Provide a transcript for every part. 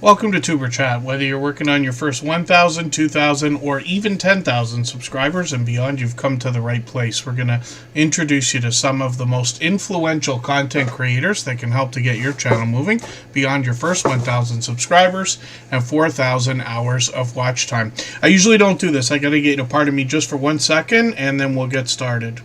Welcome to Superchat. Whether you're working on your first 1,000, 2,000, or even 10,000 subscribers and beyond, you've come to the right place. We're going to introduce you to some of the most influential content creators that can help to get your channel moving beyond your first 1,000 subscribers and 4,000 hours of watch time. I usually don't do this. I got to get a part of me just for 1 second, and then we'll get started.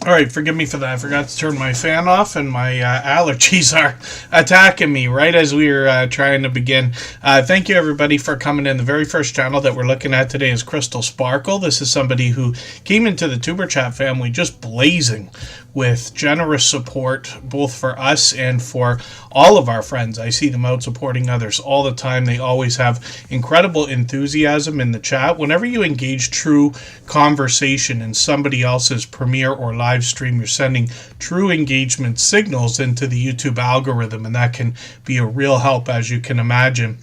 Alright, forgive me for that. I forgot to turn my fan off, and my allergies are attacking me right as we were trying to begin. Thank you, everybody, for coming in. The very first channel that we're looking at today is Crystal Sparkle. This is somebody who came into the Superchat family just blazing with generous support, both for us and for all of our friends. I see them out supporting others all the time. They always have incredible enthusiasm in the chat. Whenever you engage true conversation in somebody else's premiere or live stream, you're sending true engagement signals into the YouTube algorithm, and that can be a real help, as you can imagine.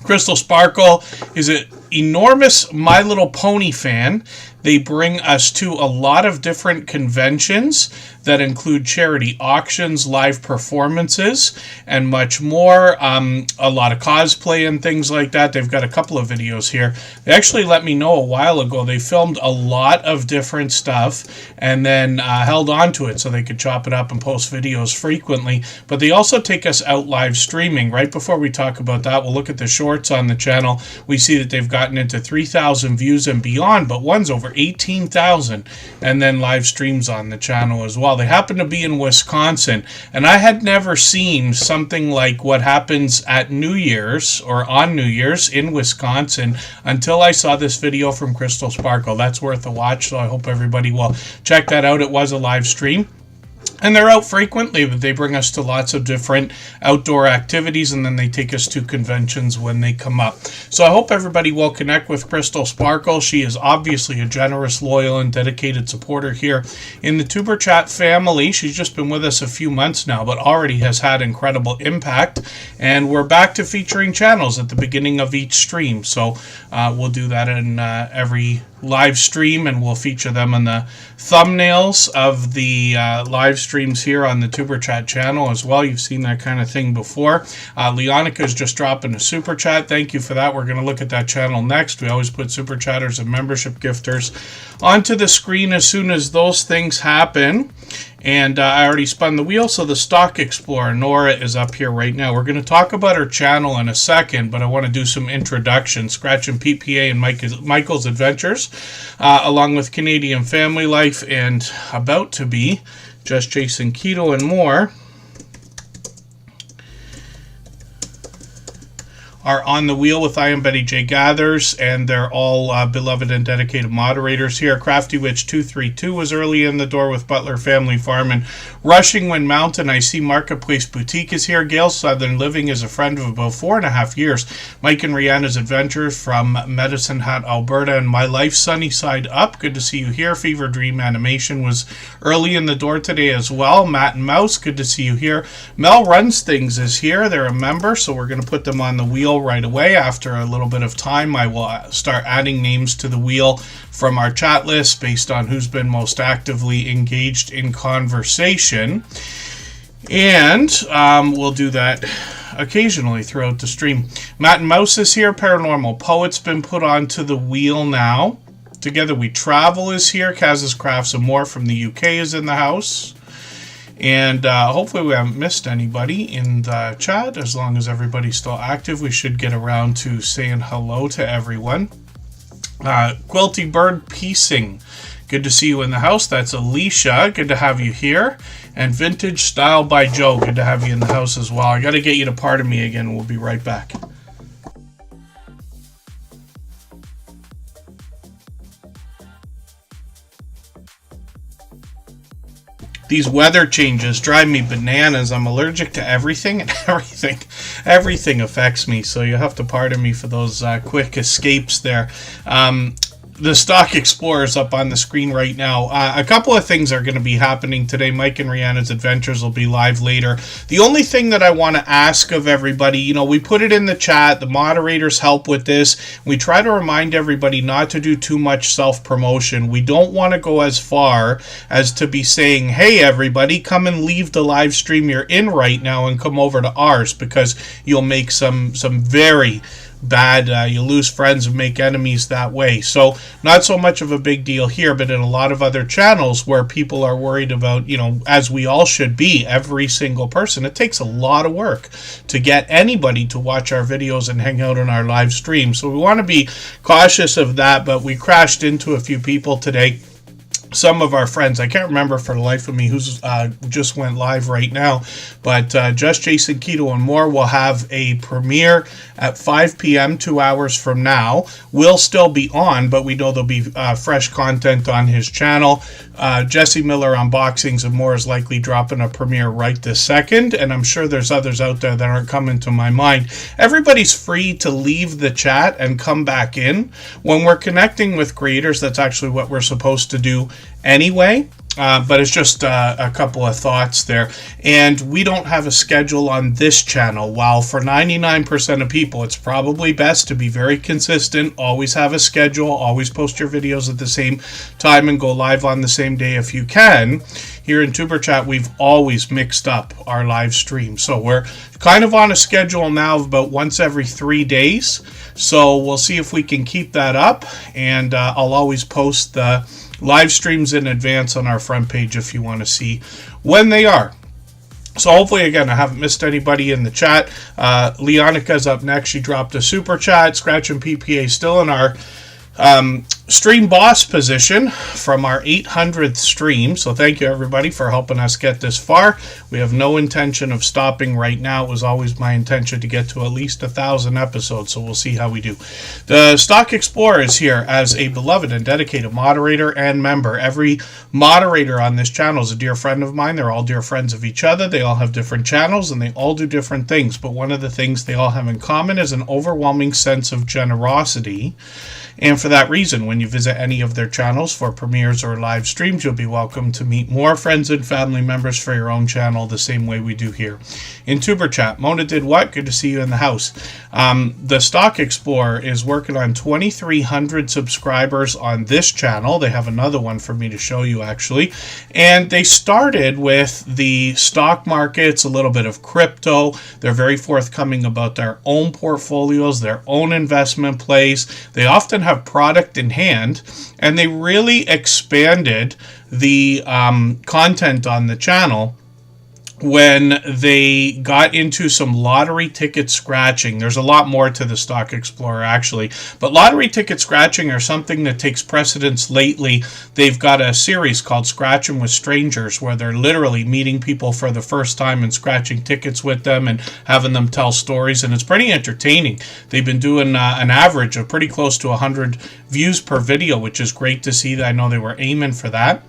Crystal Sparkle is an enormous My Little Pony fan. They bring us to a lot of different conventions that include charity auctions, live performances, and much more. A lot of cosplay and things like that. They've got a couple of videos here. They actually let me know a while ago they filmed a lot of different stuff and then held on to it so they could chop it up and post videos frequently. But they also take us out live streaming. Right before we talk about that, we'll look at the shorts on the channel. We see that they've gotten into 3,000 views and beyond, but one's over 18,000, and then live streams on the channel as well. They happen to be in Wisconsin, and I had never seen something like what happens at New Year's or on New Year's in Wisconsin until I saw this video from Crystal Sparkle. That's worth a watch, so I hope everybody will check that out. It was a live stream. And they're out frequently, but they bring us to lots of different outdoor activities, and then they take us to conventions when they come up. So I hope everybody will connect with Crystal Sparkle. She is obviously a generous, loyal, and dedicated supporter here in the Superchat family. She's just been with us a few months now, but already has had incredible impact. And we're back to featuring channels at the beginning of each stream. So we'll do that in every live stream, and we'll feature them in the thumbnails of the live streams here on the Superchat channel as well. You've seen that kind of thing before. Leonica's just dropping a super chat. Thank you for that. We're going to look at that channel next. We always put super chatters and membership gifters onto the screen as soon as those things happen. And I already spun the wheel, so the Stock Explorer, Nora, is up here right now. We're going to talk about her channel in a second, but I want to do some introductions. Scratch and PPA and Michael's Adventures, along with Canadian Family Life and about to be Just Chasing Keto and more, are on the wheel with I Am Betty J Gathers, and they're all beloved and dedicated moderators here. Crafty Witch 232 was early in the door with Butler Family Farm and Rushing Wind Mountain. I see Marketplace Boutique is here. Gail Southern Living is a friend of about 4.5 years. Mike and Rihanna's Adventures from Medicine Hat, Alberta, and My Life Sunny Side Up. Good to see you here. Fever Dream Animation was early in the door today as well. Matt and Mouse, good to see you here. Mel Runs Things is here. They're a member, so we're going to put them on the wheel right away. After a little bit of time, I will start adding names to the wheel from our chat list based on who's been most actively engaged in conversation, and we'll do that occasionally throughout the stream. Matt and Mouse is here. Paranormal Poet's been put onto the wheel now. Together We Travel is here. Kaz's Crafts and More from the UK is in the house. And hopefully we haven't missed anybody in the chat. As long as everybody's still active, we should get around to saying hello to everyone. Quilty Bird Piecing, good to see you in the house. That's Alicia, good to have you here. And Vintage Style by Joe, good to have you in the house as well. I got to get you to pardon me again. We'll be right back. These weather changes drive me bananas. I'm allergic to everything and everything. Everything affects me, so you have to pardon me for those quick escapes there. The Stock Explorer is up on the screen right now. A couple of things are going to be happening today. Mike and Rihanna's Adventures will be live later. The only thing that I want to ask of everybody, you know, we put it in the chat. The moderators help with this. We try to remind everybody not to do too much self-promotion. We don't want to go as far as to be saying, hey, everybody, come and leave the live stream you're in right now and come over to ours, because you'll make some very bad, you lose friends and make enemies that way. So not so much of a big deal here, but in a lot of other channels where people are worried about, you know, as we all should be, every single person, it takes a lot of work to get anybody to watch our videos and hang out on our live stream. So we want to be cautious of that, but we crashed into a few people today. Some of our friends, I can't remember for the life of me who's just went live right now, but Just Jason Keto and More will have a premiere at 5 p.m. 2 hours from now. We'll still be on, but we know there'll be fresh content on his channel. Jesse Miller Unboxings and More is likely dropping a premiere right this second, and I'm sure there's others out there that aren't coming to my mind. Everybody's free to leave the chat and come back in. When we're connecting with creators, that's actually what we're supposed to do anyway, but it's just a couple of thoughts there. And we don't have a schedule on this channel. While for 99% of people it's probably best to be very consistent, always have a schedule, always post your videos at the same time and go live on the same day if you can. Here in Superchat, we've always mixed up our live stream, so we're kind of on a schedule now of about once every 3 days. So we'll see if we can keep that up, and I'll always post the live streams in advance on our front page if you want to see when they are. So hopefully, again, I haven't missed anybody in the chat. Leonica's up next. She dropped a super chat. Scratch and PPA still in our stream boss position from our 800th stream. So thank you, everybody, for helping us get this far. We have no intention of stopping right now. It was always my intention to get to at least 1,000 episodes, so we'll see how we do. The Stock Explorer is here as a beloved and dedicated moderator and member. Every moderator on this channel is a dear friend of mine. They're all dear friends of each other. They all have different channels, and they all do different things. But one of the things they all have in common is an overwhelming sense of generosity. And for that reason, when you visit any of their channels for premieres or live streams, you'll be welcome to meet more friends and family members for your own channel the same way we do here. In Tuber Chat, Mona did what? Good to see you in the house. The Stock Explorer is working on 2,300 subscribers on this channel. They have another one for me to show you, actually. And they started with the stock markets, a little bit of crypto. They're very forthcoming about their own portfolios, their own investment plays. They often have product in hand, and they really expanded the content on the channel when they got into some lottery ticket scratching. There's a lot more to the Stock Explorer, actually, but lottery ticket scratching are something that takes precedence lately. They've got a series called Scratching with Strangers, where they're literally meeting people for the first time and scratching tickets with them and having them tell stories, and it's pretty entertaining. They've been doing an average of pretty close to 100 views per video, which is great to see. I know they were aiming for that.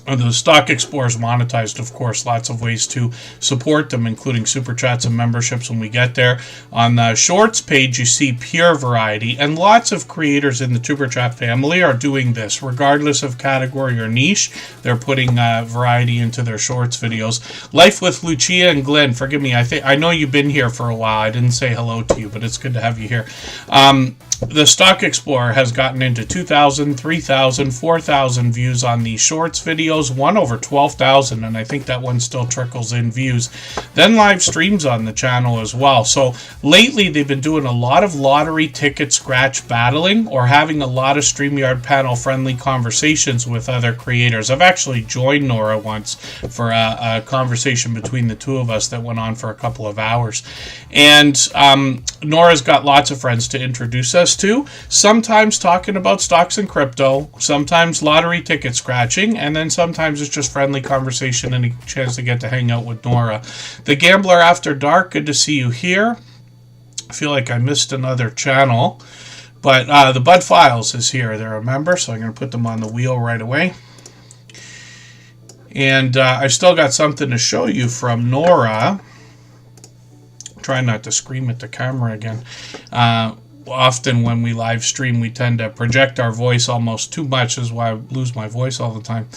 The Stock Explorer is monetized, of course, lots of ways to support them, including super chats and memberships when we get there. On the Shorts page, you see pure variety, and lots of creators in the Super Chat family are doing this, regardless of category or niche. They're putting variety into their Shorts videos. Life with Lucia and Glenn, forgive me, I know you've been here for a while. I didn't say hello to you, but it's good to have you here. The Stock Explorer has gotten into 2,000, 3,000, 4,000 views on the Shorts videos, one over 12,000, and I think that one still trickles in views. Then live streams on the channel as well. So lately they've been doing a lot of lottery ticket scratch battling, or having a lot of StreamYard panel friendly conversations with other creators. I've actually joined Nora once for a conversation between the two of us that went on for a couple of hours. And Nora's got lots of friends to introduce us to, sometimes talking about stocks and crypto, sometimes lottery ticket scratching, and then sometimes it's just friendly conversation and a chance to get to hang out with Nora. The Gambler After Dark, good to see you here. I feel like I missed another channel, but the Bud Files is here. They're a member, so I'm going to put them on the wheel right away. And I still got something to show you from Nora. Try not to scream at the camera again. Often when we live stream, we tend to project our voice almost too much, is why I lose my voice all the time.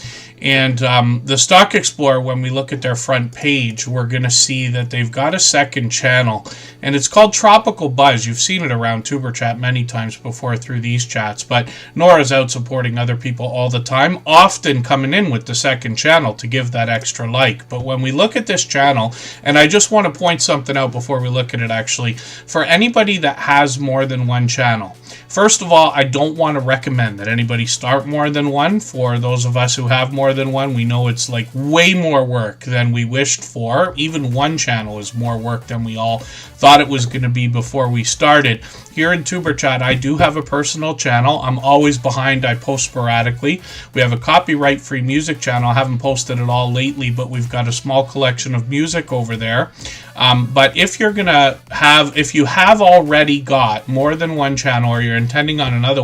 And the Stock Explorer, when we look at their front page, we're going to see that they've got a second channel, and it's called Tropical Buzz. You've seen it around TuberChat many times before through these chats, but Nora's out supporting other people all the time, often coming in with the second channel to give that extra like. But when we look at this channel, and I just want to point something out before we look at it actually, for anybody that has more than one channel. First of all, I don't want to recommend that anybody start more than one. For those of us who have more than one, we know it's like way more work than we wished for. Even one channel is more work than we all thought it was going to be before we started. Here in TuberChat, I do have a personal channel. I'm always behind. I post sporadically. We have a copyright-free music channel. I haven't posted at all lately, but we've got a small collection of music over there. But if you're going to have, if you have already got more than one channel or you're intending on another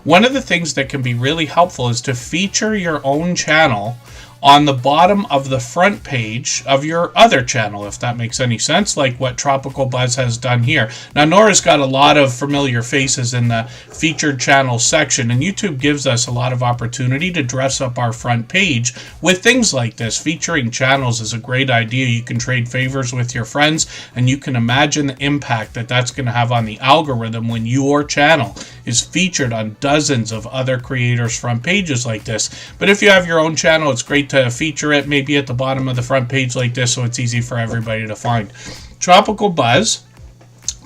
one of the things that can be really helpful is to feature your own channel on the bottom of the front page of your other channel, if that makes any sense, like what Tropical Buzz has done here. Now, Nora's got a lot of familiar faces in the featured channel section, and YouTube gives us a lot of opportunity to dress up our front page with things like this. Featuring channels is a great idea. You can trade favors with your friends, and you can imagine the impact that that's going to have on the algorithm when your channel is featured on dozens of other creators' front pages like this. But if you have your own channel, it's great to feature it maybe at the bottom of the front page like this, so it's easy for everybody to find. Tropical Buzz,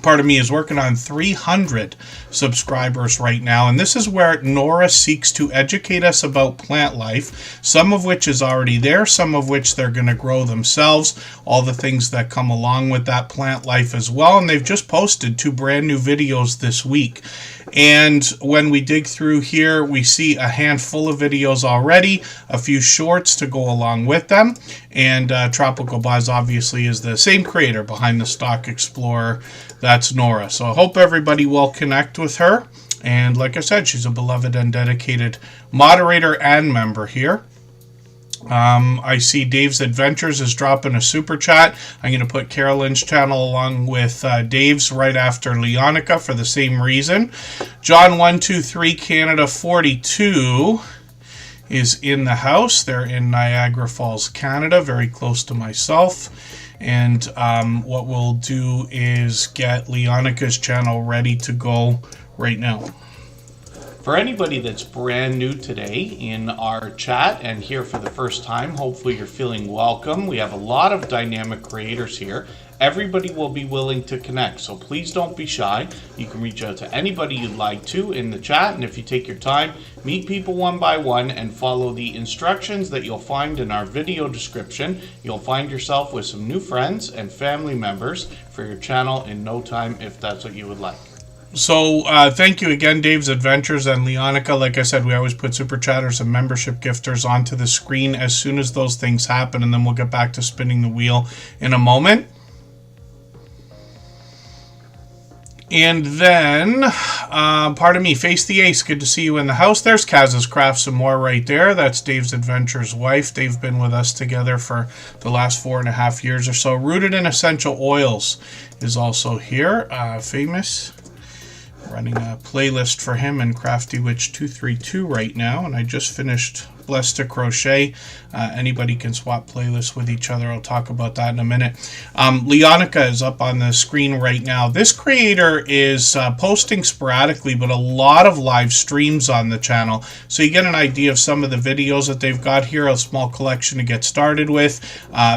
part of me, is working on 300 subscribers right now, and this is where Nora seeks to educate us about plant life, some of which is already there, some of which they're going to grow themselves, all the things that come along with that plant life as well. And they've just posted 2 brand new videos this week. And when we dig through here, we see a handful of videos already, a few shorts to go along with them. And Tropical Buzz obviously is the same creator behind the Stock Explorer. That's Nora. So I hope everybody will connect with her. And like I said, she's a beloved and dedicated moderator and member here. I see Dave's Adventures is dropping a super chat. I'm going to put Carolyn's channel along with Dave's right after Leonica for the same reason. John123 Canada 42 is in the house. They're in Niagara Falls, Canada, very close to myself. And what we'll do is get Leonica's channel ready to go right now. For anybody that's brand new today in our chat and here for the first time, hopefully you're feeling welcome. We have a lot of dynamic creators here. Everybody will be willing to connect, so please don't be shy. You can reach out to anybody you'd like to in the chat, and if you take your time, meet people one by one and follow the instructions that you'll find in our video description. You'll find yourself with some new friends and family members for your channel in no time, if that's what you would like. So thank you again, Dave's Adventures and Leonica. Like I said, we always put super chatters and membership gifters onto the screen as soon as those things happen, and then we'll get back to spinning the wheel in a moment. And then, pardon me, Face the Ace, good to see you in the house. There's Kaz's Crafts and More right there. That's Dave's Adventures' wife. They've been with us together for the last 4.5 years or so. Rooted in Essential Oils is also here, famous. Running a playlist for him and Crafty Witch 232 right now, and I just finished Blessed to Crochet. Anybody can swap playlists with each other. I'll talk about that in a minute. Leonica is up on the screen right now. This creator is posting sporadically, but a lot of live streams on the channel, so you get an idea of some of the videos that they've got here, a small collection to get started with.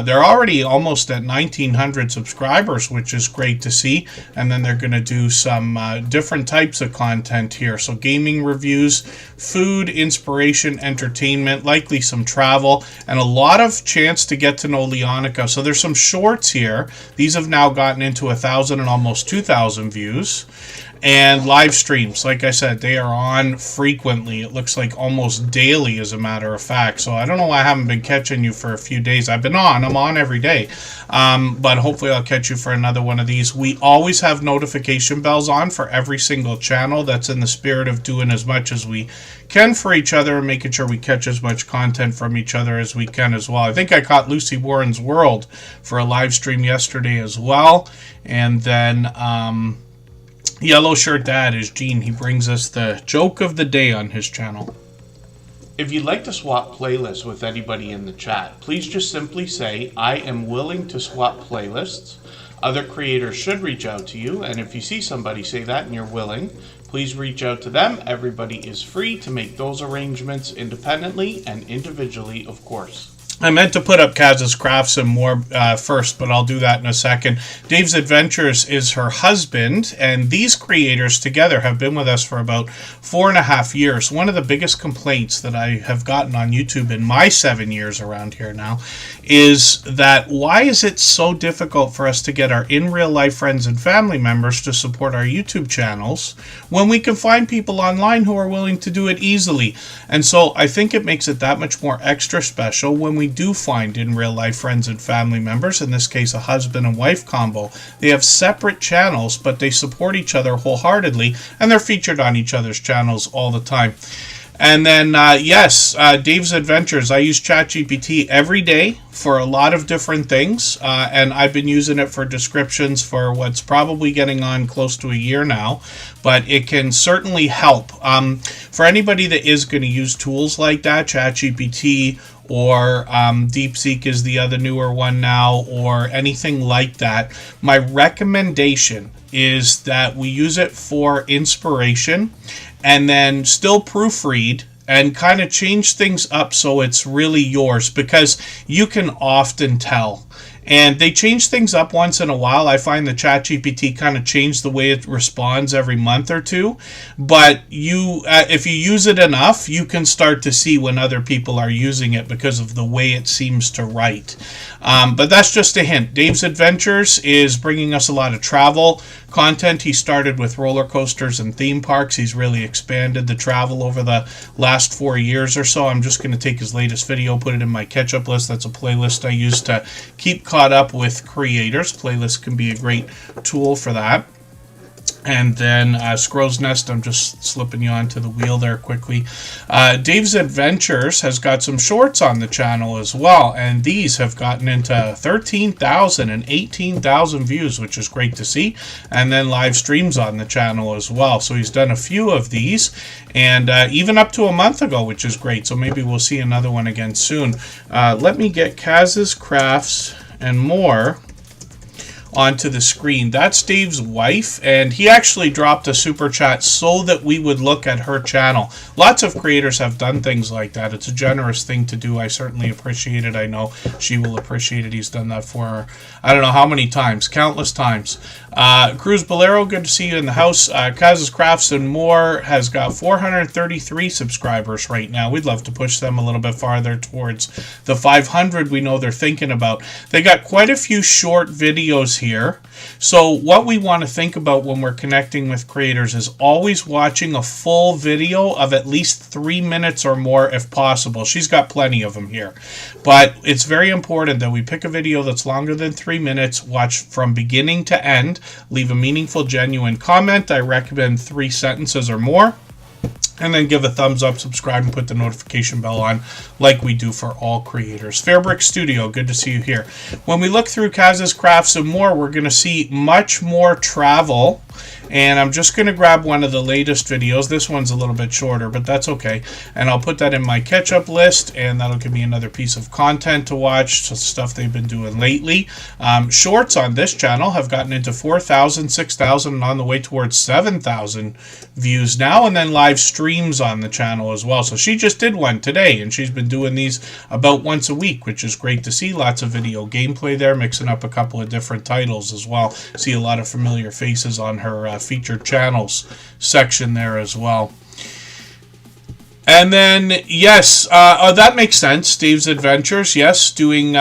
They're already almost at 1,900 subscribers, which is great to see, and then they're going to do some different types of content here. So gaming reviews, food, inspiration, entertainment, likely some travel, and a lot of chance to get to know Leonica. So there's some shorts here. These have now gotten into 1,000 and almost 2,000 views. And live streams, like I said, they are on frequently. It looks like almost daily, as a matter of fact. So I don't know why I haven't been catching you for a few days. I'm on every day. But hopefully I'll catch you for another one of these. We always have notification bells on for every single channel. That's in the spirit of doing as much as we can for each other and making sure we catch as much content from each other as we can as well. I think I caught Lucy Warren's World for a live stream yesterday as well. And then Yellow Shirt Dad is Gene. He brings us the joke of the day on his channel. If you'd like to swap playlists with anybody in the chat, please just simply say, I am willing to swap playlists. Other creators should reach out to you, and if you see somebody say that and you're willing, please reach out to them. Everybody is free to make those arrangements independently and individually, of course. I meant to put up Kaz's Crafts and More first, but I'll do that in a second. Dave's Adventures is her husband, and these creators together have been with us for about 4.5 years. One of the biggest complaints that I have gotten on YouTube in my 7 years around here now is that why is it so difficult for us to get our in real life friends and family members to support our YouTube channels when we can find people online who are willing to do it easily? And so I think it makes it that much more extra special when we do find in real life friends and family members, in this case a husband and wife combo. They have separate channels, but they support each other wholeheartedly, and they're featured on each other's channels all the time. And then, Dave's Adventures. I use ChatGPT every day for a lot of different things, and I've been using it for descriptions for what's probably getting on close to a year now, but it can certainly help. For anybody that is going to use tools like that, ChatGPT or DeepSeek is the other newer one now, or anything like that, my recommendation is that we use it for inspiration and then still proofread and kind of change things up so it's really yours, because you can often tell. And they change things up once in a while. I find the ChatGPT kind of change the way it responds every month or two. But if you use it enough, you can start to see when other people are using it because of the way it seems to write. But that's just a hint. Dave's Adventures is bringing us a lot of travel content. He started with roller coasters and theme parks. He's really expanded the travel over the last 4 years or so. I'm just going to take his latest video, put it in my catch-up list. That's a playlist I use to keep caught up with creators. Playlists can be a great tool for that. And then Scrow's Nest, I'm just slipping you onto the wheel there quickly. Dave's Adventures has got some shorts on the channel as well, and these have gotten into 13,000 and 18,000 views, which is great to see. And then live streams on the channel as well. So he's done a few of these, and even up to a month ago, which is great. So maybe we'll see another one again soon. Let me get Kaz's Crafts and More onto the screen. That's Dave's wife, and he actually dropped a super chat so that we would look at her channel. Lots of creators have done things like that. It's a generous thing to do. I certainly appreciate it. I know she will appreciate it. He's done that for her, I don't know how many times, countless times. Cruz Bolero, good to see you in the house. Kaz's Crafts and More has got 433 subscribers right now. We'd love to push them a little bit farther towards the 500 we know they're thinking about. They got quite a few short videos here. So what we want to think about when we're connecting with creators is always watching a full video of at least 3 minutes or more if possible. She's got plenty of them here. But it's very important that we pick a video that's longer than 3 minutes, watch from beginning to end, leave a meaningful, genuine comment. I recommend 3 sentences or more. And then give a thumbs up, subscribe, and put the notification bell on like we do for all creators. Fairbrick Studio, good to see you here. When we look through Kaz's Crafts and More, we're going to see much more travel. And I'm just going to grab one of the latest videos. This one's a little bit shorter, but that's okay. And I'll put that in my catch-up list, and that'll give me another piece of content to watch, stuff they've been doing lately. Shorts on this channel have gotten into 4,000, 6,000, and on the way towards 7,000 views now, and then live streams on the channel as well. So she just did one today, and she's been doing these about once a week, which is great to see. Lots of video gameplay there, mixing up a couple of different titles as well. See a lot of familiar faces on her featured channels section there as well. And then, yes, that makes sense. Dave's Adventures, yes, doing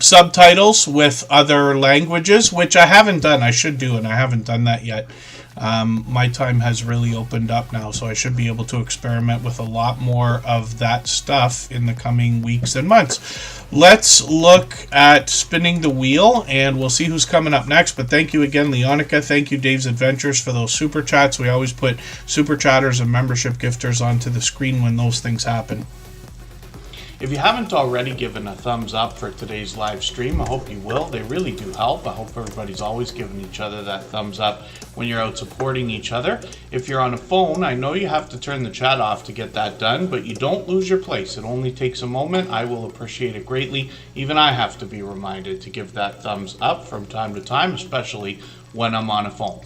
subtitles with other languages, which I haven't done. I should do, and I haven't done that yet. My time has really opened up now, so I should be able to experiment with a lot more of that stuff in the coming weeks and months. Let's look at spinning the wheel, and we'll see who's coming up next. But thank you again, Leonica. Thank you, Dave's Adventures, for those super chats. We always put super chatters and membership gifters onto the screen when those things happen. If you haven't already given a thumbs up for today's live stream, I hope you will. They really do help. I hope everybody's always giving each other that thumbs up when you're out supporting each other. If you're on a phone, I know you have to turn the chat off to get that done, but you don't lose your place. It only takes a moment. I will appreciate it greatly. Even I have to be reminded to give that thumbs up from time to time, especially when I'm on a phone.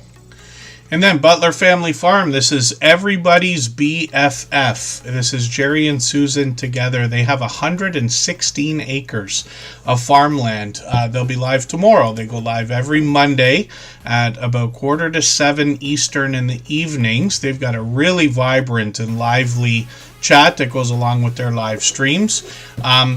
And then Butler Family Farm. This is everybody's BFF. This is Jerry and Susan together. They have 116 acres of farmland. They'll be live tomorrow. They go live every Monday at about 6:45 Eastern in the evenings. They've got a really vibrant and lively chat that goes along with their live streams.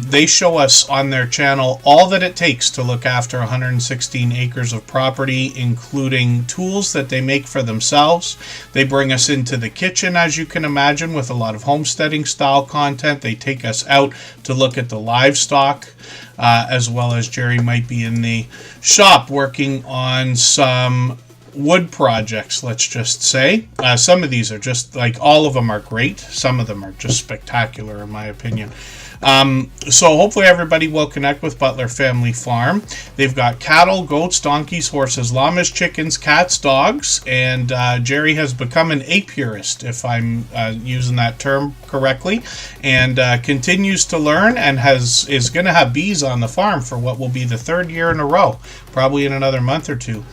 They show us on their channel all that it takes to look after 116 acres of property, including tools that they make for themselves. They bring us into the kitchen, as you can imagine, with a lot of homesteading style content. They take us out to look at the livestock, as well as Jerry might be in the shop working on some wood projects, let's just say. Some of these are just, like, all of them are great. Some of them are just spectacular, in my opinion. So hopefully everybody will connect with Butler Family Farm. They've got cattle, goats, donkeys, horses, llamas, chickens, cats, dogs, and Jerry has become an apurist, if I'm using that term correctly, and continues to learn, and is going to have bees on the farm for what will be the 3rd year in a row, probably in another month or two.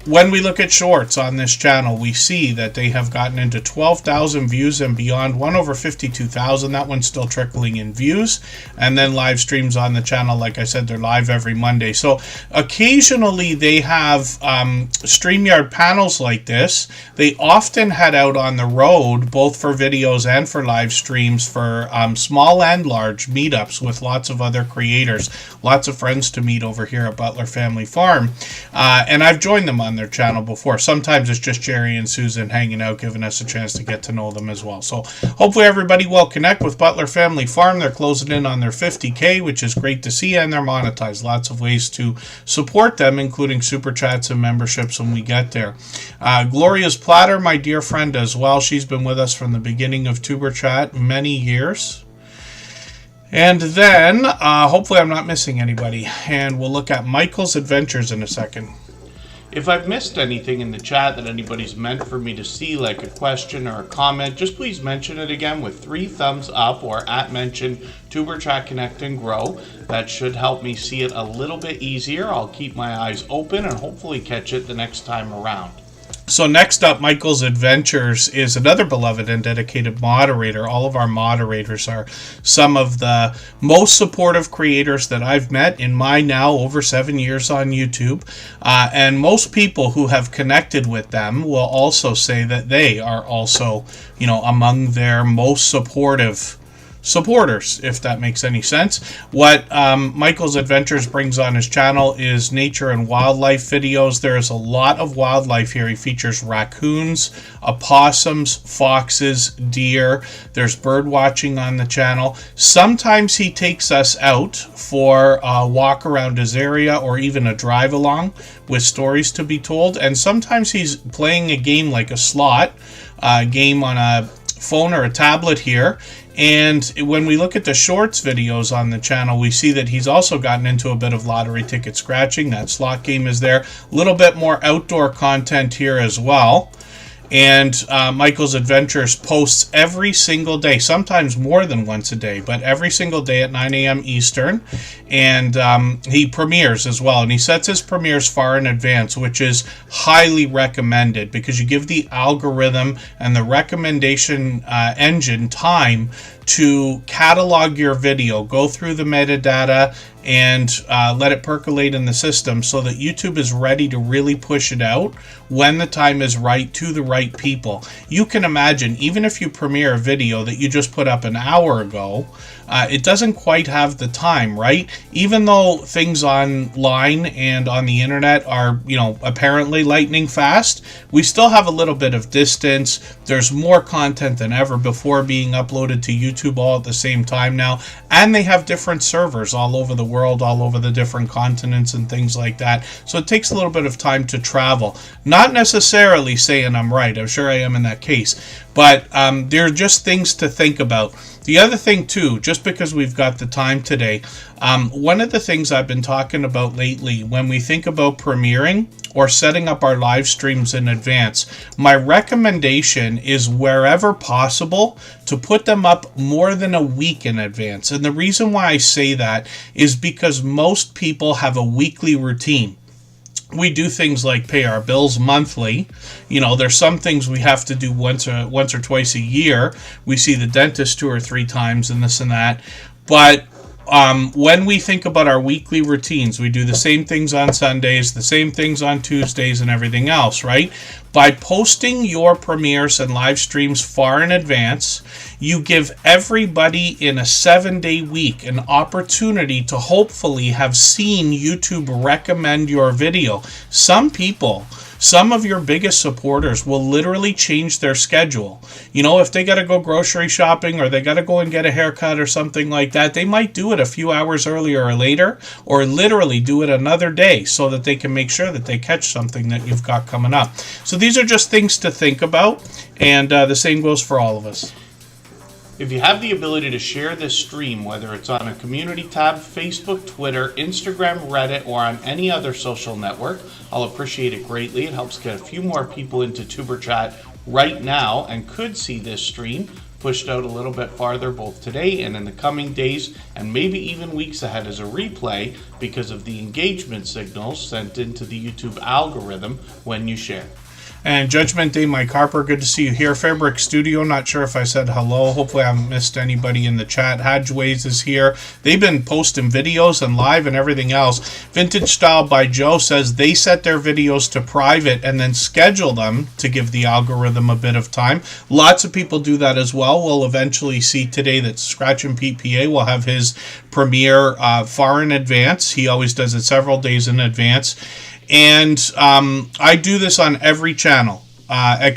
When we look at shorts on this channel, we see that they have gotten into 12,000 views and beyond, one over 52,000. That one's still trickling in views. And then live streams on the channel, like I said, they're live every Monday. So occasionally they have StreamYard panels like this. They often head out on the road, both for videos and for live streams, for small and large meetups with lots of other creators, lots of friends to meet over here at Butler Family Farm. And I've joined them on their channel before. Sometimes it's just Jerry and Susan hanging out, giving us a chance to get to know them as well. So hopefully everybody will connect with Butler Family Farm. They're closing in on their 50K, which is great to see, and they're monetized. Lots of ways to support them, including super chats and memberships when we get there. Gloria's Platter, my dear friend as well. She's been with us from the beginning of Tuber Chat, many years. And then, hopefully I'm not missing anybody, and we'll look at Michael's Adventures in a second. If I've missed anything in the chat that anybody's meant for me to see, like a question or a comment, just please mention it again with 3 thumbs up or @mention Tuber Chat Connect and Grow. That should help me see it a little bit easier. I'll keep my eyes open and hopefully catch it the next time around. So next up, Michael's Adventures is another beloved and dedicated moderator. All of our moderators are some of the most supportive creators that I've met in my now over 7 years on YouTube. And most people who have connected with them will also say that they are also, among their most supporters, if that makes any sense. What Michael's Adventures brings on his channel is nature and wildlife videos. There is a lot of wildlife here. He features raccoons, opossums, foxes, deer. There's bird watching on the channel. Sometimes he takes us out for a walk around his area or even a drive along with stories to be told. And sometimes he's playing a game like a slot game on a phone or a tablet here. And when we look at the shorts videos on the channel, we see that he's also gotten into a bit of lottery ticket scratching. That slot game is there. A little bit more outdoor content here as well. And Michael's Adventures posts every single day, sometimes more than once a day, but every single day at 9 a.m. Eastern. And he premieres as well. And he sets his premieres far in advance, which is highly recommended because you give the algorithm and the recommendation engine time to catalog your video, go through the metadata, and let it percolate in the system so that YouTube is ready to really push it out when the time is right to the right right people. You can imagine, even if you premiere a video that you just put up an hour ago, it doesn't quite have the time, right? Even though things online and on the internet are, apparently lightning fast, we still have a little bit of distance. There's more content than ever before being uploaded to YouTube all at the same time now. And they have different servers all over the world, all over the different continents and things like that. So it takes a little bit of time to travel. Not necessarily saying I'm right. I'm sure I am in that case. But there are just things to think about. The other thing, too, just because we've got the time today, one of the things I've been talking about lately when we think about premiering or setting up our live streams in advance, my recommendation is wherever possible to put them up more than a week in advance. And the reason why I say that is because most people have a weekly routine. We do things like pay our bills monthly. There's some things we have to do once or twice a year. We see the dentist 2 or 3 times and this and that. But when we think about our weekly routines, we do the same things on Sundays, the same things on Tuesdays and everything else, right? By posting your premieres and live streams far in advance, you give everybody in a 7-day week an opportunity to hopefully have seen YouTube recommend your video. Some of your biggest supporters will literally change their schedule. If they got to go grocery shopping or they got to go and get a haircut or something like that, they might do it a few hours earlier or later, or literally do it another day so that they can make sure that they catch something that you've got coming up. So these are just things to think about, and the same goes for all of us. If you have the ability to share this stream, whether it's on a community tab, Facebook, Twitter, Instagram, Reddit, or on any other social network, I'll appreciate it greatly. It helps get a few more people into Tuber Chat right now and could see this stream pushed out a little bit farther both today and in the coming days and maybe even weeks ahead as a replay because of the engagement signals sent into the YouTube algorithm when you share. And Judgment Day, Mike Harper, good to see you here. Fabric Studio, not sure if I said hello. Hopefully I haven't missed anybody in the chat. Hadgeways is here. They've been posting videos and live and everything else. Vintage Style by Joe says they set their videos to private and then schedule them to give the algorithm a bit of time. Lots of people do that as well. We'll eventually see today that Scratch and PPA will have his premiere far in advance. He always does it several days in advance. And I do this on every channel,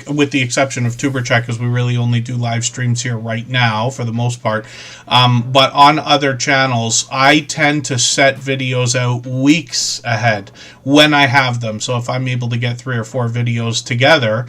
with the exception of Superchatters, because we really only do live streams here right now for the most part. But on other channels, I tend to set videos out weeks ahead when I have them. So if I'm able to get 3 or 4 videos together,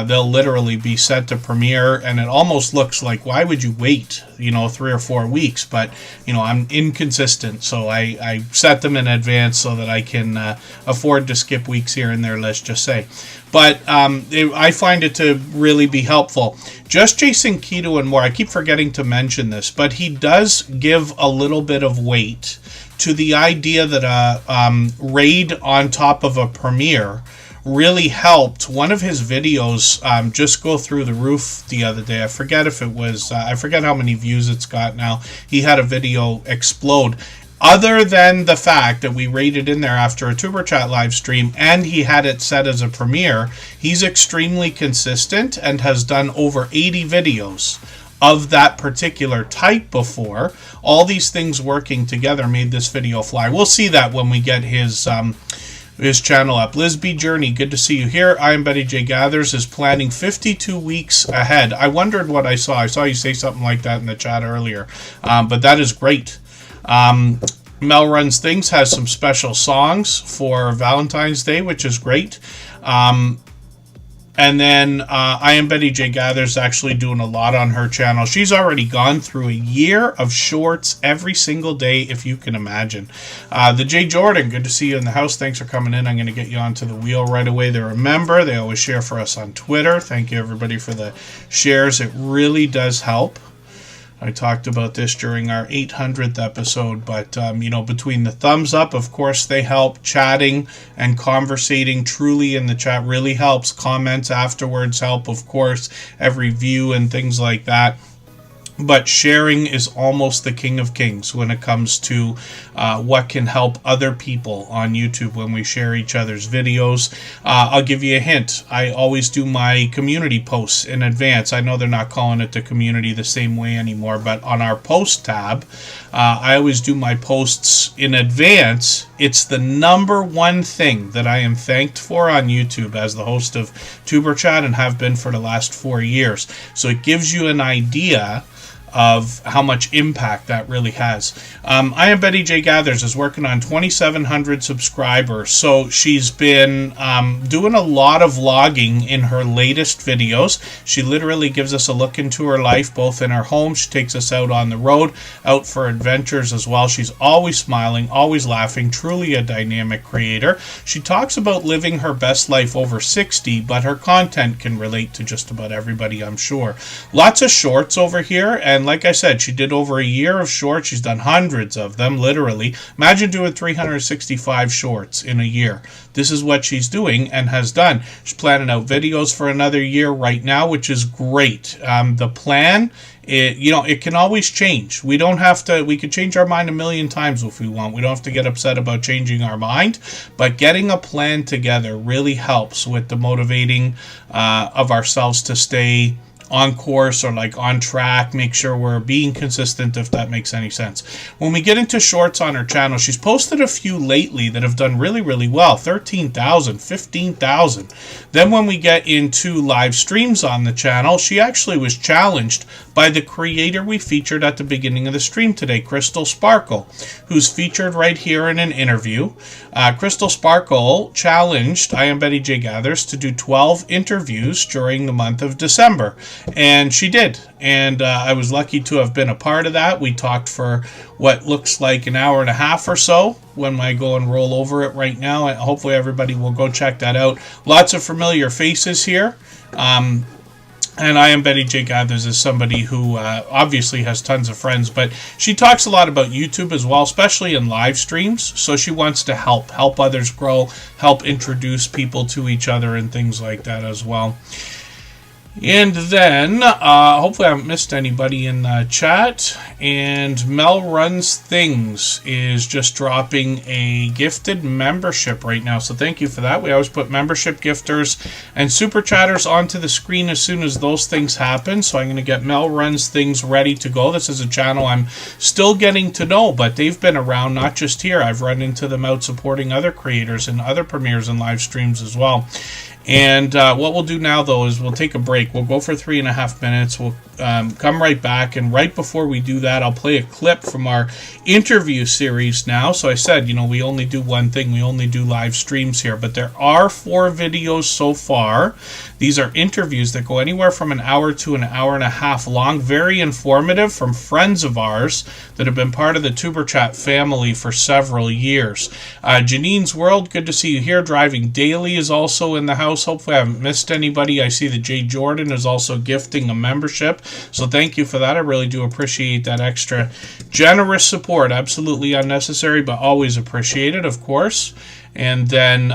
they'll literally be set to premiere. And it almost looks like, why would you wait, 3 or 4 weeks? But, I'm inconsistent. So I set them in advance so that I can afford to skip weeks here and there, let's just say. But I find it to really be helpful. Just Jason Keto and more, I keep forgetting to mention this, but he does give a little bit of weight to the idea that a raid on top of a premiere really helped. One of his videos just go through the roof the other day. I forget if it was, I forget how many views it's got now. He had a video explode. Other than the fact that we rated in there after a Tuber Chat live stream and he had it set as a premiere, he's extremely consistent and has done over 80 videos of that particular type before. All these things working together made this video fly. We'll see that when we get his channel up. Lisby Journey, good to see you here. I am Betty J. Gathers is planning 52 weeks ahead. I wondered what I saw. I saw you say something like that in the chat earlier, but that is great. Mel Runs Things has some special songs for Valentine's Day, which is great. And then I Am Betty J. Gathers actually doing a lot on her channel. She's already gone through a year of shorts every single day, if you can imagine. The J. Jordan, good to see you in the house. Thanks for coming in. I'm going to get you onto the wheel right away. They're a member. They always share for us on Twitter. Thank you, everybody, for the shares. It really does help. I talked about this during our 800th episode, but, between the thumbs up, of course, they help. Chatting and conversating truly in the chat really helps. Comments afterwards help, of course. Every view and things like that. but sharing is almost the king of kings when it comes to what can help other people on YouTube when we share each other's videos. I'll give you a hint. I always do my community posts in advance. I know they're not calling it the community the same way anymore, but on our post tab, I always do my posts in advance. It's the number one thing that I am thanked for on YouTube as the host of Superchat and have been for the last 4 years. So it gives you an idea of how much impact that really has. I Am Betty J Gathers is working on 2,700 subscribers, so she's been doing a lot of vlogging in her latest videos. She literally gives us a look into her life, both in her home. She takes us out on the road, out for adventures as well. She's always smiling, always laughing, truly a dynamic creator. She talks about living her best life over 60, but her content can relate to just about everybody, I'm sure. Lots of shorts over here, and like I said, she did over a year of shorts. She's done hundreds of them, literally. Imagine doing 365 shorts in a year. This is what she's doing and has done. She's planning out videos for another year right now, which is great. The plan, it can always change. We don't have to, we could change our mind a million times if we want. We don't have to get upset about changing our mind, but getting a plan together really helps with the motivating of ourselves to stay on course or like on track, make sure we're being consistent, if that makes any sense. When we get into shorts on her channel, she's posted a few lately that have done really, really well. 13,000, 15,000. Then when we get into live streams on the channel, she actually was challenged by the creator we featured at the beginning of the stream today, Crystal Sparkle, who's featured right here in an interview. Crystal Sparkle challenged I Am Betty J Gathers to do 12 interviews during the month of December. And she did. And I was lucky to have been a part of that. We talked for what looks like an hour and a half or so when I go and roll over it right now. And hopefully everybody will go check that out. Lots of familiar faces here. And I Am Betty J Gathers is somebody who obviously has tons of friends, but she talks a lot about YouTube as well, especially in live streams. So she wants to help others grow, help introduce people to each other and things like that as well. And then, hopefully I haven't missed anybody in the chat. And Mel Runs Things is just dropping a gifted membership right now. So thank you for that. We always put membership gifters and super chatters onto the screen as soon as those things happen. So I'm going to get Mel Runs Things ready to go. This is a channel I'm still getting to know, but they've been around, not just here. I've run into them out supporting other creators and other premieres and live streams as well. And what we'll do now, though, is we'll take a break. We'll go for 3.5 minutes. We'll come right back. And right before we do that, I'll play a clip from our interview series now. So I said, we only do one thing. We only do live streams here. But there are 4 videos so far. These are interviews that go anywhere from an hour to an hour and a half long. Very informative, from friends of ours that have been part of the Superchat family for several years. Janine's World, good to see you here. Driving Daily is also in the house. Hopefully I haven't missed anybody. I see that Jay Jordan is also gifting a membership. So thank you for that. I really do appreciate that extra generous support. Absolutely unnecessary, but always appreciated, of course. And then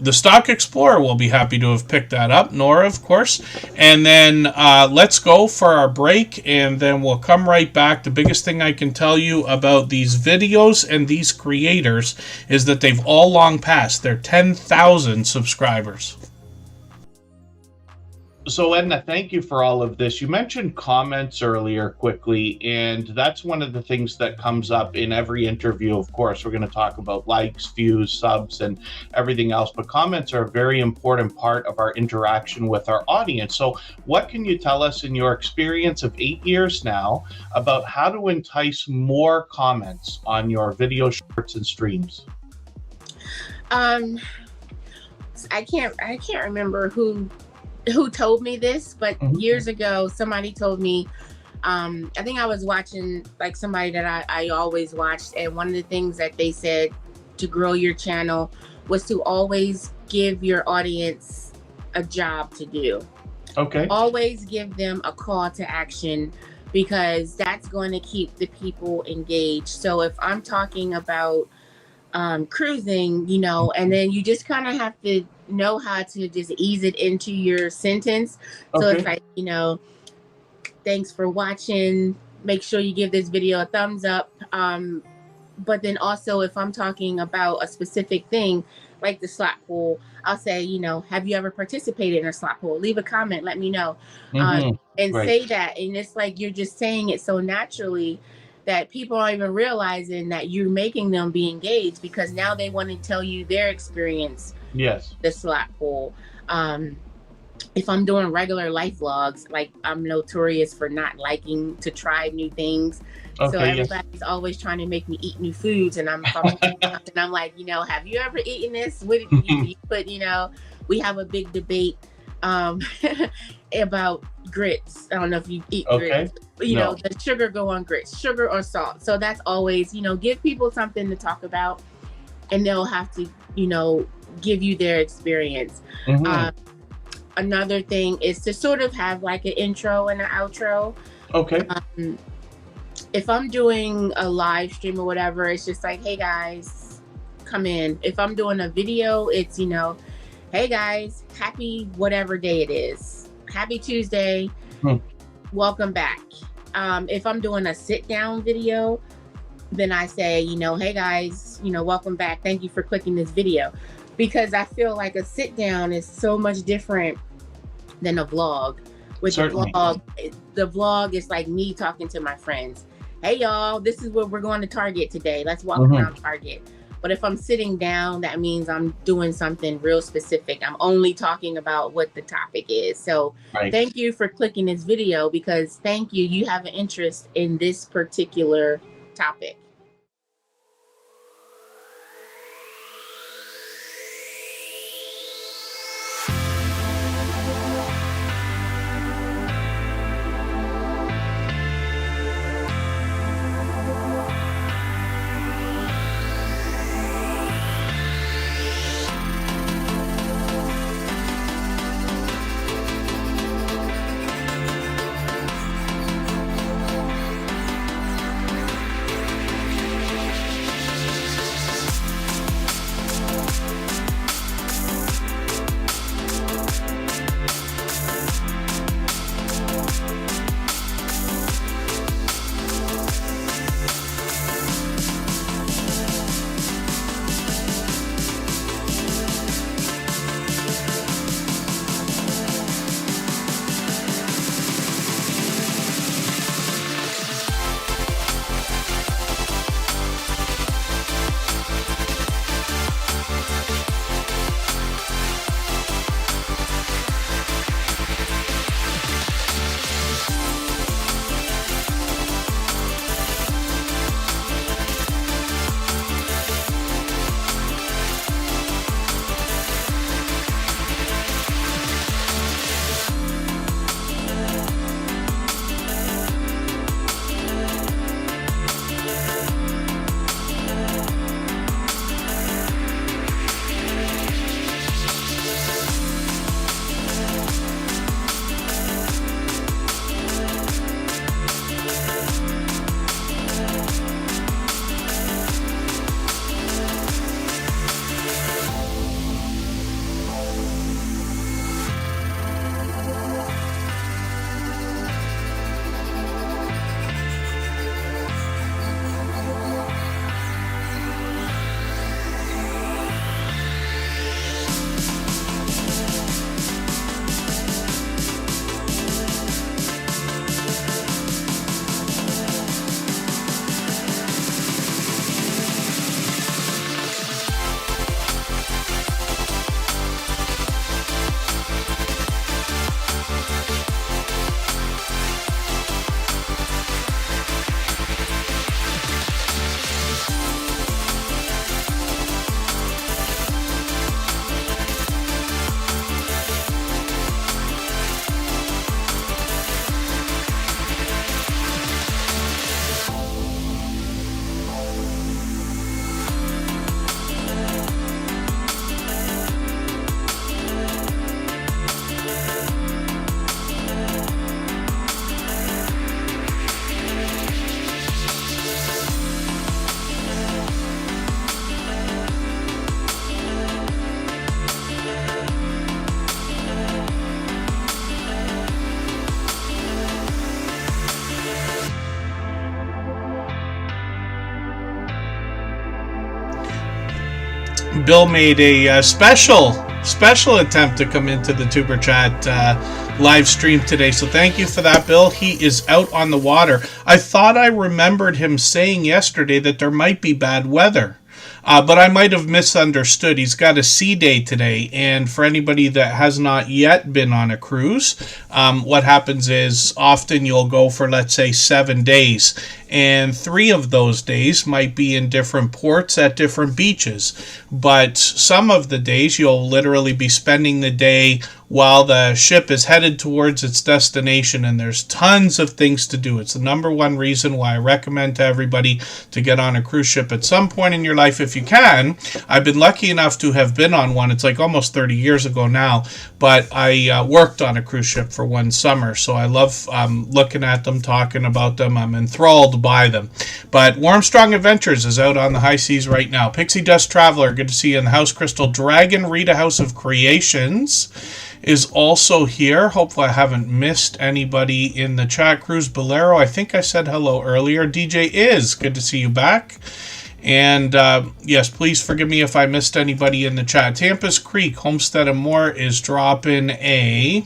the Stock Explorer will be happy to have picked that up. Nora, of course. And then let's go for our break, and then we'll come right back. The biggest thing I can tell you about these videos and these creators is that they've all long passed their 10,000 subscribers. So, Edna, thank you for all of this. You mentioned comments earlier quickly, and that's one of the things that comes up in every interview. Of course, we're going to talk about likes, views, subs, and everything else, but comments are a very important part of our interaction with our audience. So what can you tell us in your experience of 8 years now about how to entice more comments on your video shorts and streams? I can't remember who told me this, but years ago somebody told me, I think I was watching like somebody that I always watched, and one of the things that they said to grow your channel was to always give your audience a job to do. Okay. Always give them a call to action, because that's going to keep the people engaged. So if I'm talking about cruising, and then you just kind of have to know how to just ease it into your sentence. So it's like, thanks for watching. Make sure you give this video a thumbs up. But then also, if I'm talking about a specific thing, like the slot pool, I'll say, have you ever participated in a slot pool? Leave a comment, let me know. And Right. say that. And it's like you're just saying it so naturally that people aren't even realizing that you're making them be engaged, because now they want to tell you their experience. Yes. The slot pool. If I'm doing regular life vlogs, like, I'm notorious for not liking to try new things. Okay, so everybody's always trying to make me eat new foods, and I'm like, have you ever eaten this? What did you put? We have a big debate about grits. I don't know if you eat grits. No. Does sugar go on grits, sugar or salt? So that's always, give people something to talk about, and they'll have to, give you their experience. Another thing is to sort of have like an intro and an outro. Okay. If I'm doing a live stream or whatever, it's just like, hey guys, come in. If I'm doing a video, it's, hey guys, happy whatever day it is. Happy Tuesday. Welcome back. If I'm doing a sit down video, then I say, hey guys, welcome back. Thank you for clicking this video. Because I feel like a sit down is so much different than a vlog. With the vlog is like me talking to my friends. Hey y'all, this is where we're going to Target today. Let's walk around Target. But if I'm sitting down, that means I'm doing something real specific. I'm only talking about what the topic is. So thank you for clicking this video, because thank you. You have an interest in this particular topic. Bill made a special attempt to come into the Tuber Chat live stream today. So thank you for that, Bill. He is out on the water. I thought I remembered him saying yesterday that there might be bad weather. But I might have misunderstood. He's got a sea day today, and for anybody that has not yet been on a cruise, what happens is often you'll go for, let's say, 7 days, and 3 of those days might be in different ports at different beaches. But some of the days you'll literally be spending the day while the ship is headed towards its destination, and there's tons of things to do. It's the number one reason why I recommend to everybody to get on a cruise ship at some point in your life if you can. I've been lucky enough to have been on one. It's like almost 30 years ago now, but I worked on a cruise ship for one summer, so I love looking at them, talking about them. I'm enthralled by them. But Warmstrong Adventures is out on the high seas right now. Pixie Dust Traveler, good to see you in the house. Crystal Dragon Rita House of Creations is also here. Hopefully I haven't missed anybody in the chat. Cruise Bolero, I think I said hello earlier. DJ is good to see you back. And yes, please forgive me if I missed anybody in the chat. Tampa's Creek Homestead and More is dropping a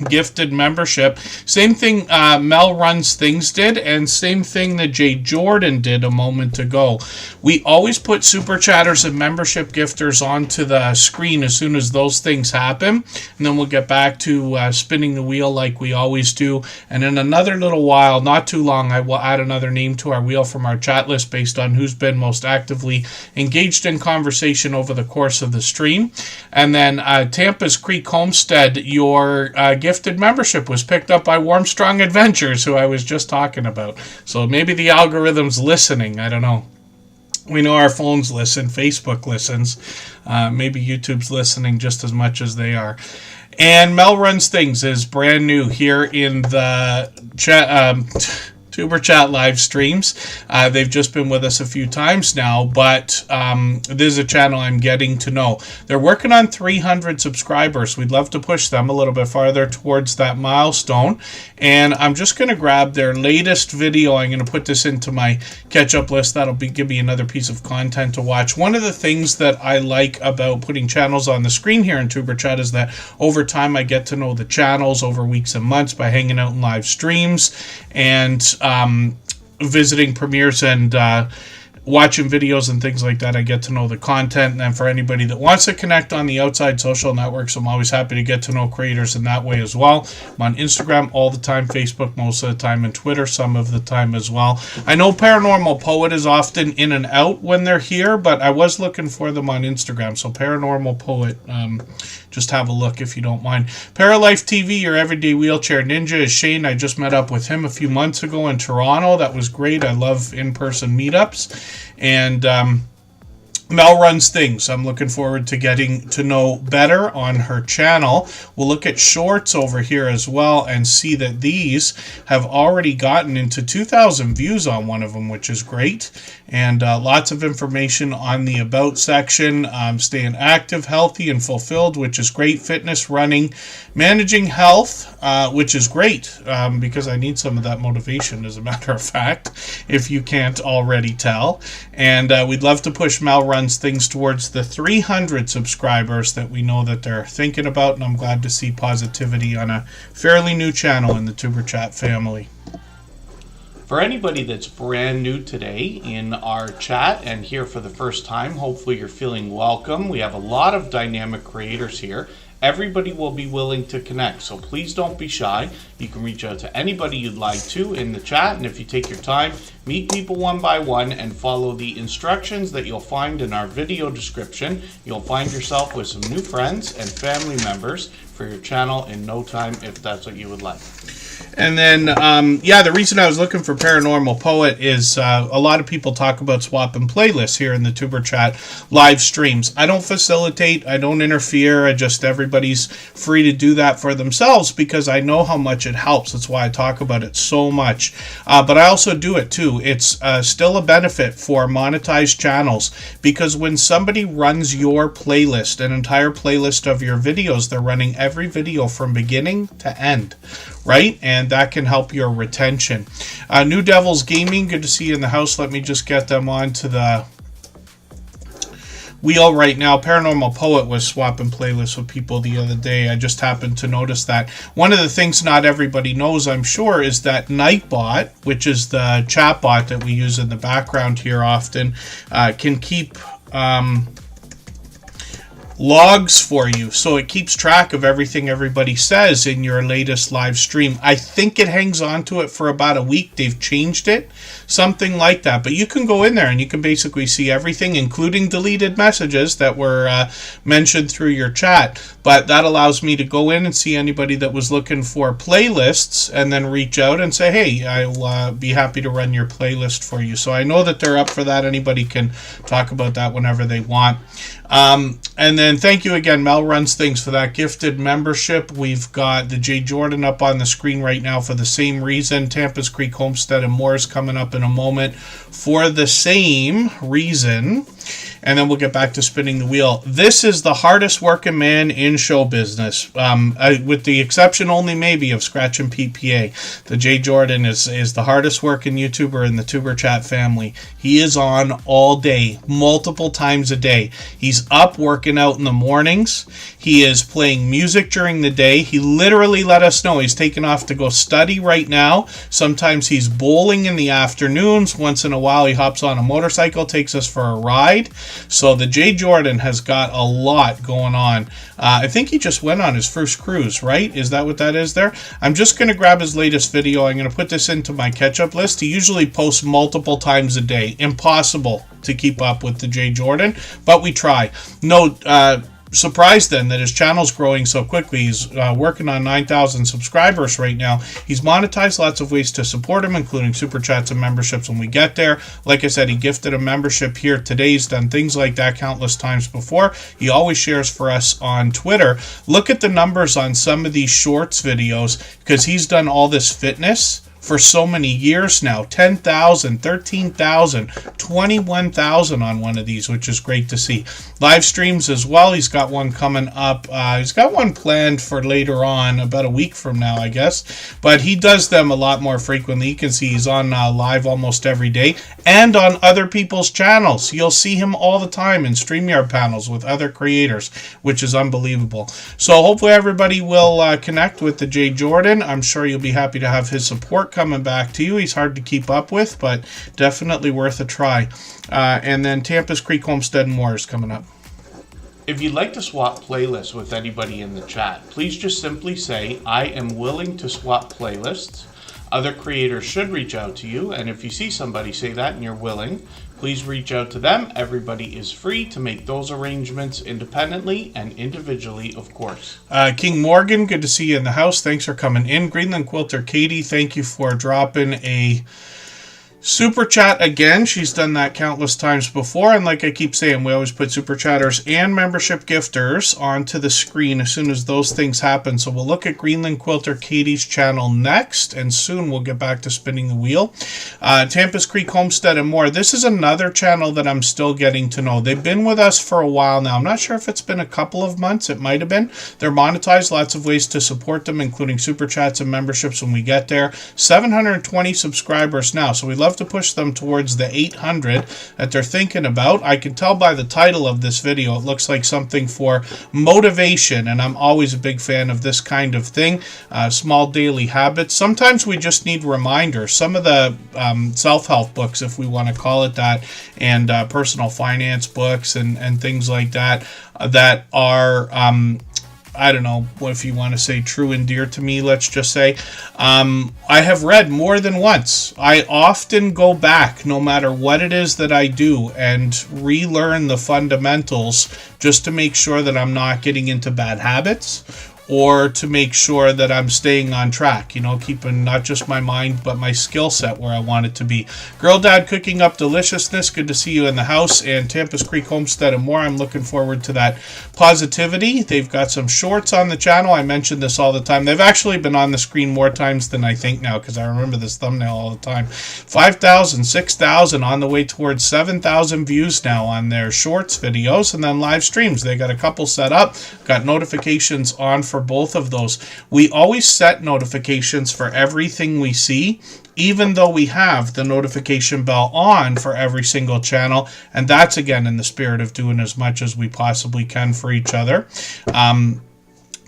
gifted membership. Same thing Mel Runs Things did, and same thing that Jay Jordan did a moment ago. We always put Super Chatters and membership gifters onto the screen as soon as those things happen, and then we'll get back to spinning the wheel like we always do. And in another little while, not too long, I will add another name to our wheel from our chat list based on who's been most actively engaged in conversation over the course of the stream. And then Tampa's Creek Homestead, your gifted membership was picked up by Warmstrong Adventures, who I was just talking about. So maybe the algorithm's listening. I don't know. We know our phones listen. Facebook listens. Maybe YouTube's listening just as much as they are. And Mel Runs Things is brand new here in the chat. Tuber Chat live streams. They've just been with us a few times now, but this is a channel I'm getting to know. They're working on 300 subscribers. We'd love to push them a little bit farther towards that milestone, and I'm just going to grab their latest video. I'm going to put this into my catch-up list. That'll give me another piece of content to watch. One of the things that I like about putting channels on the screen here in Tuber Chat is that over time I get to know the channels over weeks and months by hanging out in live streams and visiting premieres and watching videos and things like that. I get to know the content. And then for anybody that wants to connect on the outside social networks, I'm always happy to get to know creators in that way as well. I'm on Instagram all the time, Facebook most of the time, and Twitter some of the time as well. I know Paranormal Poet is often in and out when they're here, but I was looking for them on Instagram. So Paranormal Poet, just have a look if you don't mind. Paralife TV, your everyday wheelchair ninja, is Shane. I just met up with him a few months ago in Toronto. That was great. I love in-person meetups. And Mel Runs Things. I'm looking forward to getting to know better on her channel. We'll look at shorts over here as well and see that these have already gotten into 2,000 views on one of them, which is great. And lots of information on the About section. Staying active, healthy, and fulfilled, which is great. Fitness, running, managing health, which is great because I need some of that motivation, as a matter of fact, if you can't already tell. And we'd love to push Mel Runs Things towards the 300 subscribers that we know that they're thinking about, and I'm glad to see positivity on a fairly new channel in the Tuber Chat family. For anybody that's brand new today in our chat and here for the first time, hopefully you're feeling welcome. We have a lot of dynamic creators here. Everybody will be willing to connect, so please don't be shy. You can reach out to anybody you'd like to in the chat, and if you take your time, meet people one by one and follow the instructions that you'll find in our video description. You'll find yourself with some new friends and family members for your channel in no time, if that's what you would like. And then, the reason I was looking for Paranormal Poet is a lot of people talk about swapping playlists here in the Tuber Chat live streams. I don't facilitate, I don't interfere, everybody's free to do that for themselves because I know how much it helps. That's why I talk about it so much. But I also do it too. It's still a benefit for monetized channels because when somebody runs your playlist, an entire playlist of your videos, they're running every video from beginning to end, right? And that can help your retention. New Devils Gaming, good to see you in the house. Let me just get them on to the wheel right now. Paranormal Poet was swapping playlists with people the other day. I just happened to notice that. One of the things not everybody knows, I'm sure, is that Nightbot, which is the chatbot that we use in the background here often, can keep logs for you, so it keeps track of everything everybody says in your latest live stream. I think it hangs on to it for about a week. They've changed it, something like that, but you can go in there and you can basically see everything, including deleted messages that were mentioned through your chat. But that allows me to go in and see anybody that was looking for playlists and then reach out and say, hey, I'll be happy to run your playlist for you. So I know that they're up for that. Anybody can talk about that whenever they want. And then thank you again, Mel Runs Things, for that gifted membership. We've got the Jay Jordan up on the screen right now for the same reason. Tampa's Creek Homestead and more is coming up in a moment for the same reason. And then we'll get back to spinning the wheel. This is the hardest working man in show business, with the exception only maybe of Scratch and PPA. The Jay Jordan is the hardest working YouTuber in the Tuber Chat family. He is on all day, multiple times a day. He's up working out in the mornings. He is playing music during the day. He literally let us know he's taking off to go study right now. Sometimes he's bowling in the afternoons. Once in a while he hops on a motorcycle, takes us for a ride. So the Jay Jordan has got a lot going on. I think he just went on his first cruise, right? Is that what that is there? I'm just going to grab his latest video. I'm going to put this into my catch-up list. He usually posts multiple times a day. Impossible to keep up with the Jay Jordan, but we try. No surprised then that his channel's growing so quickly. He's working on 9,000 subscribers right now. He's monetized lots of ways to support him, including super chats and memberships when we get there. Like I said, he gifted a membership here today. He's done things like that countless times before. He always shares for us on Twitter. Look at the numbers on some of these shorts videos, because he's done all this fitness for so many years now. 10,000, 13,000, 21,000 on one of these, which is great to see. Live streams as well. He's got one coming up. He's got one planned for later on, about a week from now, I guess. But he does them a lot more frequently. You can see he's on live almost every day and on other people's channels. You'll see him all the time in StreamYard panels with other creators, which is unbelievable. So hopefully everybody will connect with the Jay Jordan. I'm sure you'll be happy to have his support coming back to you. He's hard to keep up with, but definitely worth a try. And then Tampa's Creek Homestead and more is coming up. If you'd like to swap playlists with anybody in the chat, please just simply say, I am willing to swap playlists. Other creators should reach out to you, and if you see somebody say that and you're willing, please reach out to them. Everybody is free to make those arrangements independently and individually, of course. King Morgan, good to see you in the house. Thanks for coming in. Greenland Quilter Katie, thank you for dropping a super chat again. She's done that countless times before, and like I keep saying, we always put super chatters and membership gifters onto the screen as soon as those things happen. So we'll look at Greenland Quilter Katie's channel next, and soon we'll get back to spinning the wheel. Tampa's Creek Homestead and more. This is another channel that I'm still getting to know. They've been with us for a while now. I'm not sure if it's been a couple of months. It might have been. They're monetized. Lots of ways to support them, including super chats and memberships when we get there. 720 subscribers now, so we love to push them towards the 800 that they're thinking about. I can tell by the title of this video, it looks like something for motivation, and I'm always a big fan of this kind of thing. Small daily habits. Sometimes we just need reminders. Some of the self-help books, if we want to call it that, and personal finance books and things like that, that are I don't know if you want to say true and dear to me, let's just say. I have read more than once. I often go back, no matter what it is that I do, and relearn the fundamentals just to make sure that I'm not getting into bad habits, or to make sure that I'm staying on track, you know, keeping not just my mind, but my skill set where I want it to be. Girl Dad cooking up deliciousness. Good to see you in the house. And Tampa's Creek Homestead and more. I'm looking forward to that positivity. They've got some shorts on the channel. I mention this all the time. They've actually been on the screen more times than I think now, because I remember this thumbnail all the time. 5,000, 6,000, on the way towards 7,000 views now on their shorts videos, and then live streams. They got a couple set up. Got notifications on for for both of those. We always set notifications for everything we see, even though we have the notification bell on for every single channel. And that's, again, in the spirit of doing as much as we possibly can for each other.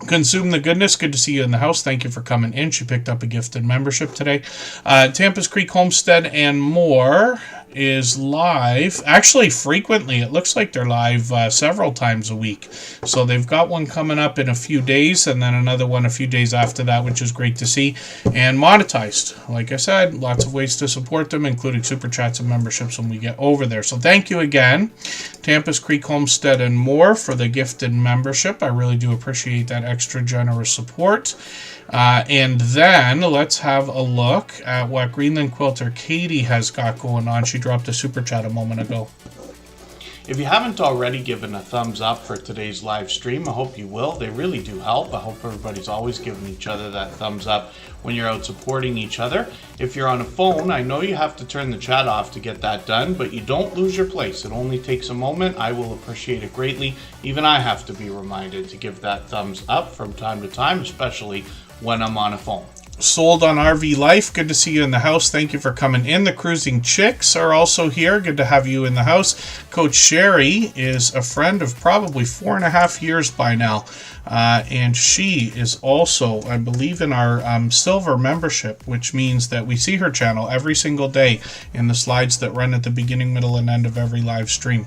Consume the Goodness, good to see you in the house. Thank you for coming in. She picked up a gifted membership today. Tampa's Creek Homestead and More is live, actually frequently. It looks like they're live several times a week. So they've got one coming up in a few days, and then another one a few days after that, which is great to see. And monetized. Like I said, lots of ways to support them, including super chats and memberships when we get over there. So thank you again, Tampa's Creek Homestead and More, for the gifted membership. I really do appreciate that extra generous support. And then let's have a look at what Greenland Quilter Katie has got going on. She dropped a super chat a moment ago. If you haven't already given a thumbs up for today's live stream, I hope you will. They really do help. I hope everybody's always giving each other that thumbs up when you're out supporting each other. If you're on a phone, I know you have to turn the chat off to get that done, but you don't lose your place. It only takes a moment. I will appreciate it greatly. Even I have to be reminded to give that thumbs up from time to time, especially when I'm on a phone. Sold on RV Life, good to see you in the house. Thank you for coming in. The Cruising Chicks are also here. Good to have you in the house. Coach Sherry is a friend of probably 4.5 years by now. And she is also, I believe, in our silver membership, which means that we see her channel every single day in the slides that run at the beginning, middle, and end of every live stream.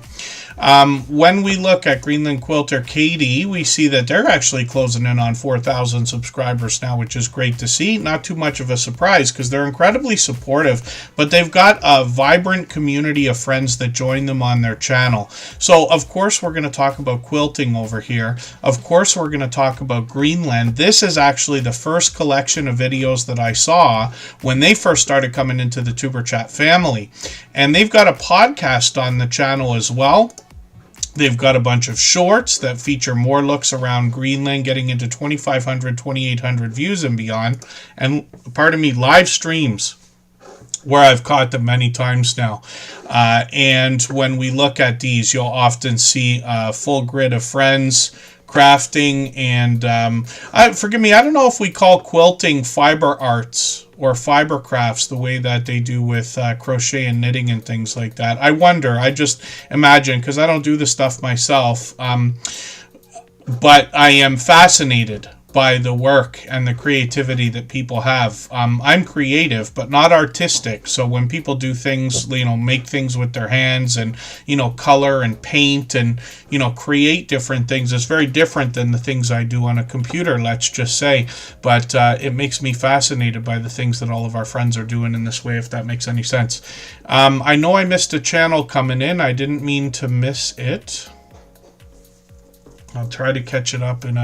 When we look at Greenland Quilter Katie, we see that they're actually closing in on 4,000 subscribers now, which is great to see. Not too much of a surprise because they're incredibly supportive, but they've got a vibrant community of friends that join them on their channel. So, of course, we're going to talk about quilting over here. Of course, we're going to talk about Greenland. This is actually the first collection of videos that I saw when they first started coming into the Tuber Chat family. And they've got a podcast on the channel as well. They've got a bunch of shorts that feature more looks around Greenland, getting into 2,500, 2,800 views and beyond. And, pardon me, live streams where I've caught them many times now. And when we look at these, you'll often see a full grid of friends crafting. And forgive me, I don't know if we call quilting fiber arts or fiber crafts the way that they do with crochet and knitting and things like that. I wonder, I just imagine, because I don't do the stuff myself, but I am fascinated by the work and the creativity that people have. I'm creative, but not artistic. So when people do things, make things with their hands and, color and paint and, create different things, it's very different than the things I do on a computer, let's just say. But it makes me fascinated by the things that all of our friends are doing in this way, if that makes any sense. I know I missed a channel coming in. I didn't mean to miss it. I'll try to catch it up in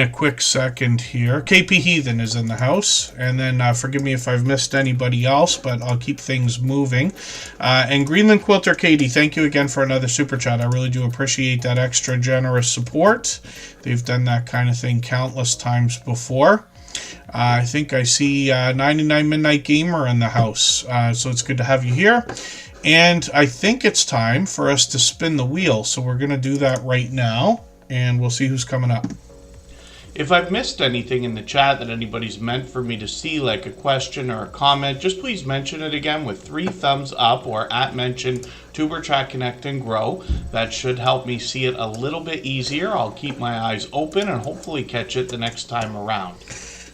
a quick second here. KP Heathen is in the house. And then forgive me if I've missed anybody else, but I'll keep things moving. And Greenland Quilter Katie, thank you again for another super chat. I really do appreciate that extra generous support. They've done that kind of thing countless times before. I think I see 99 Midnight Gamer in the house. So it's good to have you here. And I think it's time for us to spin the wheel. So we're going to do that right now. And we'll see who's coming up. If I've missed anything in the chat that anybody's meant for me to see, like a question or a comment, just please mention it again with 3 thumbs up or @mention Tuber Chat Connect and Grow. That should help me see it a little bit easier. I'll keep my eyes open and hopefully catch it the next time around.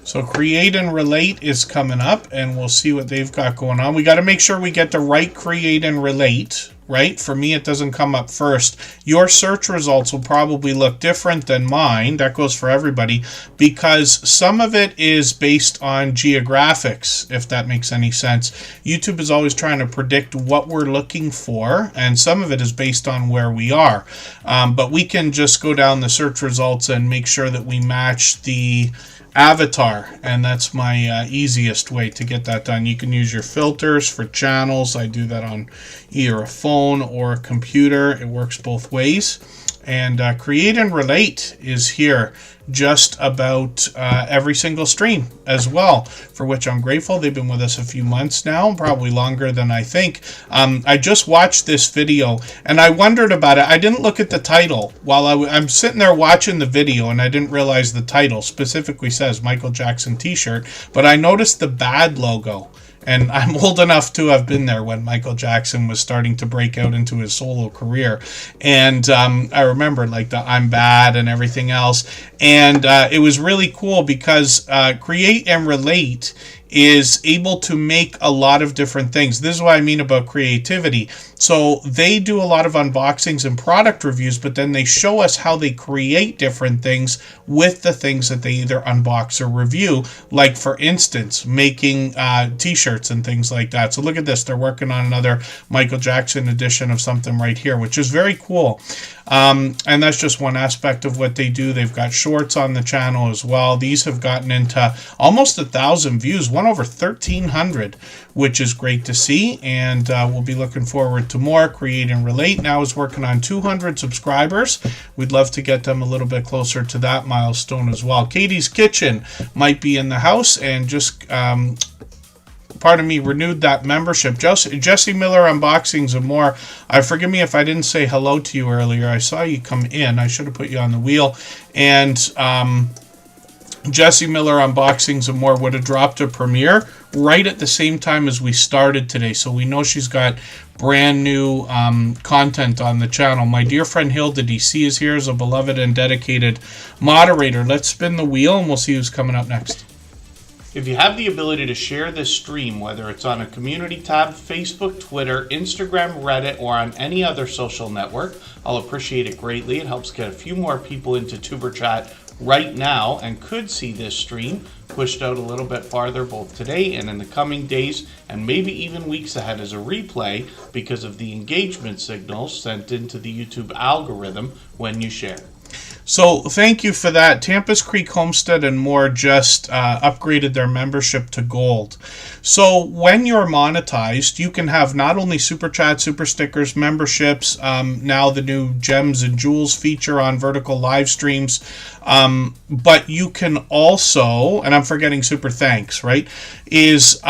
So Create and Relate is coming up, and we'll see what they've got going on. We got to make sure we get the right Create and Relate, right? For me, it doesn't come up first. Your search results will probably look different than mine. That goes for everybody, because some of it is based on geographics, if that makes any sense. YouTube is always trying to predict what we're looking for, and some of it is based on where we are. But we can just go down the search results and make sure that we match the avatar, and that's my easiest way to get that done. You can use your filters for channels. I do that on either a phone or a computer. It works both ways. And Create and Relate is here just about every single stream as well, for which I'm grateful. They've been with us a few months now, probably longer than I think. I just watched this video and I wondered about it. I didn't look at the title while I'm sitting there watching the video, and I didn't realize the title specifically says Michael Jackson t-shirt, but I noticed the bad logo. And I'm old enough to have been there when Michael Jackson was starting to break out into his solo career. And I remember like the I'm Bad and everything else. And it was really cool because Create and Relate is able to make a lot of different things. This is what I mean about creativity. So they do a lot of unboxings and product reviews, but then they show us how they create different things with the things that they either unbox or review. Like, for instance, making t-shirts and things like that. So look at this. They're working on another Michael Jackson edition of something right here, which is very cool. And that's just one aspect of what they do. They've got shorts on the channel as well. These have gotten into almost 1,000 views, one over 1,300, which is great to see. And we'll be looking forward to more. Create and Relate now is working on 200 subscribers. We'd love to get them a little bit closer to that milestone as well. Katie's Kitchen might be in the house and just renewed that membership. Jesse Miller Unboxings and More. Forgive me if I didn't say hello to you earlier. I saw you come in. I should have put you on the wheel. And Jesse Miller Unboxings and More would have dropped a premiere right at the same time as we started today. So we know she's got brand new content on the channel. My dear friend Hilda DC is here as a beloved and dedicated moderator. Let's spin the wheel and we'll see who's coming up next. If you have the ability to share this stream, whether it's on a community tab, Facebook, Twitter, Instagram, Reddit, or on any other social network, I'll appreciate it greatly. It helps get a few more people into Tuber Chat right now and could see this stream pushed out a little bit farther both today and in the coming days and maybe even weeks ahead as a replay because of the engagement signals sent into the YouTube algorithm when you share. So thank you for that. Tampa's Creek Homestead and More just upgraded their membership to gold. So when you're monetized, you can have not only Super Chat, Super Stickers, memberships, now the new Gems and Jewels feature on vertical live streams, but you can also, and I'm forgetting Super Thanks, right, is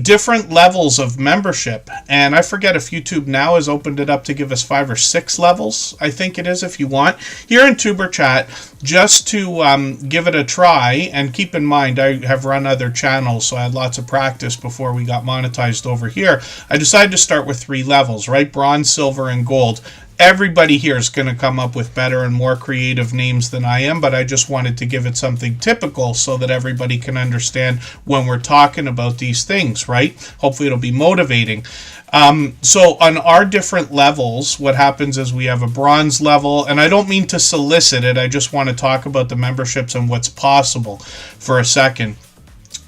different levels of membership. And I forget if YouTube now has opened it up to give us 5 or 6 levels, I think it is, if you want. Here in Tuber Chat, just to give it a try, and keep in mind I have run other channels, so I had lots of practice before we got monetized over here. I decided to start with 3 levels, right? Bronze, silver, and gold. Everybody here is going to come up with better and more creative names than I am, but I just wanted to give it something typical so that everybody can understand when we're talking about these things, right? Hopefully it'll be motivating. So on our different levels, what happens is we have a bronze level, and I don't mean to solicit it, I just want to talk about the memberships and what's possible for a second.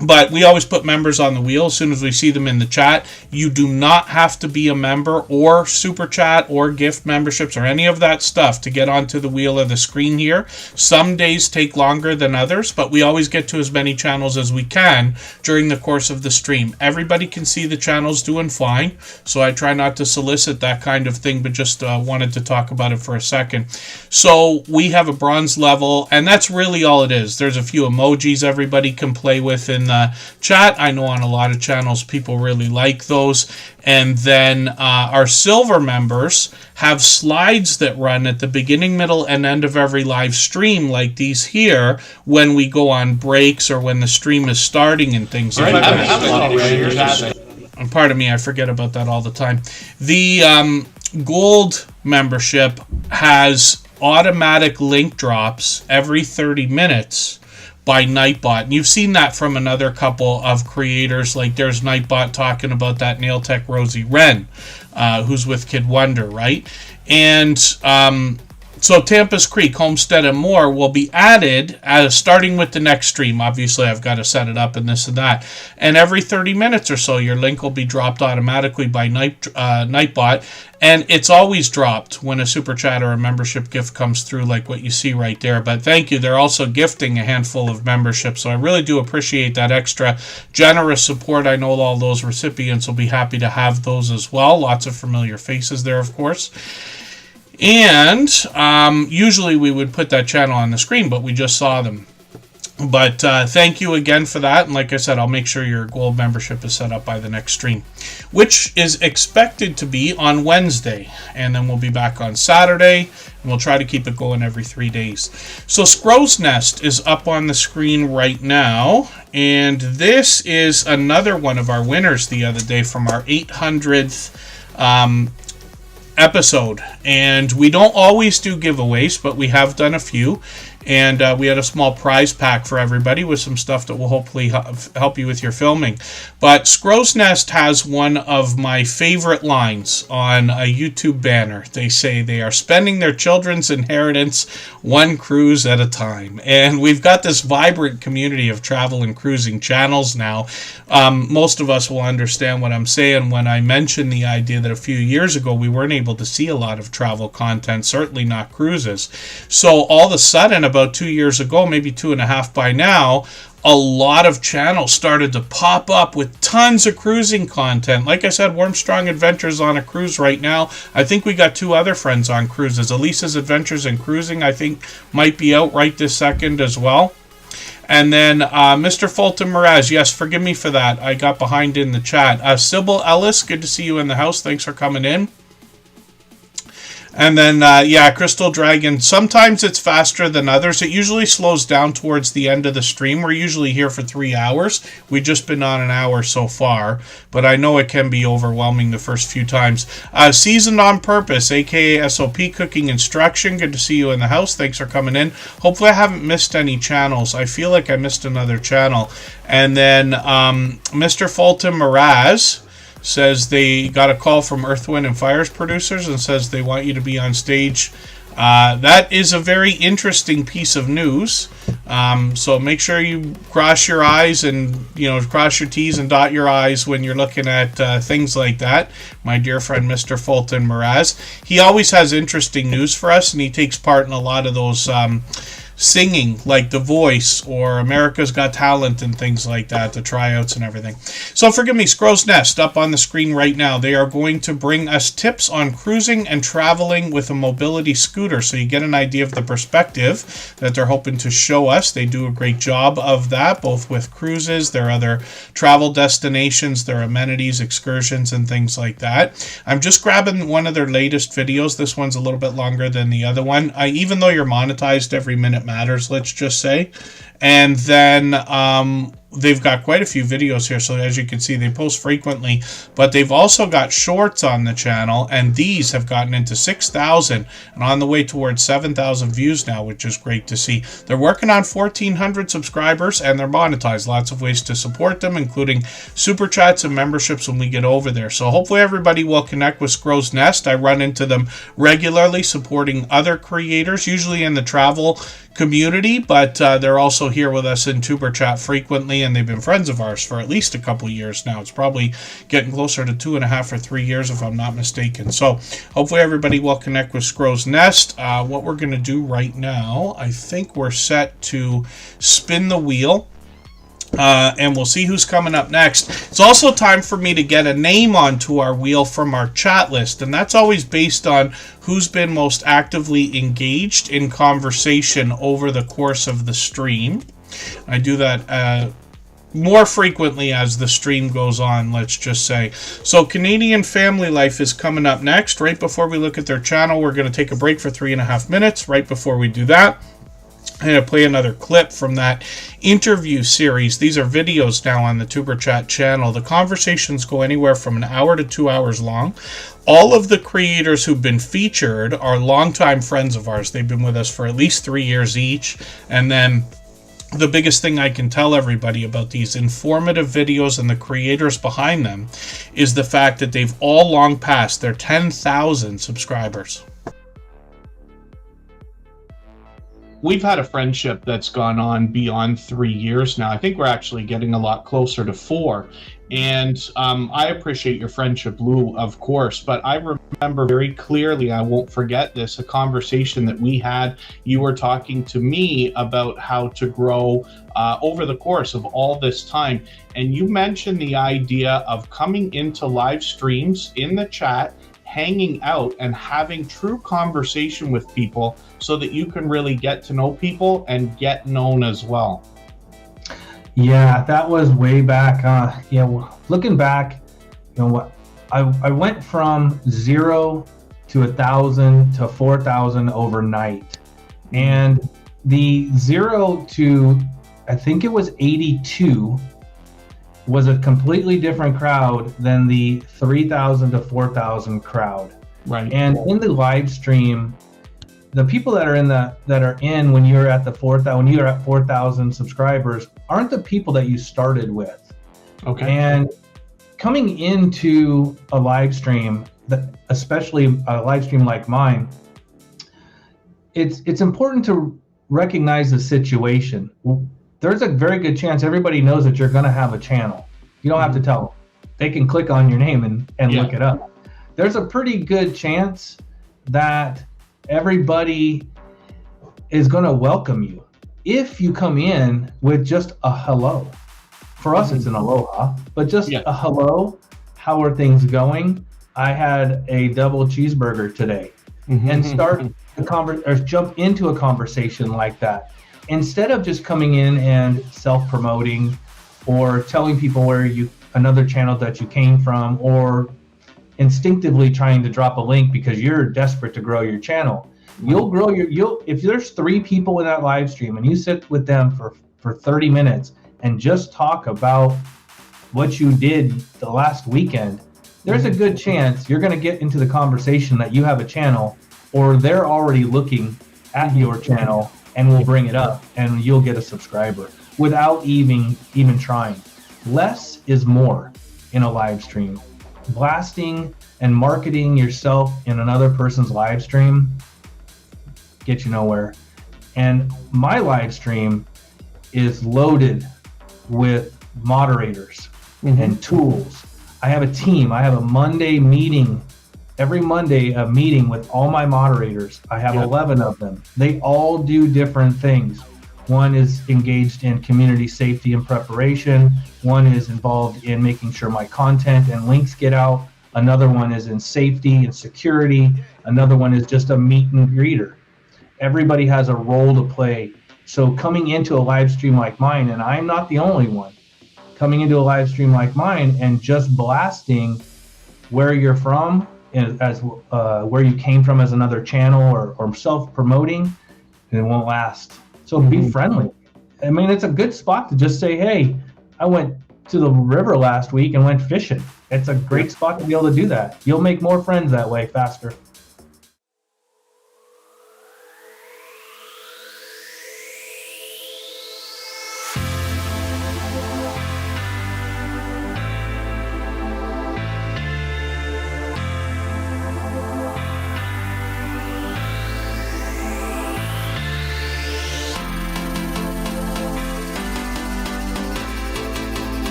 But we always put members on the wheel as soon as we see them in the chat. You do not have to be a member or super chat or gift memberships or any of that stuff to get onto the wheel of the screen here. Some days take longer than others, but we always get to as many channels as we can during the course of the stream. Everybody can see the channels doing fine, so I try not to solicit that kind of thing, but just wanted to talk about it for a second. So we have a bronze level, and that's really all it is. There's a few emojis everybody can play with in the chat. I know on a lot of channels people really like those. And then our silver members have slides that run at the beginning, middle, and end of every live stream, like these here, when we go on breaks or when the stream is starting and things like that. And pardon me, I forget about that all the time. The gold membership has automatic link drops every 30 minutes by Nightbot. And you've seen that from another couple of creators, like there's Nightbot talking about that Nail Tech Rosie Wren, who's with Kid Wonder, right? And so Tampa's Creek, Homestead, and More will be added starting with the next stream. Obviously, I've got to set it up and this and that. And every 30 minutes or so, your link will be dropped automatically by Nightbot. And it's always dropped when a super chat or a membership gift comes through, like what you see right there. But thank you. They're also gifting a handful of memberships. So I really do appreciate that extra generous support. I know all those recipients will be happy to have those as well. Lots of familiar faces there, of course. And usually we would put that channel on the screen, but we just saw them. But thank you again for that. And like I said, I'll make sure your gold membership is set up by the next stream, which is expected to be on Wednesday. And then we'll be back on Saturday, and we'll try to keep it going every 3 days. So Scrow's Nest is up on the screen right now. And this is another one of our winners the other day from our 800th episode. And we don't always do giveaways, but we have done a few. And we had a small prize pack for everybody with some stuff that will hopefully help you with your filming. But Scrow's Nest has one of my favorite lines on a YouTube banner. They say they are spending their children's inheritance one cruise at a time. And we've got this vibrant community of travel and cruising channels now. Most of us will understand what I'm saying when I mention the idea that a few years ago we weren't able to see a lot of travel content, certainly not cruises. So all of a sudden, about 2 years ago, maybe 2.5 by now, a lot of channels started to pop up with tons of cruising content. Like I said, Warmstrong Adventures on a cruise right now. I think we got 2 other friends on cruises. Elisa's Adventures in Cruising, I think, might be out right this second as well. And then Mr. Fulton Mraz, yes, forgive me for that. I got behind in the chat. Sybil Ellis, good to see you in the house. Thanks for coming in. And then, yeah, Crystal Dragon, sometimes it's faster than others. It usually slows down towards the end of the stream. We're usually here for 3 hours. We've just been on an hour so far, but I know it can be overwhelming the first few times. Seasoned on Purpose, a.k.a. SOP Cooking Instruction, good to see you in the house. Thanks for coming in. Hopefully I haven't missed any channels. I feel like I missed another channel. And then Mr. Fulton Mraz says they got a call from Earth, Wind, and Fire's producers and says they want you to be on stage. That is a very interesting piece of news. So make sure you cross your I's and, cross your T's and dot your I's when you're looking at things like that. My dear friend, Mr. Fulton Mraz. He always has interesting news for us, and he takes part in a lot of those singing, like The Voice or America's Got Talent and things like that, the tryouts and everything. So forgive me, Scrow's Nest up on the screen right now. They are going to bring us tips on cruising and traveling with a mobility scooter, so you get an idea of the perspective that they're hoping to show us. They do a great job of that, both with cruises, their other travel destinations, their amenities, excursions, and things like that. I'm just grabbing one of their latest videos. This one's a little bit longer than the other one. Even though you're monetized, every minute matters, let's just say. And then they've got quite a few videos here, so as you can see, they post frequently, but they've also got shorts on the channel, and these have gotten into 6,000 and on the way towards 7,000 views now, which is great to see. They're working on 1,400 subscribers, and they're monetized. Lots of ways to support them, including super chats and memberships when we get over there. So hopefully everybody will connect with Scrow's Nest. I run into them regularly supporting other creators, usually in the travel community, but they're also here with us in Tuber Chat frequently, and they've been friends of ours for at least a couple years now. It's probably getting closer to 2.5 or 3 years if I'm not mistaken. So hopefully everybody will connect with Scrow's Nest. What we're going to do right now, I think we're set to spin the wheel. And we'll see who's coming up next. It's also time for me to get a name onto our wheel from our chat list, and that's always based on who's been most actively engaged in conversation over the course of the stream. I do that more frequently as the stream goes on, let's just say. So Canadian Family Life is coming up next. Right before we look at their channel, we're going to take a break for 3.5 minutes. Right before we do that, I'm going to play another clip from that interview series. These are videos now on the Tuber Chat channel. The conversations go anywhere from an hour to 2 hours long. All of the creators who've been featured are longtime friends of ours. They've been with us for at least 3 years each. And then the biggest thing I can tell everybody about these informative videos and the creators behind them is the fact that they've all long passed their 10,000 subscribers. We've had a friendship that's gone on beyond 3 years now. I think we're actually getting a lot closer to 4. And I appreciate your friendship, Lou, of course. But I remember very clearly, I won't forget this, a conversation that we had. You were talking to me about how to grow over the course of all this time. And you mentioned the idea of coming into live streams in the chat, hanging out and having true conversation with people so that you can really get to know people and get known as well? Yeah, that was way back. Looking back, what I went from 0 to 1,000 to 4,000 overnight, and the 0 to, I think it was 82, was a completely different crowd than the 3,000 to 4,000 crowd. Right. And in the live stream, the people that are in when you're at 4,000 subscribers aren't the people that you started with. Okay. And coming into a live stream, especially a live stream like mine, it's important to recognize the situation. There's a very good chance everybody knows that you're going to have a channel. You don't have to tell them. They can click on your name and look it up. There's a pretty good chance that everybody is going to welcome you if you come in with just a hello. For us, it's an aloha, but just a hello. How are things going? I had a double cheeseburger today, and start or jump into a conversation like that. Instead of just coming in and self-promoting or telling people another channel that you came from, or instinctively trying to drop a link because you're desperate to grow your channel. You'll grow if there's 3 people in that live stream and you sit with them for 30 minutes and just talk about what you did the last weekend, there's a good chance you're going to get into the conversation that you have a channel, or they're already looking at your channel and will bring it up, and you'll get a subscriber without even trying. Less is more in a live stream. Blasting and marketing yourself in another person's live stream get you nowhere. And my live stream is loaded with moderators and tools. I have a team. I have a Monday meeting. Every Monday, a meeting with all my moderators. I have 11 of them. They all do different things. One is engaged in community safety and preparation. One is involved in making sure my content and links get out. Another one is in safety and security. Another one is just a meet and greeter. Everybody has a role to play. So coming into a live stream like mine, and I'm not the only one, coming into a live stream like mine and just blasting where you're from, as where you came from as another channel, or self-promoting, it won't last. So be friendly. I mean, it's a good spot to just say, hey, I went to the river last week and went fishing. It's a great spot to be able to do that. You'll make more friends that way faster.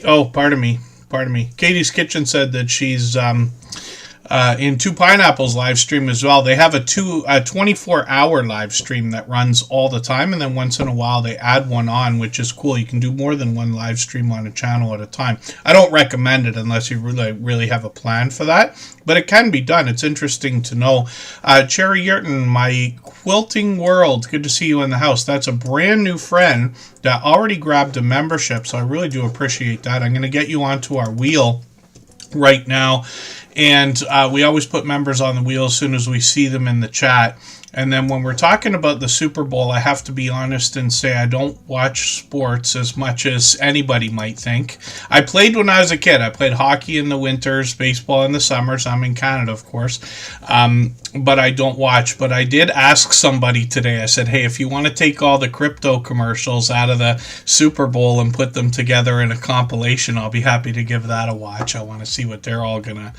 Oh, pardon me. Katie's Kitchen said that she's in Two Pineapples live stream as well. They have a 24-hour live stream that runs all the time, and then once in a while they add one on, which is cool. You can do more than one live stream on a channel at a time. I don't recommend it unless you really have a plan for that, but it can be done. It's interesting to know. Cherry Yurton, my quilting world, good to see you in the house. That's a brand new friend that already grabbed a membership, so I really do appreciate that. I'm going to get you onto our wheel right now. And we always put members on the wheel as soon as we see them in the chat. And then when we're talking about the Super Bowl, I have to be honest and say I don't watch sports as much as anybody might think. I played when I was a kid. I played hockey in the winters, baseball in the summers. I'm in Canada, of course. But I don't watch. But I did ask somebody today. I said, hey, if you want to take all the crypto commercials out of the Super Bowl and put them together in a compilation, I'll be happy to give that a watch. I want to see what they're all going to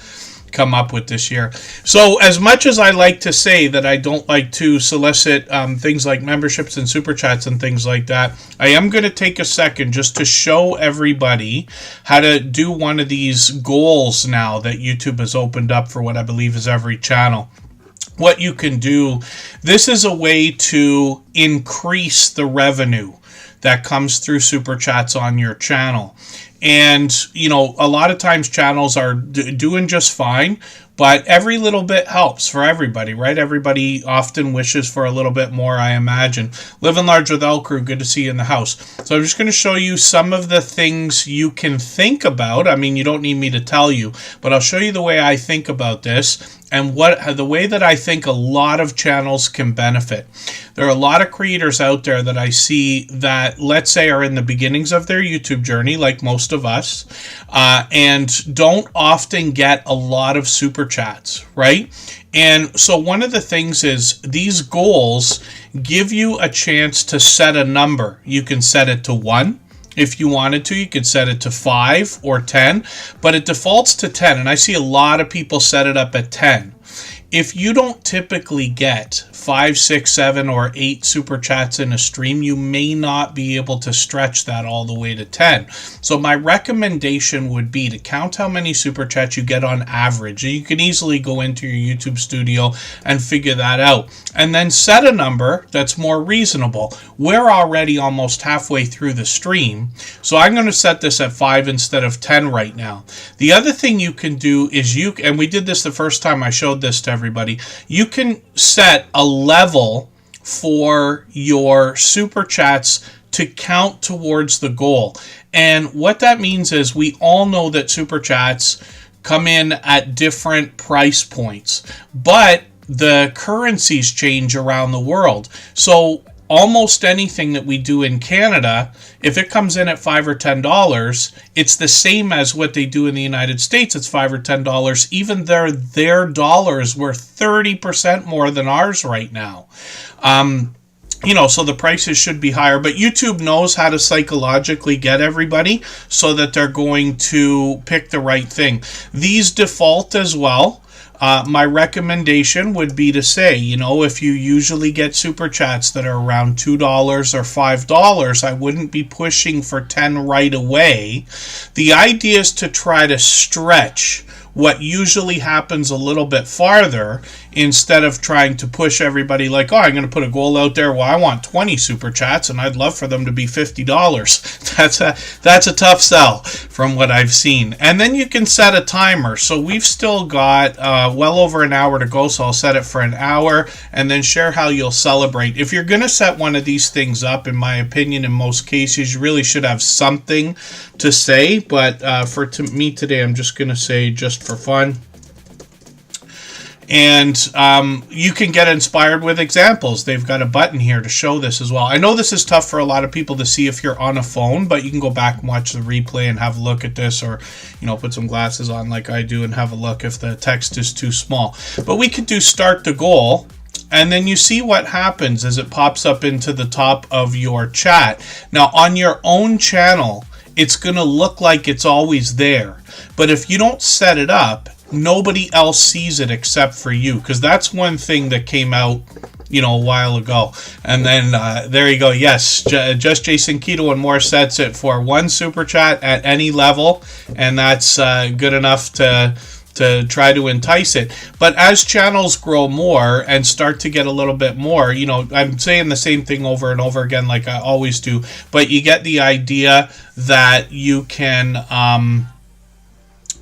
come up with this year. So as much as I like to say that I don't like to solicit things like memberships and super chats and things like that, I am going to take a second just to show everybody how to do one of these goals now that YouTube has opened up for what I believe is every channel. What you can do, this is a way to increase the revenue that comes through super chats on your channel. And, you know, a lot of times channels are doing just fine, but every little bit helps for everybody, right? Everybody often wishes for a little bit more, I imagine. Living Large with El Crew, good to see you in the house. So I'm just going to show you some of the things you can think about. I mean, you don't need me to tell you, but I'll show you the way I think about this and the way that I think a lot of channels can benefit. There are a lot of creators out there that I see that, let's say, are in the beginnings of their YouTube journey, like most of us, and don't often get a lot of super chats, right? And so one of the things is these goals give you a chance to set a number. You can set it to 1. If you wanted to, you could set it to 5 or 10, but it defaults to 10, and I see a lot of people set it up at 10. If you don't typically get 5, 6, 7, or 8 super chats in a stream, you may not be able to stretch that all the way to 10. So my recommendation would be to count how many super chats you get on average. You can easily go into your YouTube studio and figure that out. And then set a number that's more reasonable. We're already almost halfway through the stream, so I'm going to set this at 5 instead of 10 right now. The other thing you can do is and we did this the first time I showed this to everybody, you can set a level for your super chats to count towards the goal. And what that means is we all know that super chats come in at different price points, but the currencies change around the world. So almost anything that we do in Canada, if it comes in at $5 or $10, it's the same as what they do in the United States. It's $5 or $10. Even their dollar is worth 30% more than ours right now. You know, so the prices should be higher, but YouTube knows how to psychologically get everybody so that they're going to pick the right thing. These default as well. My recommendation would be to say, you know, if you usually get super chats that are around $2 or $5, I wouldn't be pushing for 10 right away. The idea is to try to stretch what usually happens a little bit farther instead of trying to push everybody like, oh, I'm going to put a goal out there. Well, I want 20 super chats and I'd love for them to be $50. That's a tough sell from what I've seen. And then you can set a timer. So we've still got well over an hour to go. So I'll set it for an hour and then share how you'll celebrate. If you're going to set one of these things up, in my opinion, in most cases, you really should have something to say. But for me today, I'm just going to say just for fun. And you can get inspired with examples. They've got a button here to show this as well. I know this is tough for a lot of people to see if you're on a phone, but you can go back and watch the replay and have a look at this, or, you know, put some glasses on like I do and have a look if the text is too small. But we could do start the goal, and then you see what happens as it pops up into the top of your chat. Now, on your own channel, it's going to look like it's always there. But if you don't set it up, nobody else sees it except for you, because that's one thing that came out a while ago. And then there you go. Yes, just Jason Keto and more sets it for 1 super chat at any level, and that's good enough to try to entice it. But as channels grow more and start to get a little bit more, I'm saying the same thing over and over again like I always do, but you get the idea that you can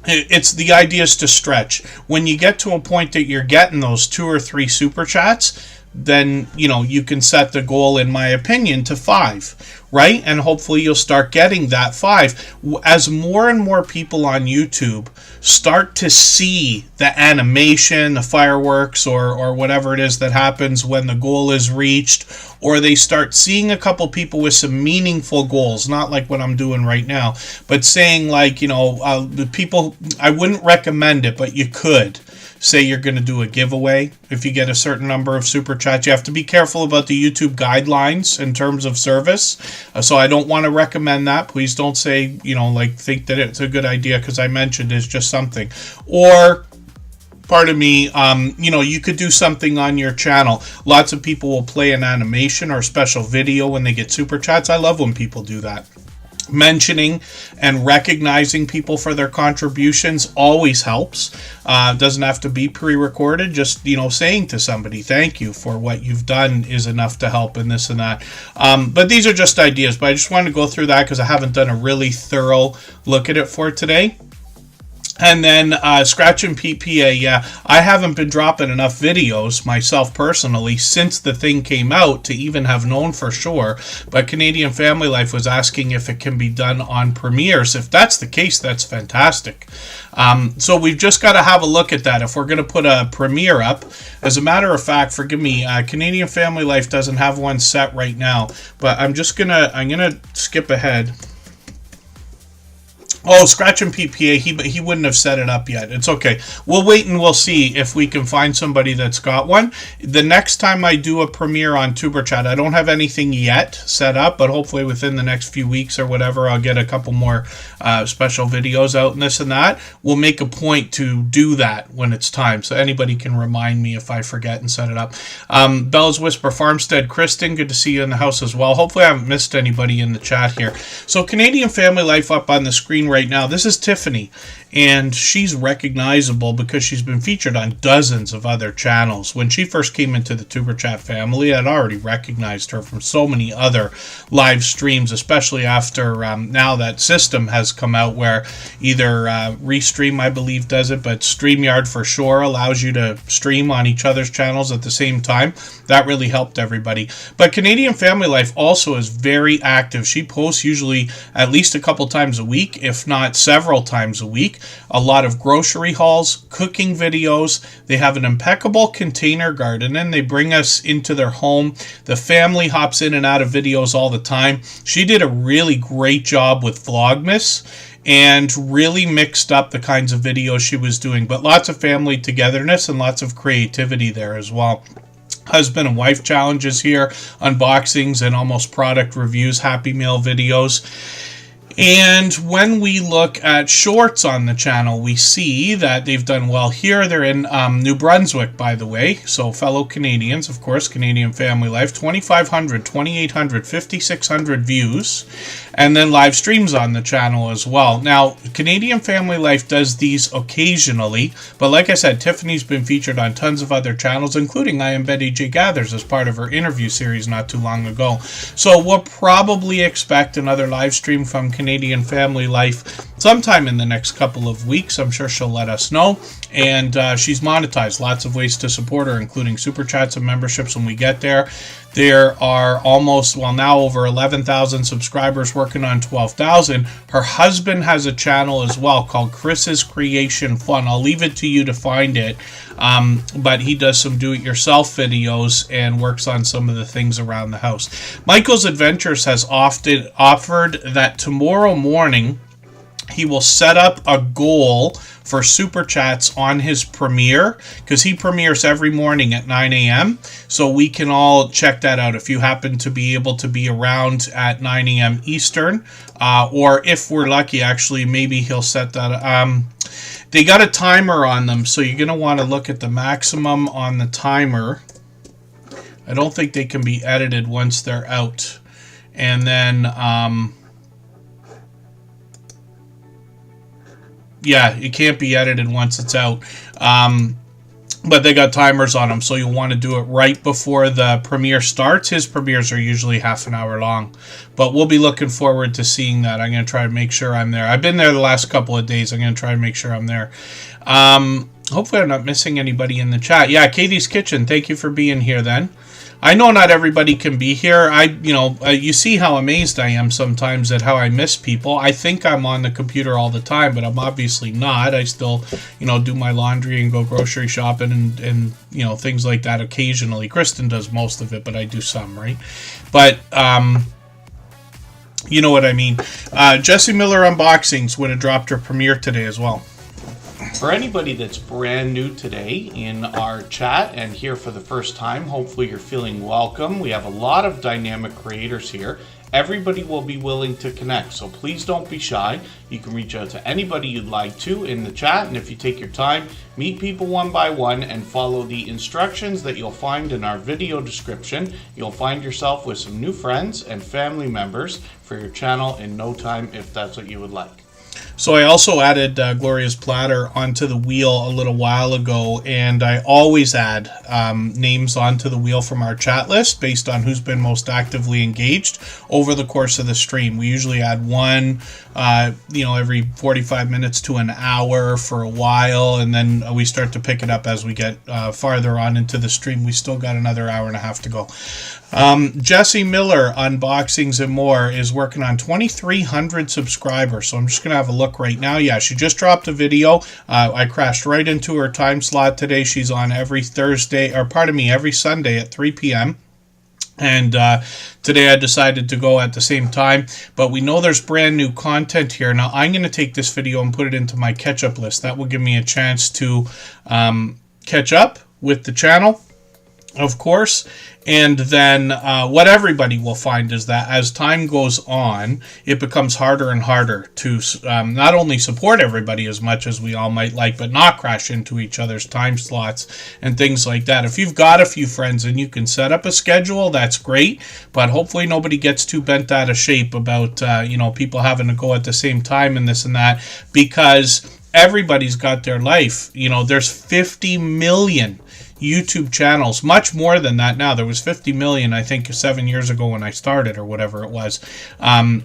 the idea is to stretch. When you get to a point that you're getting those 2 or 3 super chats, then you can set the goal, in my opinion, to 5, right? And hopefully you'll start getting that 5 as more and more people on YouTube start to see the animation, the fireworks, or whatever it is that happens when the goal is reached, or they start seeing a couple people with some meaningful goals, not like what I'm doing right now, but saying like, the people, I wouldn't recommend it, but you could say you're going to do a giveaway if you get a certain number of super chats. You have to be careful about the YouTube guidelines in terms of service. So I don't want to recommend that. Please don't say, think that it's a good idea because I mentioned it's just something. Or, pardon me, you could do something on your channel. Lots of people will play an animation or a special video when they get super chats. I love when people do that. Mentioning and recognizing people for their contributions always helps. Doesn't have to be pre-recorded. Just saying to somebody, thank you for what you've done is enough to help in this and that. But these are just ideas, but I just wanted to go through that because I haven't done a really thorough look at it for today. And then Scratch and PPA, yeah, I haven't been dropping enough videos myself personally since the thing came out to even have known for sure. But Canadian Family Life was asking if it can be done on premieres. If that's the case, that's fantastic. So we've just got to have a look at that if we're going to put a premiere up. As a matter of fact, forgive me, Canadian Family Life doesn't have one set right now, but I'm gonna skip ahead. Oh, Scratch and PPA, he wouldn't have set it up yet. It's okay. We'll wait and we'll see if we can find somebody that's got one. The next time I do a premiere on Superchat, I don't have anything yet set up, but hopefully within the next few weeks or whatever, I'll get a couple more special videos out and this and that. We'll make a point to do that when it's time, so anybody can remind me if I forget and set it up. Bell's Whisper Farmstead, Kristen, good to see you in the house as well. Hopefully I haven't missed anybody in the chat here. So Canadian Family Life up on the screen right now. This is Tiffany, and she's recognizable because she's been featured on dozens of other channels. When she first came into the Tuber Chat family, I'd already recognized her from so many other live streams, especially after now that system has come out where either Restream, I believe, does it, but StreamYard for sure allows you to stream on each other's channels at the same time. That really helped everybody. But Canadian Family Life also is very active. She posts usually at least a couple times a week, if not several times a week. A lot of grocery hauls, cooking videos. They have an impeccable container garden and they bring us into their home. The family hops in and out of videos all the time. She did a really great job with Vlogmas and really mixed up the kinds of videos she was doing, but lots of family togetherness and lots of creativity there as well. Husband and wife challenges here, unboxings and almost product reviews, Happy Meal videos. And when we look at shorts on the channel, we see that they've done well here. They're in New Brunswick, by the way. So fellow Canadians, of course, Canadian Family Life, 2,500, 2,800, 5,600 views. And then live streams on the channel as well. Now, Canadian Family Life does these occasionally. But like I said, Tiffany's been featured on tons of other channels, including I Am Betty J Gathers as part of her interview series not too long ago. So we'll probably expect another live stream from Canadian Family Life sometime in the next couple of weeks. I'm sure she'll let us know. And she's monetized. Lots of ways to support her, including super chats and memberships when we get there. There are almost, well, now over 11,000 subscribers, working on 12,000. Her husband has a channel as well called Chris's Creation Fun. I'll leave it to you to find it. But he does some do-it-yourself videos and works on some of the things around the house. Michael's Adventures has often offered that tomorrow morning he will set up a goal for Super Chats on his premiere, because he premieres every morning at 9 a.m. So we can all check that out if you happen to be able to be around at 9 a.m. Eastern. Or if we're lucky, actually, maybe he'll set that. They got a timer on them, so you're going to want to look at the maximum on the timer. I don't think they can be edited once they're out. And then, yeah, it can't be edited once it's out. But they got timers on them, so you'll want to do it right before the premiere starts. His premieres are usually half an hour long. But we'll be looking forward to seeing that. I'm going to try to make sure I'm there. I've been there the last couple of days. I'm going to try to make sure I'm there. Hopefully I'm not missing anybody in the chat. Yeah, Katie's Kitchen, thank you for being here then. I know not everybody can be here. You see how amazed I am sometimes at how I miss people. I think I'm on the computer all the time, but I'm obviously not. I still, do my laundry and go grocery shopping and things like that occasionally. Kristen does most of it, but I do some, right? But, you know what I mean. Jesse Miller Unboxings would have dropped her premiere today as well. For anybody that's brand new today in our chat and here for the first time, hopefully you're feeling welcome. We have a lot of dynamic creators here. Everybody will be willing to connect, so please don't be shy. You can reach out to anybody you'd like to in the chat, and if you take your time, meet people one by one and follow the instructions that you'll find in our video description. You'll find yourself with some new friends and family members for your channel in no time if that's what you would like. So I also added Gloria's Platter onto the wheel a little while ago, and I always add names onto the wheel from our chat list based on who's been most actively engaged over the course of the stream. We usually add one, every 45 minutes to an hour for a while, and then we start to pick it up as we get farther on into the stream. We still got another hour and a half to go. Jesse Miller Unboxings and More is working on 2,300 subscribers, so I'm just going to have a look right now. Yeah, she just dropped a video. I crashed right into her time slot today. She's on every Sunday at 3 p.m. And today I decided to go at the same time, but we know there's brand new content here. Now I'm going to take this video and put it into my catch-up list. That will give me a chance to catch up with the channel, of course. And then what everybody will find is that as time goes on, it becomes harder and harder to not only support everybody as much as we all might like, but not crash into each other's time slots and things like that. If you've got a few friends and you can set up a schedule, that's great. But hopefully nobody gets too bent out of shape about, people having to go at the same time and this and that, because everybody's got their life. There's 50 million YouTube channels, much more than that now. There was 50 million, I think, 7 years ago when I started, or whatever it was. And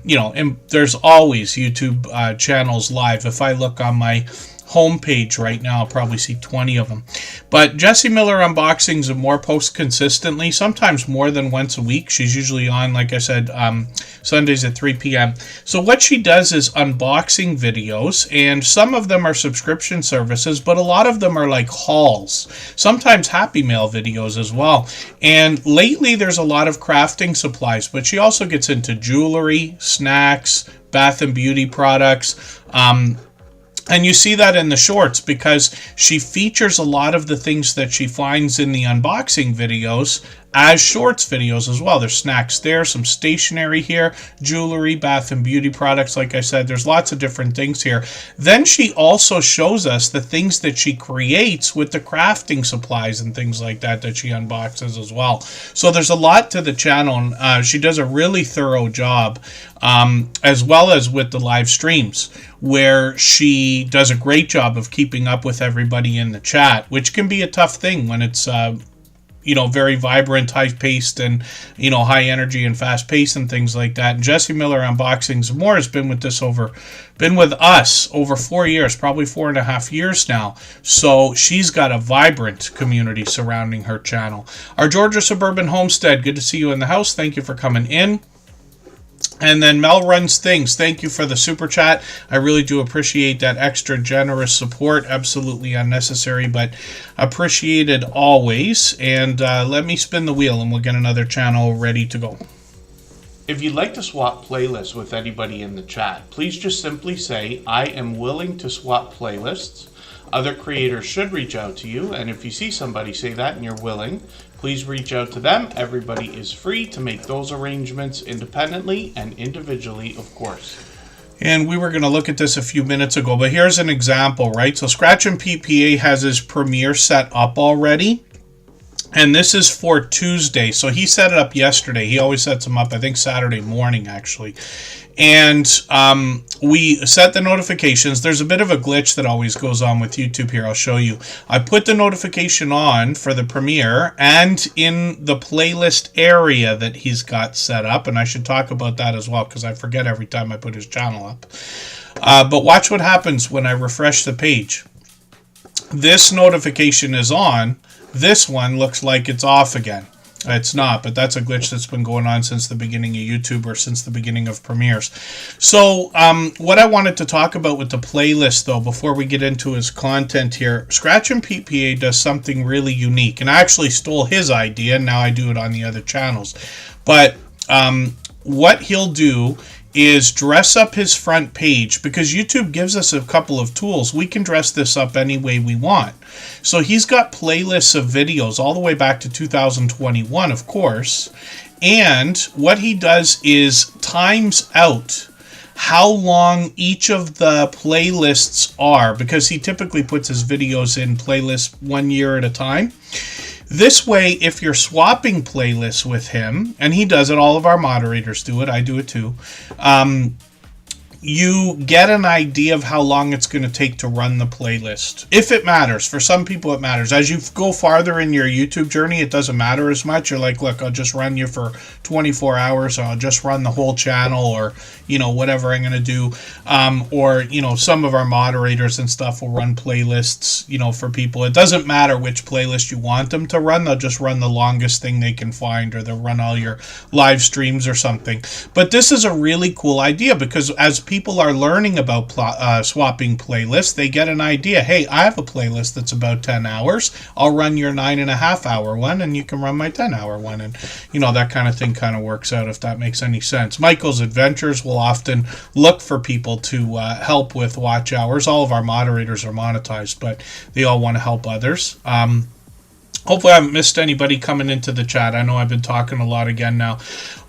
there's always YouTube channels live. If I look on my homepage right now, I'll probably see 20 of them. But Jesse Miller Unboxings and More posts consistently, sometimes more than once a week. She's usually on, like I said, Sundays at 3 p.m. So what she does is unboxing videos, and some of them are subscription services, but a lot of them are like hauls, sometimes Happy Mail videos as well. And lately there's a lot of crafting supplies, but she also gets into jewelry, snacks, bath and beauty products, and you see that in the shorts because she features a lot of the things that she finds in the unboxing videos as shorts videos as well. There's snacks there, some stationery here, jewelry, bath and beauty products. Like I said, there's lots of different things here. Then she also shows us the things that she creates with the crafting supplies and things like that she unboxes as well. So there's a lot to the channel, and she does a really thorough job, as well as with the live streams, where she does a great job of keeping up with everybody in the chat, which can be a tough thing when it's very vibrant, high-paced, and, high energy and fast-paced and things like that. And Jesse Miller Unboxings and More has been with us over 4 years, probably 4.5 years now. So she's got a vibrant community surrounding her channel. Our Georgia Suburban Homestead, good to see you in the house. Thank you for coming in. And then Mel Runs Things, thank you for the super chat. I really do appreciate that extra generous support. Absolutely unnecessary, but appreciated always. And let me spin the wheel and we'll get another channel ready to go. If you'd like to swap playlists with anybody in the chat, please just simply say, I am willing to swap playlists. Other creators should reach out to you, and if you see somebody say that and you're willing, please reach out to them. Everybody is free to make those arrangements independently and individually, of course. And we were going to look at this a few minutes ago, but here's an example, right? So Scratch and PPA has his Premiere set up already. And this is for Tuesday. So he set it up yesterday. He always sets them up, I think, Saturday morning, actually. And we set the notifications. There's a bit of a glitch that always goes on with YouTube here. I'll show you. I put the notification on for the premiere and in the playlist area that he's got set up. And I should talk about that as well, because I forget every time I put his channel up. But watch what happens when I refresh the page. This notification is on. This one looks like it's off again. It's not, but that's a glitch that's been going on since the beginning of YouTube, or since the beginning of premieres. So what I wanted to talk about with the playlist, though, before we get into his content here, Scratch and PPA does something really unique. And I actually stole his idea, and now I do it on the other channels. But what he'll do is dress up his front page, because YouTube gives us a couple of tools. We can dress this up any way we want. So he's got playlists of videos all the way back to 2021, of course. And what he does is times out how long each of the playlists are, because he typically puts his videos in playlists 1 year at a time. This way, if you're swapping playlists with him, and he does it, all of our moderators do it, I do it too, you get an idea of how long it's going to take to run the playlist. If it matters. For some people it matters. As you go farther in your YouTube journey, it doesn't matter as much. You're like, look, I'll just run you for 24 hours, or I'll just run the whole channel, or, you know, whatever I'm going to do. Or, you know, some of our moderators and stuff will run playlists, you know, for people. It doesn't matter which playlist you want them to run. They'll just run the longest thing they can find, or they'll run all your live streams or something. But this is a really cool idea, because as people are learning about swapping playlists, they get an idea. Hey, I have a playlist that's about 10 hours. I'll run your 9.5 hour one, and you can run my 10-hour one. And, you know, that kind of thing kind of works out, if that makes any sense. Michael's Adventures will often look for people to help with watch hours. All of our moderators are monetized, but they all want to help others. Hopefully I haven't missed anybody coming into the chat. I know I've been talking a lot again now.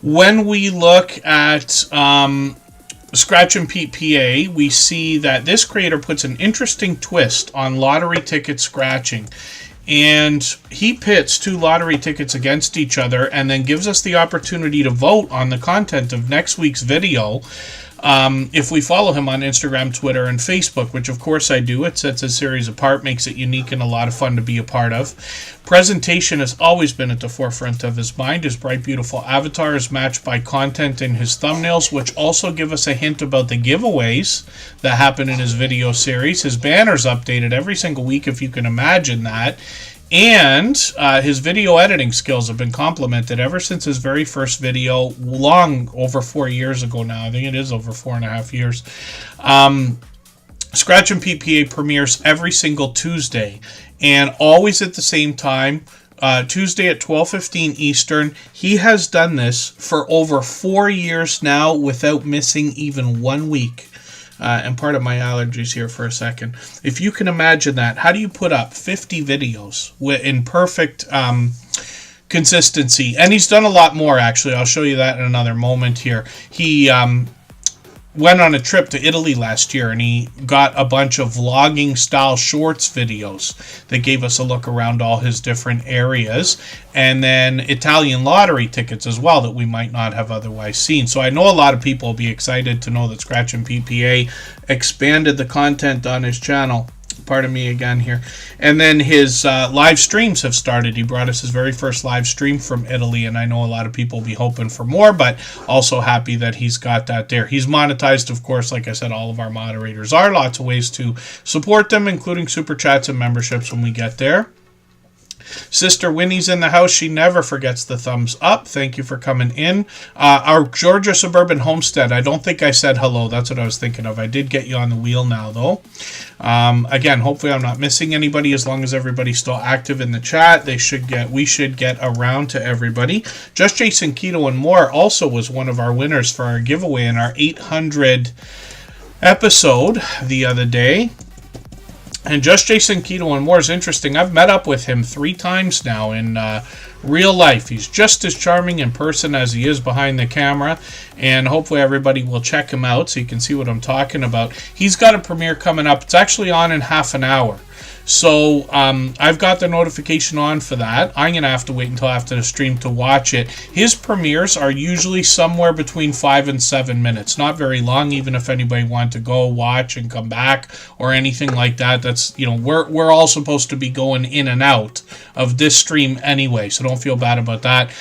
When we look at Scratch and PPA, we see that this creator puts an interesting twist on lottery ticket scratching. And he pits 2 lottery tickets against each other, and then gives us the opportunity to vote on the content of next week's video. If we follow him on Instagram, Twitter, and Facebook, which of course I do. It sets his series apart, makes it unique and a lot of fun to be a part of. Presentation has always been at the forefront of his mind. His bright, beautiful avatar is matched by content in his thumbnails, which also give us a hint about the giveaways that happen in his video series. His banner's updated every single week, if you can imagine that. And his video editing skills have been complimented ever since his very first video, long over 4 years ago now. I think it is over 4.5 years. Scratch and PPA premieres every single Tuesday, and always at the same time. Tuesday at 12:15 Eastern. He has done this for over 4 years now without missing even 1 week. And part of my allergies here for a second. If you can imagine that, how do you put up 50 videos in perfect consistency? And he's done a lot more, actually. I'll show you that in another moment here. He went on a trip to Italy last year, and he got a bunch of vlogging style shorts videos that gave us a look around all his different areas, and then Italian lottery tickets as well that we might not have otherwise seen. So I know a lot of people will be excited to know that Scratch and PPA expanded the content on his channel. Pardon me again here. And then his live streams have started. He brought us his very first live stream from Italy, and I know a lot of people will be hoping for more, but also happy that he's got that there. He's monetized, of course. Like I said, all of our moderators are. Lots of ways to support them, including super chats and memberships when we get there. Sister Winnie's in the house. She never forgets the thumbs up. Thank you for coming in. Our Georgia Suburban Homestead. I don't think I said hello. That's what I was thinking of. I did get you on the wheel now, though. Again, hopefully I'm not missing anybody. As long as everybody's still active in the chat, we should get around to everybody. Just Jason Keto and More also was one of our winners for our giveaway in our 800 episode the other day. And Just Jason Keto and More is interesting. I've met up with him 3 times now in real life. He's just as charming in person as he is behind the camera. And hopefully everybody will check him out so you can see what I'm talking about. He's got a premiere coming up. It's actually on in half an hour. So I've got the notification on for that. I'm going to have to wait until after the stream to watch it. His premieres are usually somewhere between 5 and 7 minutes. Not very long, even if anybody wanted to go watch and come back or anything like that. That's, you know, we're all supposed to be going in and out of this stream anyway, so don't feel bad about that.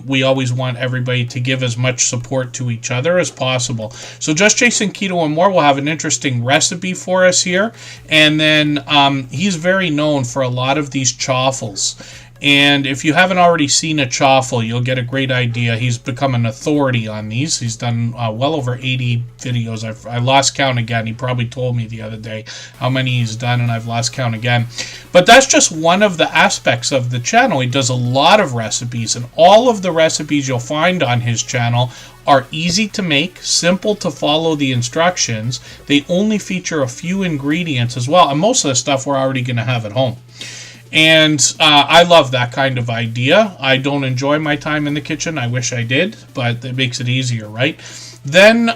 We always want everybody to give as much support to each other as possible. So Just Jason Keto and More will have an interesting recipe for us here. And then he's very known for a lot of these chaffles. And if you haven't already seen a chaffle, you'll get a great idea. He's become an authority on these. He's done well over 80 videos. I lost count again. He probably told me the other day how many he's done, and I've lost count again. But that's just one of the aspects of the channel. He does a lot of recipes, and all of the recipes you'll find on his channel are easy to make, simple to follow the instructions. They only feature a few ingredients as well, and most of the stuff we're already going to have at home. And I love that kind of idea. I don't enjoy my time in the kitchen. I wish I did, but it makes it easier, right? Then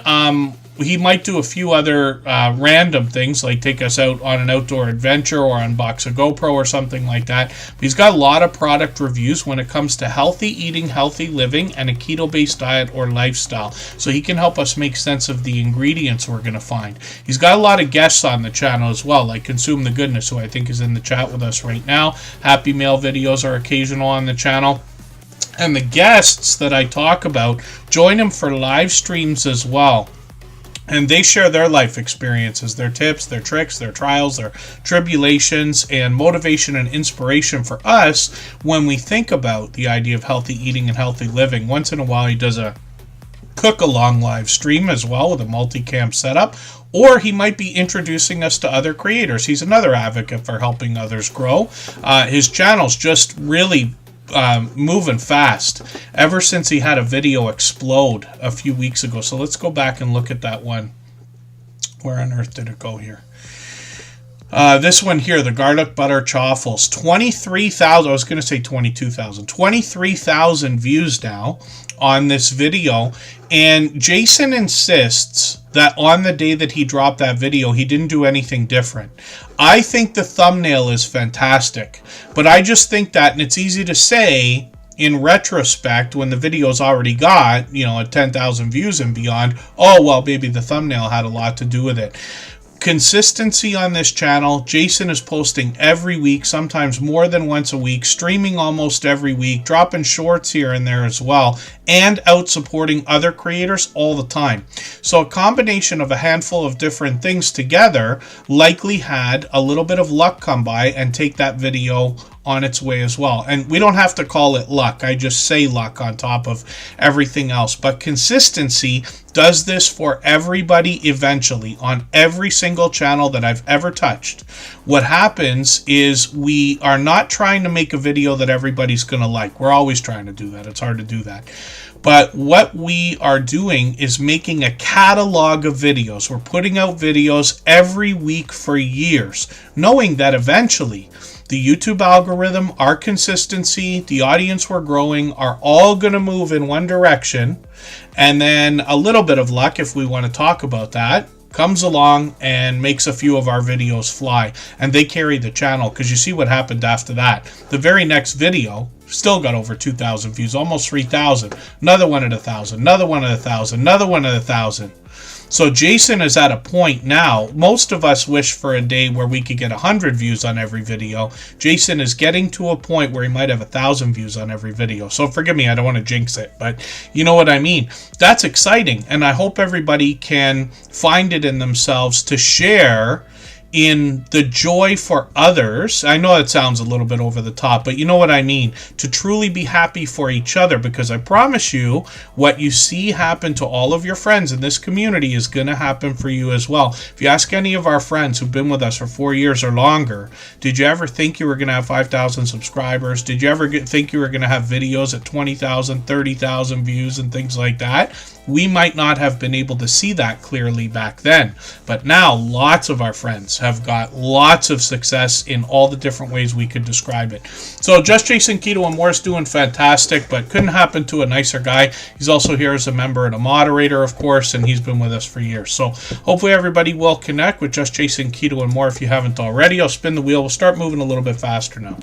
he might do a few other random things, like take us out on an outdoor adventure or unbox a GoPro or something like that. But he's got a lot of product reviews when it comes to healthy eating, healthy living, and a keto-based diet or lifestyle. So he can help us make sense of the ingredients we're going to find. He's got a lot of guests on the channel as well, like Consume the Goodness, who I think is in the chat with us right now. Happy Meal videos are occasional on the channel. And the guests that I talk about join him for live streams as well. And they share their life experiences, their tips, their tricks, their trials, their tribulations, and motivation and inspiration for us when we think about the idea of healthy eating and healthy living. Once in a while, he does a cook-along live stream as well with a multicam setup, or he might be introducing us to other creators. He's another advocate for helping others grow. His channel's just really moving fast ever since he had a video explode a few weeks ago. So let's go back and look at that one. Where on earth did it go here? This one here, the garlic butter chaffles, 23,000, I was going to say 22,000, 23,000 views now on this video. And Jason insists that on the day that he dropped that video, he didn't do anything different. I think the thumbnail is fantastic, but I just think that, and it's easy to say in retrospect when the video's already got, you know, 10,000 views and beyond, oh, well, maybe the thumbnail had a lot to do with it. Consistency on this channel. Jason is posting every week, sometimes more than once a week, streaming almost every week, dropping shorts here and there as well, and out supporting other creators all the time. So a combination of a handful of different things together likely had a little bit of luck come by and take that video on its way as well. And we don't have to call it luck. I just say luck on top of everything else. But consistency does this for everybody eventually on every single channel that I've ever touched. What happens is we are not trying to make a video that everybody's going to like. We're always trying to do that. It's hard to do that. But what we are doing is making a catalog of videos. We're putting out videos every week for years, knowing that eventually the YouTube algorithm, our consistency, the audience we're growing are all going to move in one direction. And then a little bit of luck, if we want to talk about that, comes along and makes a few of our videos fly. And they carry the channel, because you see what happened after that. The very next video still got over 2,000 views, almost 3,000. Another one at 1,000, another one at 1,000, another one at 1,000. So Jason is at a point now, most of us wish for a day where we could get 100 views on every video. Jason is getting to a point where he might have 1,000 views on every video. So forgive me, I don't want to jinx it, but you know what I mean. That's exciting, and I hope everybody can find it in themselves to share in the joy for others. I know it sounds a little bit over the top, but you know what I mean. To truly be happy for each other, because I promise you, what you see happen to all of your friends in this community is going to happen for you as well. If you ask any of our friends who've been with us for 4 years or longer, did you ever think you were going to have 5,000 subscribers? Did you ever think you were going to have videos at 20,000, 30,000 views and things like that? We might not have been able to see that clearly back then, but now lots of our friends videos have got lots of success in all the different ways we could describe it. So Just Jason Keto and More is doing fantastic, but couldn't happen to a nicer guy. He's also here as a member and a moderator, of course, and he's been with us for years. So hopefully everybody will connect with Just Jason Keto and More if you haven't already. I'll spin the wheel. We'll start moving a little bit faster now.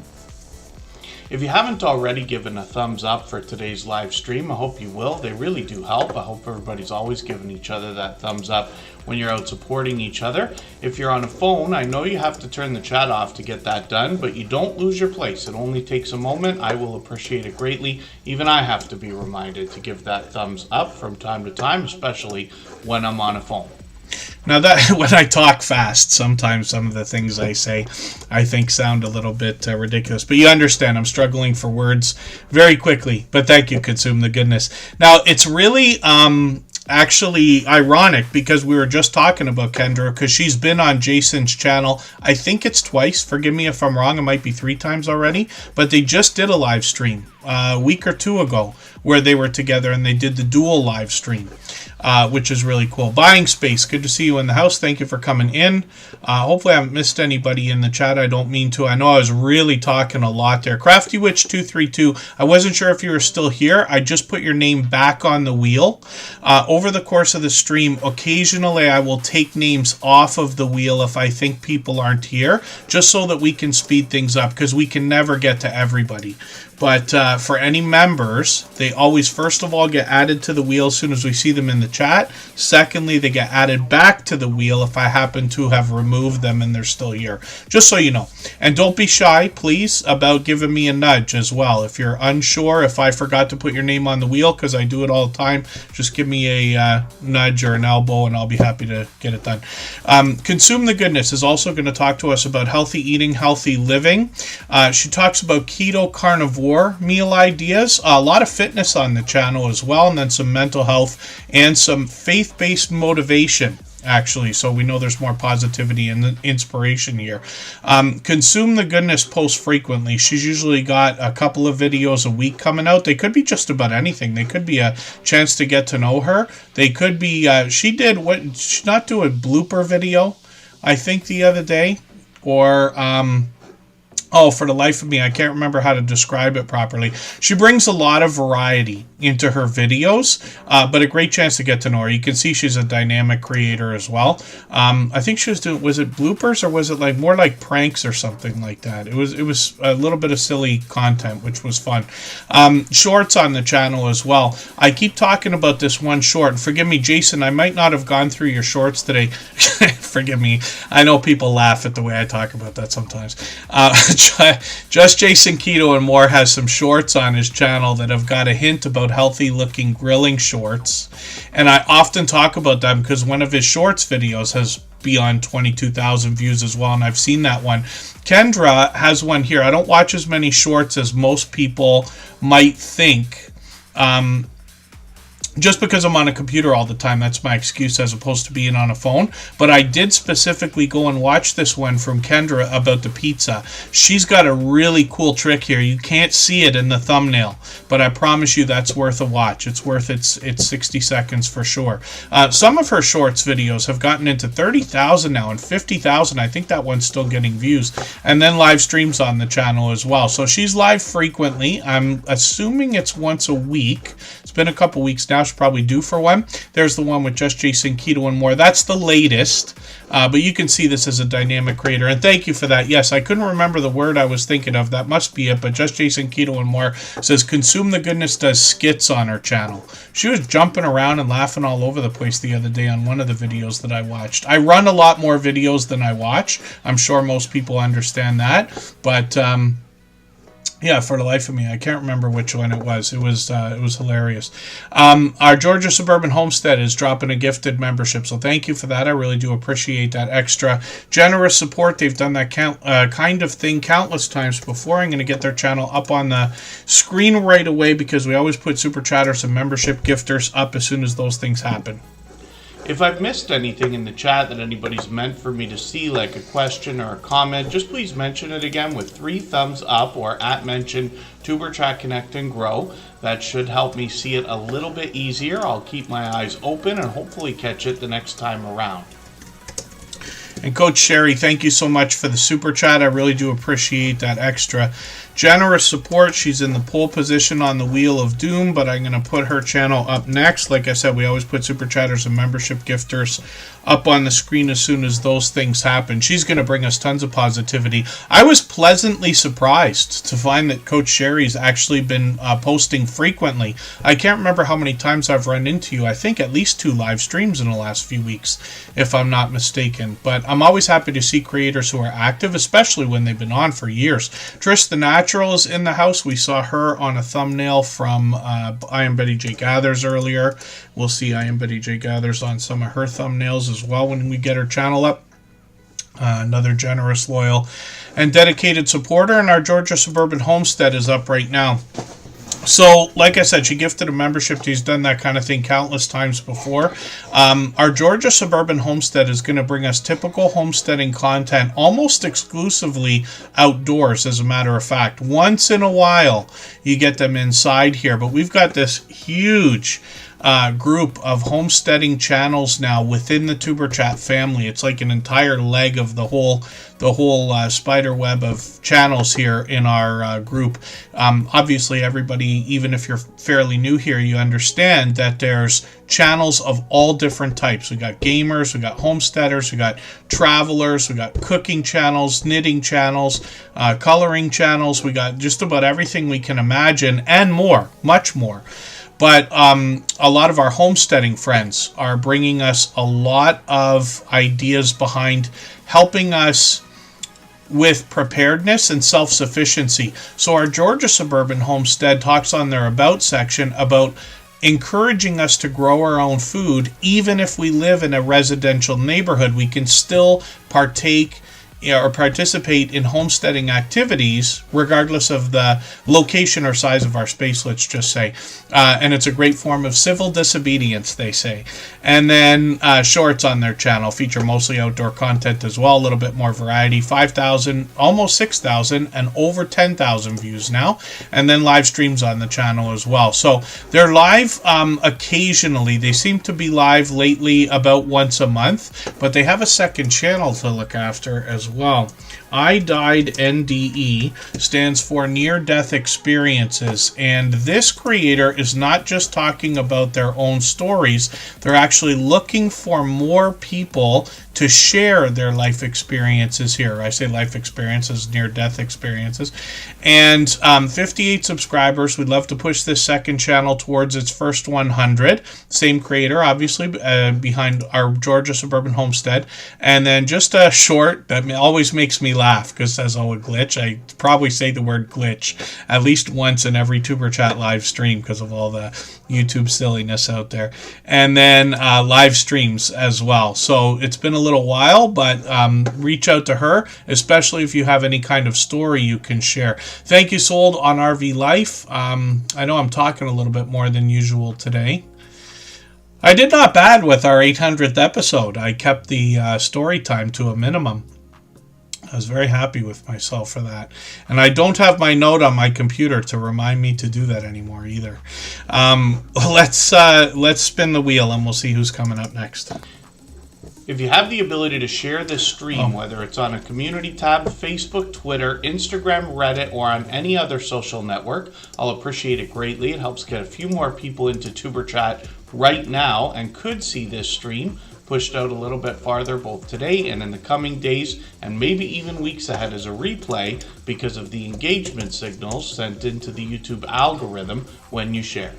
If you haven't already given a thumbs up for today's live stream, I hope you will. They really do help. I hope everybody's always giving each other that thumbs up when you're out supporting each other. If you're on a phone, I know you have to turn the chat off to get that done, but you don't lose your place. It only takes a moment. I will appreciate it greatly. Even I have to be reminded to give that thumbs up from time to time, especially when I'm on a phone. Now, that when I talk fast, sometimes some of the things I say I think sound a little bit ridiculous. But you understand, I'm struggling for words very quickly. But thank you, Consume the Goodness. Now, it's really actually ironic because we were just talking about Kendra because she's been on Jason's channel. I think it's twice. Forgive me if I'm wrong. It might be 3 times already. But they just did a live stream a week or 2 ago where they were together and they did the dual live stream. Which is really cool. Buying Space, good to see you in the house. Thank you for coming in. Hopefully I haven't missed anybody in the chat. I don't mean to. I know I was really talking a lot there. Crafty Witch 232, I wasn't sure if you were still here. I just put your name back on the wheel. Over the course of the stream, occasionally I will take names off of the wheel if I think people aren't here, just so that we can speed things up, because we can never get to everybody. But for any members, they always, first of all, get added to the wheel as soon as we see them in the chat. Secondly, they get added back to the wheel if I happen to have removed them and they're still here. Just so you know. And don't be shy, please, about giving me a nudge as well. If you're unsure, if I forgot to put your name on the wheel, because I do it all the time, just give me a nudge or an elbow and I'll be happy to get it done. Consume the Goodness is also going to talk to us about healthy eating, healthy living. She talks about keto carnivore meal ideas, a lot of fitness on the channel as well, and then some mental health and some faith-based motivation, actually, so we know there's more positivity and inspiration here. Consume the Goodness posts frequently. She's usually got a couple of videos a week coming out. They could be just about anything. They could be a chance to get to know her. They could be, she not do a blooper video, I think, the other day, or oh, for the life of me, I can't remember how to describe it properly. She brings a lot of variety into her videos, but a great chance to get to know her. You can see she's a dynamic creator as well. I think she was doing, was it bloopers or was it like more like pranks or something like that? It was a little bit of silly content, which was fun. Shorts on the channel as well. I keep talking about this one short, and forgive me, Jason, I might not have gone through your shorts today. Forgive me. I know people laugh at the way I talk about that sometimes. Just Jason Keto and More has some shorts on his channel that have got a hint about healthy looking grilling shorts, and I often talk about them because one of his shorts videos has beyond 22,000 views as well, and I've seen that one. Kendra has one here. I don't watch as many shorts as most people might think. Just because I'm on a computer all the time, that's my excuse as opposed to being on a phone. But I did specifically go and watch this one from Kendra about the pizza. She's got a really cool trick here. You can't see it in the thumbnail, but I promise you that's worth a watch. It's worth its 60 seconds for sure. Some of her shorts videos have gotten into 30,000 now and 50,000. I think that one's still getting views. And then live streams on the channel as well. So she's live frequently. I'm assuming it's once a week. It's been a couple weeks now. She's probably due for one. There's the one with Just Jason Keto and More. That's the latest, but you can see this as a dynamic creator, and thank you for that. Yes, I couldn't remember the word I was thinking of. That must be it, but Just Jason Keto and More says Consume the Goodness does skits on her channel. She was jumping around and laughing all over the place the other day on one of the videos that I watched. I run a lot more videos than I watch. I'm sure most people understand that, but yeah, for the life of me, I can't remember which one it was. It was hilarious. Our Georgia Suburban Homestead is dropping a gifted membership, so thank you for that. I really do appreciate that extra generous support. They've done that kind of thing countless times before. I'm going to get their channel up on the screen right away because we always put Superchatters and membership gifters up as soon as those things happen. If I've missed anything in the chat that anybody's meant for me to see, like a question or a comment, just please mention it again with 3 thumbs up or @mention Tuberchat Connect and Grow. That should help me see it a little bit easier. I'll keep my eyes open and hopefully catch it the next time around. And Coach Sherry, thank you so much for the super chat. I really do appreciate that extra generous support. She's in the pole position on the Wheel of Doom, but I'm going to put her channel up next. Like I said, we always put super chatters and membership gifters up on the screen as soon as those things happen. She's going to bring us tons of positivity. I was pleasantly surprised to find that Coach Sherry's actually been posting frequently. I can't remember how many times I've run into you. I think at least 2 live streams in the last few weeks, if I'm not mistaken. But I'm always happy to see creators who are active, especially when they've been on for years. Trish the Natural is in the house. We saw her on a thumbnail from I Am Betty J Gathers earlier. We'll see I Am Betty J Gathers on some of her thumbnails as well when we get her channel up. Another generous, loyal, and dedicated supporter. And our Georgia Suburban Homestead is up right now. So, like I said, she gifted a membership. She's done that kind of thing countless times before. Our Georgia Suburban Homestead is going to bring us typical homesteading content, almost exclusively outdoors, as a matter of fact. Once in a while, you get them inside here. But we've got this huge group of homesteading channels now within the Tuber Chat family. It's like an entire leg of the whole spider web of channels here in our group. Obviously, everybody, even if you're fairly new here, you understand that there's channels of all different types. We got gamers, we got homesteaders, we got travelers, we got cooking channels, knitting channels, coloring channels. We got just about everything we can imagine and more, much more. But a lot of our homesteading friends are bringing us a lot of ideas behind helping us with preparedness and self-sufficiency. So our Georgia Suburban Homestead talks on their About section about encouraging us to grow our own food. Even if we live in a residential neighborhood, we can still partake or participate in homesteading activities regardless of the location or size of our space, let's just say. And it's a great form of civil disobedience, they say. And then shorts on their channel feature mostly outdoor content as well, a little bit more variety. 5,000, almost 6,000, and over 10,000 views now. And then live streams on the channel as well. So they're live occasionally. They seem to be live lately about once a month, but they have a second channel to look after as well. I Died NDE stands for near-death experiences, and this creator is not just talking about their own stories. They're actually looking for more people to share their life experiences here. I say life experiences, near-death experiences. And 58 subscribers. We'd love to push this second channel towards its first 100. Same creator, obviously, behind our Georgia Suburban Homestead. And then just a short that always makes me laugh because it says, oh, a glitch. I probably say the word glitch at least once in every Tuber Chat live stream because of all the YouTube silliness out there. And then live streams as well. So it's been a little while, but reach out to her, especially if you have any kind of story you can share. Thank you, Sold on RV Life. I know I'm talking a little bit more than usual today. I did not bad with our 800th episode. I kept the story time to a minimum. I was very happy with myself for that. And I don't have my note on my computer to remind me to do that anymore either. Let's spin the wheel and we'll see who's coming up next. If you have the ability to share this stream, whether it's on a community tab, Facebook, Twitter, Instagram, Reddit, or on any other social network, I'll appreciate it greatly. It helps get a few more people into Tuber Chat right now and could see this stream pushed out a little bit farther both today and in the coming days and maybe even weeks ahead as a replay because of the engagement signals sent into the YouTube algorithm when you share.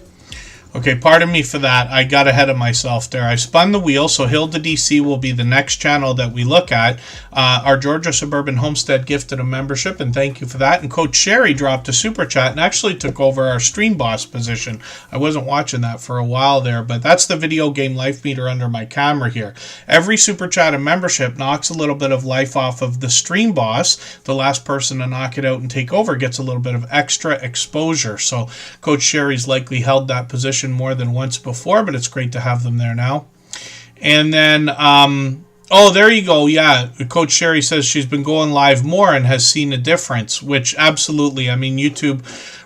Okay, pardon me for that. I got ahead of myself there. I spun the wheel, so Hilda DC will be the next channel that we look at. Our Georgia Suburban Homestead gifted a membership, and thank you for that. And Coach Sherry dropped a super chat and actually took over our stream boss position. I wasn't watching that for a while there, but that's the video game life meter under my camera here. Every super chat and membership knocks a little bit of life off of the stream boss. The last person to knock it out and take over gets a little bit of extra exposure. So Coach Sherry's likely held that position more than once before, but it's great to have them there now. And then oh, there you go. Yeah, Coach Sherry says she's been going live more and has seen a difference, which absolutely, I mean, YouTube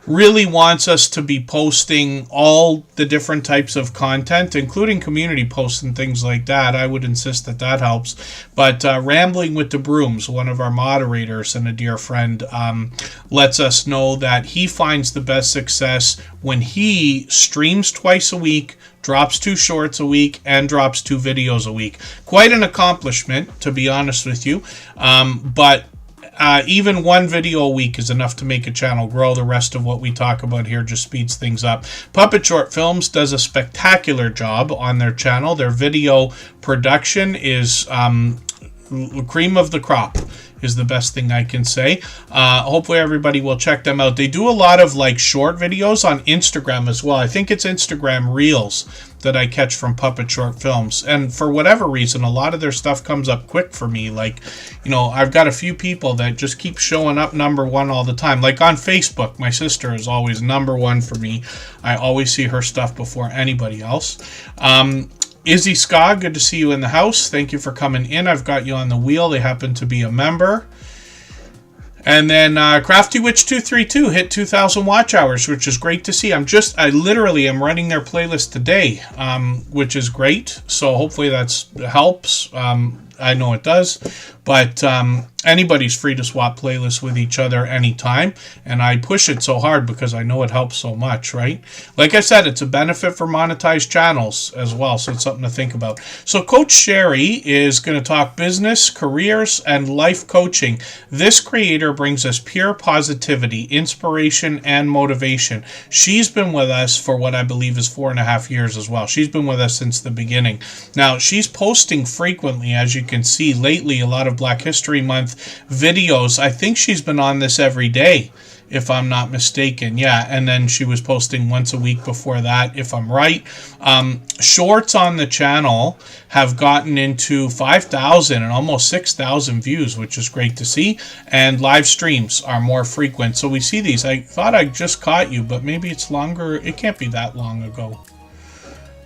really wants us to be posting all the different types of content, including community posts and things like that. I would insist that that helps. But Rambling with the Brooms, one of our moderators and a dear friend, lets us know that he finds the best success when he streams twice a week, drops 2 shorts a week, and drops 2 videos a week. Quite an accomplishment, to be honest with you. But even 1 video a week is enough to make a channel grow. The rest of what we talk about here just speeds things up. Puppet Short Films does a spectacular job on their channel. Their video production is cream of the crop, is the best thing I can say. Hopefully everybody will check them out. They do a lot of like short videos on Instagram as well. I think it's Instagram Reels that I catch from Puppet Short Films. And for whatever reason, a lot of their stuff comes up quick for me. Like, you know, I've got a few people that just keep showing up #1 all the time. Like on Facebook, my sister is always #1 for me. I always see her stuff before anybody else. Izzy Ska, good to see you in the house. Thank you for coming in. I've got you on the wheel. They happen to be a member. And then Crafty Witch 232 hit 2,000 watch hours, which is great to see. I literally am running their playlist today, which is great. So hopefully that helps. I know it does. But anybody's free to swap playlists with each other anytime. And I push it so hard because I know it helps so much, right? Like I said, it's a benefit for monetized channels as well. So it's something to think about. So Coach Sherry is going to talk business, careers, and life coaching. This creator brings us pure positivity, inspiration, and motivation. She's been with us for what I believe is 4.5 years as well. She's been with us since the beginning. Now, she's posting frequently, as you can see lately, a lot of Black History Month videos. I think she's been on this every day, if I'm not mistaken. Yeah, and then she was posting once a week before that, if I'm right. Shorts on the channel have gotten into 5,000 and almost 6,000 views, which is great to see. And live streams are more frequent. So we see these. I thought I just caught you, but maybe it's longer. It can't be that long ago.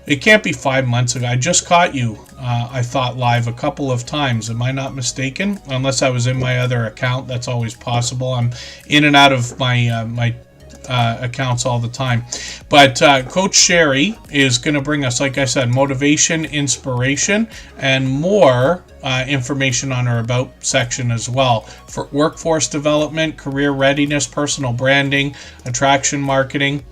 It can't be 5 months ago. I just caught you, I thought, live a couple of times. Am I not mistaken? Unless I was in my other account. That's always possible. I'm in and out of my accounts all the time. But Coach Sherry is going to bring us, like I said, motivation, inspiration, and more information on her About section as well for workforce development, career readiness, personal branding, attraction marketing.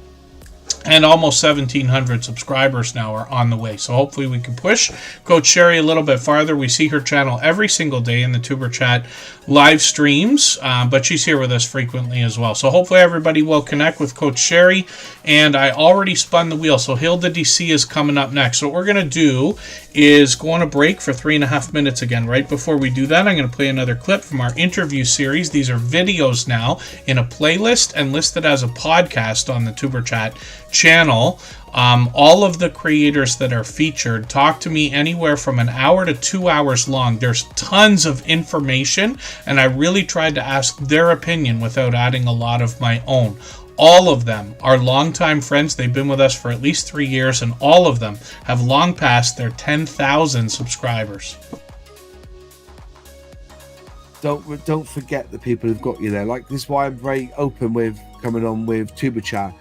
And almost 1,700 subscribers now are on the way. So hopefully we can push Coach Sherry a little bit farther. We see her channel every single day in the Tuber Chat live streams, but she's here with us frequently as well. So hopefully everybody will connect with Coach Sherry. And I already spun the wheel. So Hilda DC is coming up next. So what we're going to do is go on a break for 3.5 minutes again. Right before we do that, I'm going to play another clip from our interview series. These are videos now in a playlist and listed as a podcast on the Tuber Chat channel. All of the creators that are featured talk to me anywhere from an hour to 2 hours long. There's tons of information, and I really tried to ask their opinion without adding a lot of my own. All of them are longtime friends. They've been with us for at least 3 years, and all of them have long passed their 10,000 subscribers. Don't forget the people who've got you there. Like, this is why I'm very open with coming on with Tuber Chat.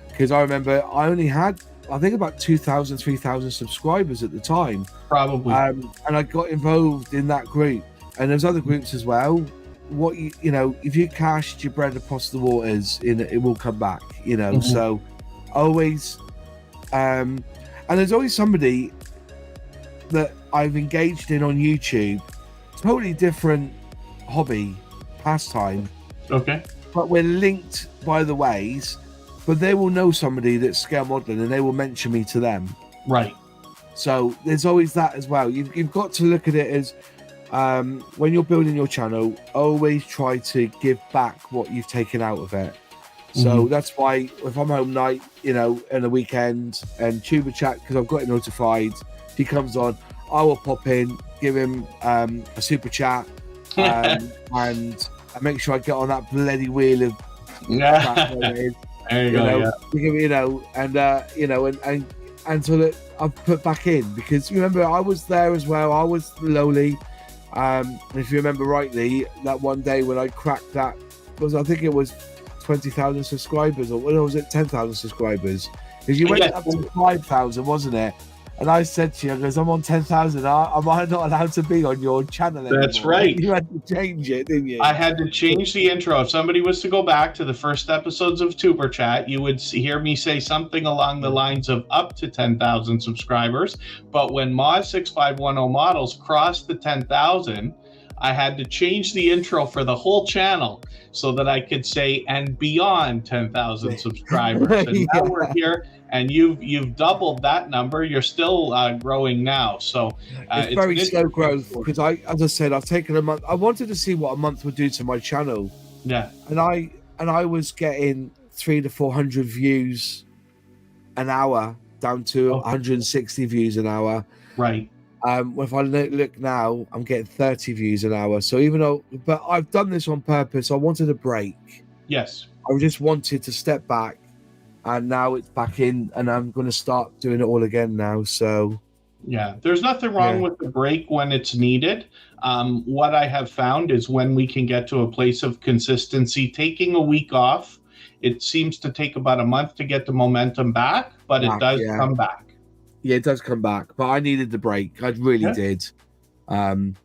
Because I remember I only had, I think, about 2,000, 3,000 subscribers at the time. Probably. And I got involved in that group. And there's other groups as well. What you know, if you cast your bread across the waters, it will come back, you know. Mm-hmm. So always, and there's always somebody that I've engaged in on YouTube, totally different hobby, pastime. Okay. But we're linked by the ways. But they will know somebody that's scale modeling, and they will mention me to them. Right. So there's always that as well. You've got to look at it as when you're building your channel, always try to give back what you've taken out of it. So that's why if I'm home night, you know, in the weekend, and Tuber Chat, because I've got it notified, he comes on, I will pop in, give him a super chat, and I make sure I get on that bloody wheel of There you go. You know, and so that I've put back in, because remember I was there as well. I was lowly. And if you remember rightly, that one day when I cracked that, because I think it was 20,000 subscribers, or was it 10,000 subscribers? Because you went up to 5,000, wasn't it? And I said to you, because I'm on 10,000, am I not allowed to be on your channel anymore? That's right. You had to change it, didn't you? I had to change the intro. If somebody was to go back to the first episodes of Tuber Chat, you would hear me say something along the lines of up to 10,000 subscribers. But when Moz6510 Models crossed the 10,000, I had to change the intro for the whole channel so that I could say, and beyond 10,000 subscribers. And now we're here, and you've doubled that number. You're still growing now. So it's very slow growth, because as I said, I've taken a month. I wanted to see what a month would do to my channel. Yeah. And I was getting 300 to 400 views an hour down to 160 views an hour. Right. If I look now, I'm getting 30 views an hour. So but I've done this on purpose. I wanted a break. Yes. I just wanted to step back, and now it's back in, and I'm going to start doing it all again now. So, yeah, there's nothing wrong with the break when it's needed. What I have found is when we can get to a place of consistency, taking a week off, it seems to take about a month to get the momentum back, but it does come back. Yeah, it does come back, but I needed the break. I really did. And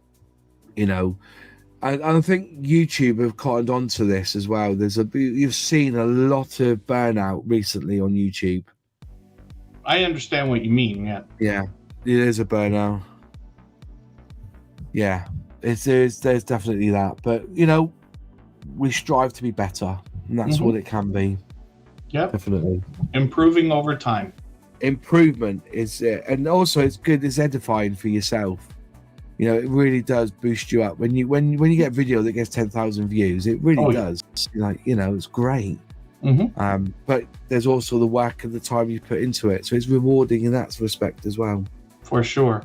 I think YouTube have cottoned on to this as well. You've seen a lot of burnout recently on YouTube. I understand what you mean. Yeah. Yeah, it is a burnout. Yeah, there's definitely that. But we strive to be better, and that's what it can be. Yeah, definitely improving over time. Improvement is and also it's good, it's edifying for yourself. It really does boost you up when you get a video that gets 10,000 views. It really does. It's great. But there's also the work and the time you put into it, so it's rewarding in that respect as well. For sure.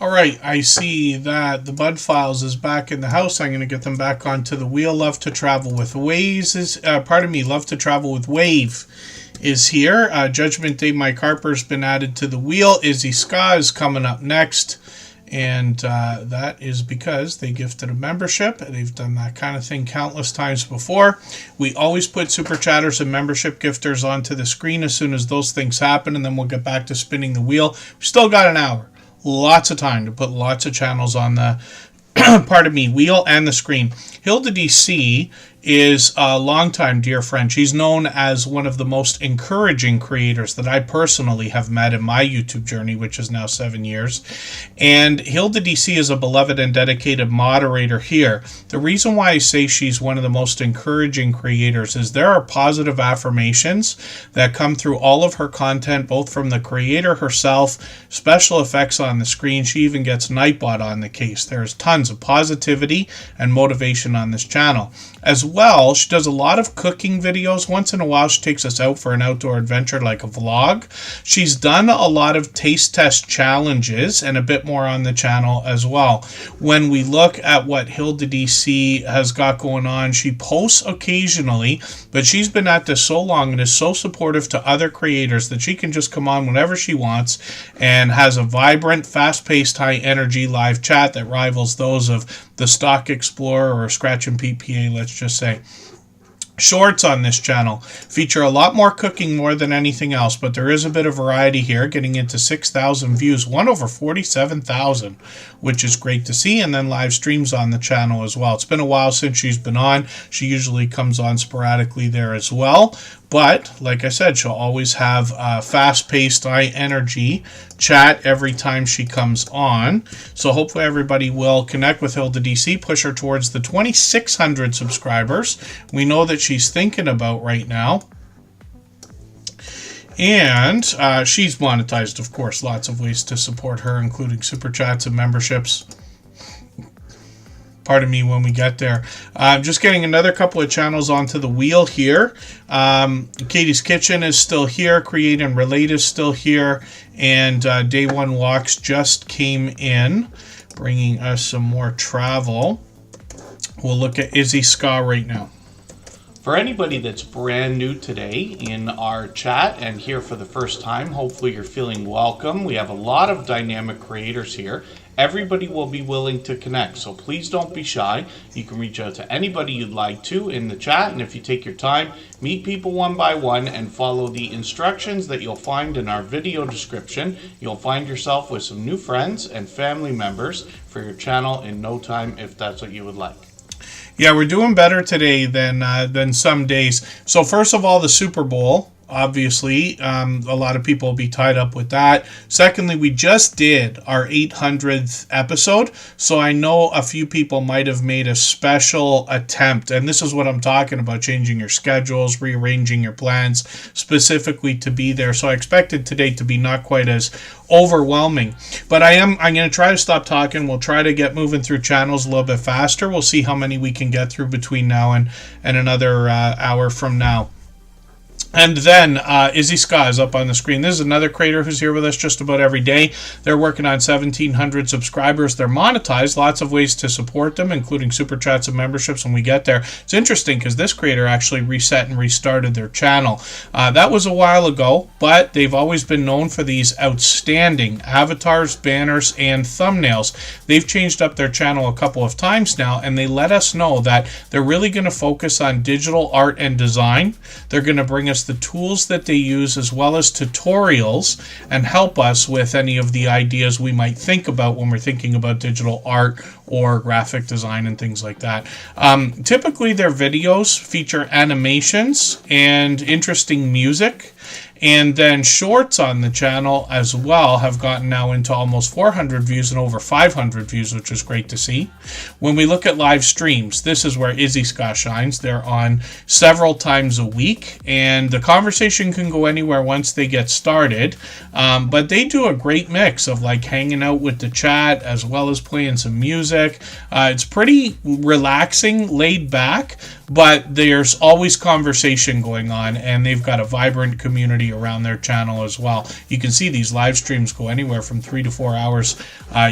All right, I see that the Bud Files is back in the house. I'm going to get them back onto the wheel. Love to Travel with Waves is, Love to Travel with Wave is here. Judgment Day Mike Harper's been added to the wheel. Izzy Ska is coming up next. And that is because they gifted a membership. They've done that kind of thing countless times before. We always put Super Chatters and membership gifters onto the screen as soon as those things happen, and then we'll get back to spinning the wheel. We've still got an hour. Lots of time to put lots of channels on the wheel and the screen. Hilda DC is a longtime dear friend. She's known as one of the most encouraging creators that I personally have met in my YouTube journey, which is now 7 years. And Hilda DC is a beloved and dedicated moderator here. The reason why I say she's one of the most encouraging creators is there are positive affirmations that come through all of her content, both from the creator herself, special effects on the screen. She even gets Nightbot on the case. There's tons of positivity and motivation on this channel. As well, she does a lot of cooking videos. Once in a while, she takes us out for an outdoor adventure like a vlog. She's done a lot of taste test challenges and a bit more on the channel as well. When we look at what Hilda DC has got going on, she posts occasionally, but she's been at this so long and is so supportive to other creators that she can just come on whenever she wants and has a vibrant, fast-paced, high-energy live chat that rivals those of the Stock Explorer or Scratch and Pete PA, let's just say. Shorts on this channel feature a lot more cooking more than anything else, but there is a bit of variety here, getting into 6,000 views, one over 47,000, which is great to see, and then live streams on the channel as well. It's been a while since she's been on. She usually comes on sporadically there as well, but like I said, she'll always have a fast-paced, high-energy chat every time she comes on. So hopefully everybody will connect with Hilda DC, push her towards the 2,600 subscribers we know that she's thinking about right now. And she's monetized, of course, lots of ways to support her, including super chats and memberships. Pardon me when we get there. I'm just getting another couple of channels onto the wheel here. Katie's Kitchen is still here. Create and Relate is still here. And Day One Walks just came in, bringing us some more travel. We'll look at Izzy Ska right now. For anybody that's brand new today in our chat and here for the first time, hopefully you're feeling welcome. We have a lot of dynamic creators here. Everybody will be willing to connect, so please don't be shy. You can reach out to anybody you'd like to in the chat, and if you take your time, meet people one by one and follow the instructions that you'll find in our video description. You'll find yourself with some new friends and family members for your channel in no time, if that's what you would like. Yeah, we're doing better today than some days. So first of all, the Super Bowl. Obviously, a lot of people will be tied up with that. Secondly, we just did our 800th episode, so I know a few people might have made a special attempt, and this is what I'm talking about, changing your schedules, rearranging your plans specifically to be there. So I expected today to be not quite as overwhelming, but I'm going to try to stop talking. We'll try to get moving through channels a little bit faster. We'll see how many we can get through between now and another hour from now. And then Izzy Ska is up on the screen. This is another creator who's here with us just about every day. They're working on 1,700 subscribers. They're monetized. Lots of ways to support them, including super chats and memberships when we get there. It's interesting because this creator actually reset and restarted their channel. That was a while ago, but they've always been known for these outstanding avatars, banners, and thumbnails. They've changed up their channel a couple of times now, and they let us know that they're really going to focus on digital art and design. They're going to bring us the tools that they use as well as tutorials and help us with any of the ideas we might think about when we're thinking about digital art or graphic design and things like that. Typically their videos feature animations and interesting music. And then shorts on the channel as well have gotten now into almost 400 views and over 500 views, which is great to see. When we look at live streams, this is where Izzy Ska shines. They're on several times a week, and the conversation can go anywhere once they get started. But they do a great mix of like hanging out with the chat as well as playing some music. It's pretty relaxing, laid back, but there's always conversation going on, and they've got a vibrant community around their channel as well. You can see these live streams go anywhere from 3 to 4 hours,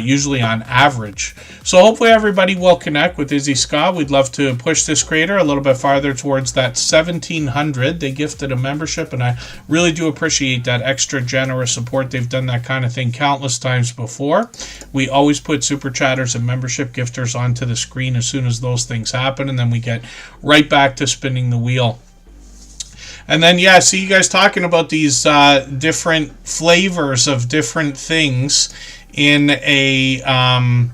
usually on average. So hopefully everybody will connect with Izzy Scott. We'd love to push this creator a little bit farther towards that 1,700. They gifted a membership, and I really do appreciate that extra generous support. They've done that kind of thing countless times before. We always put super chatters and membership gifters onto the screen as soon as those things happen, and then we get right back to spinning the wheel. And then, yeah, see you guys talking about these different flavors of different things in a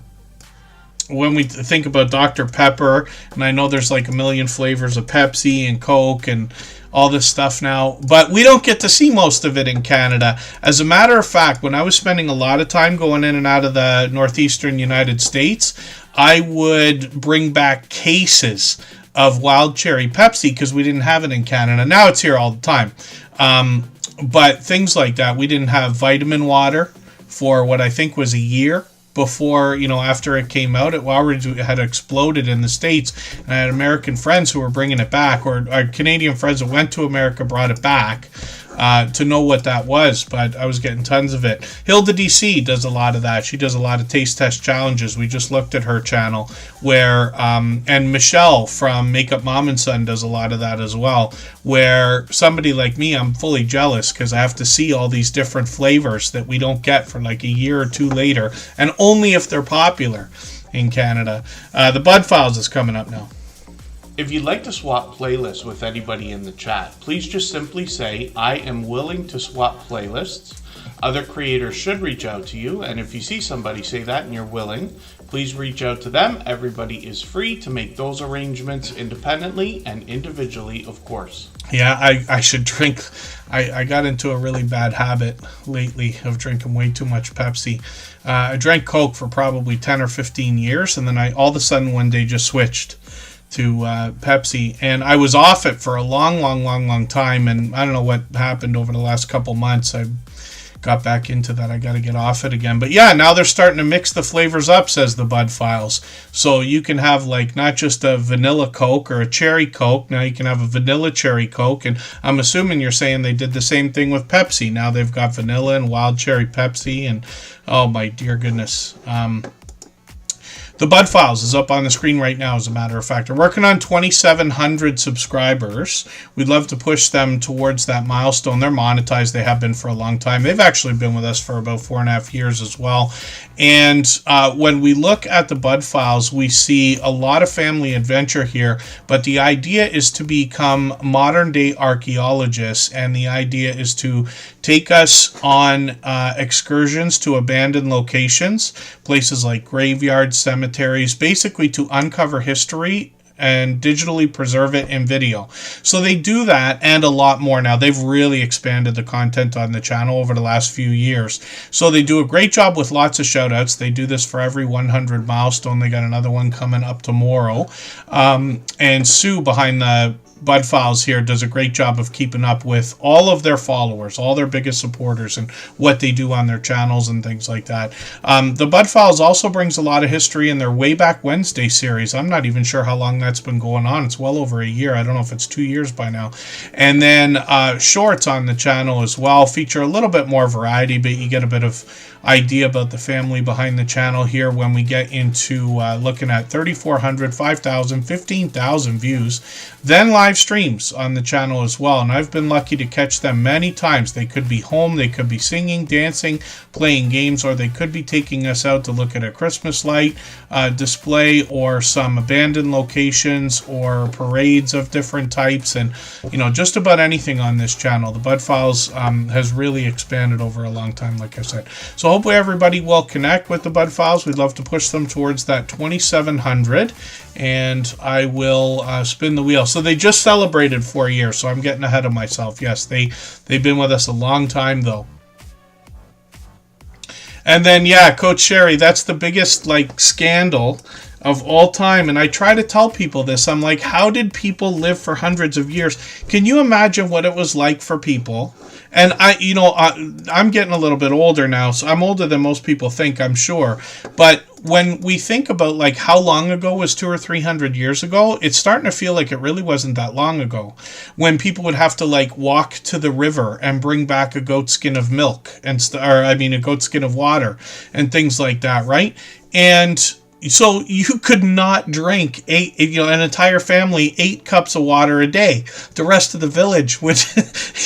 when we think about Dr. Pepper, and I know there's like a million flavors of Pepsi and Coke and all this stuff now, but we don't get to see most of it in Canada. As a matter of fact, when I was spending a lot of time going in and out of the northeastern United States, I would bring back cases of wild cherry Pepsi because we didn't have it in Canada. Now it's here all the time. But things like that, we didn't have vitamin water for what I think was a year before, after it came out. It already had exploded in the States, and I had American friends who were bringing it back, or Canadian friends that went to America brought it back to know what that was, but I was getting tons of it. Hilda DC does a lot of that. She does a lot of taste test challenges. We just looked at her channel where, and Michelle from Makeup Mom and Son does a lot of that as well, where somebody like me, I'm fully jealous because I have to see all these different flavors that we don't get for like a year or two later, and only if they're popular in Canada. The Bud Files is coming up now. If you'd like to swap playlists with anybody in the chat, please just simply say, I am willing to swap playlists. Other creators should reach out to you, and if you see somebody say that and you're willing, please reach out to them. Everybody is free to make those arrangements independently and individually, of course. Yeah, I should drink. I got into a really bad habit lately of drinking way too much Pepsi. I drank Coke for probably 10 or 15 years, and then I all of a sudden one day just switched to Pepsi, and I was off it for a long time, and I don't know what happened over the last couple months. I got back into that. I got to get off it again. But yeah, now they're starting to mix the flavors up, says the Bud Files. So you can have like not just a vanilla Coke or a cherry Coke. Now you can have a vanilla cherry Coke, and I'm assuming you're saying they did the same thing with Pepsi. Now they've got vanilla and wild cherry Pepsi, and oh my dear goodness. The Bud Files is up on the screen right now, as a matter of fact. We're working on 2,700 subscribers. We'd love to push them towards that milestone. They're monetized. They have been for a long time. They've actually been with us for about 4.5 years as well. And when we look at the Bud Files, we see a lot of family adventure here. But the idea is to become modern-day archaeologists. And the idea is to take us on excursions to abandoned locations, places like graveyards, cemeteries, basically to uncover history and digitally preserve it in video. So they do that and a lot more now. They've really expanded the content on the channel over the last few years. So they do a great job with lots of shout outs. They do this for every 100 milestone. They got another one coming up tomorrow. And Sue behind the Bud Files here does a great job of keeping up with all of their followers, all their biggest supporters, and what they do on their channels and things like that. The Bud Files also brings a lot of history in their Way Back Wednesday series. I'm not even sure how long that's been going on. It's well over a year. I don't know if it's 2 years by now. And then shorts on the channel as well feature a little bit more variety, but you get a bit of idea about the family behind the channel here when we get into looking at 3,400, 5,000, 15,000 views. Then live streams on the channel as well, and I've been lucky to catch them many times. They could be home, they could be singing, dancing, playing games, or they could be taking us out to look at a Christmas light display or some abandoned locations or parades of different types, and just about anything on this channel. The Bud Files has really expanded over a long time, like I said. So hopefully everybody will connect with the Bud Files. We'd love to push them towards that 2,700, and I will spin the wheel. So they just celebrated 4 years, so I'm getting ahead of myself. Yes, they've been with us a long time, though. And then, yeah, Coach Sherry, that's the biggest, scandal of all time. And I try to tell people this. I'm like, how did people live for hundreds of years? Can you imagine what it was like for people? And I'm getting a little bit older now, so I'm older than most people think, I'm sure. But when we think about like how long ago was 200 or 300 years ago, it's starting to feel like it really wasn't that long ago. When people would have to like walk to the river and bring back a goat skin of milk a goat skin of water and things like that, right? And so you could not drink an entire family 8 cups of water a day. The rest of the village would,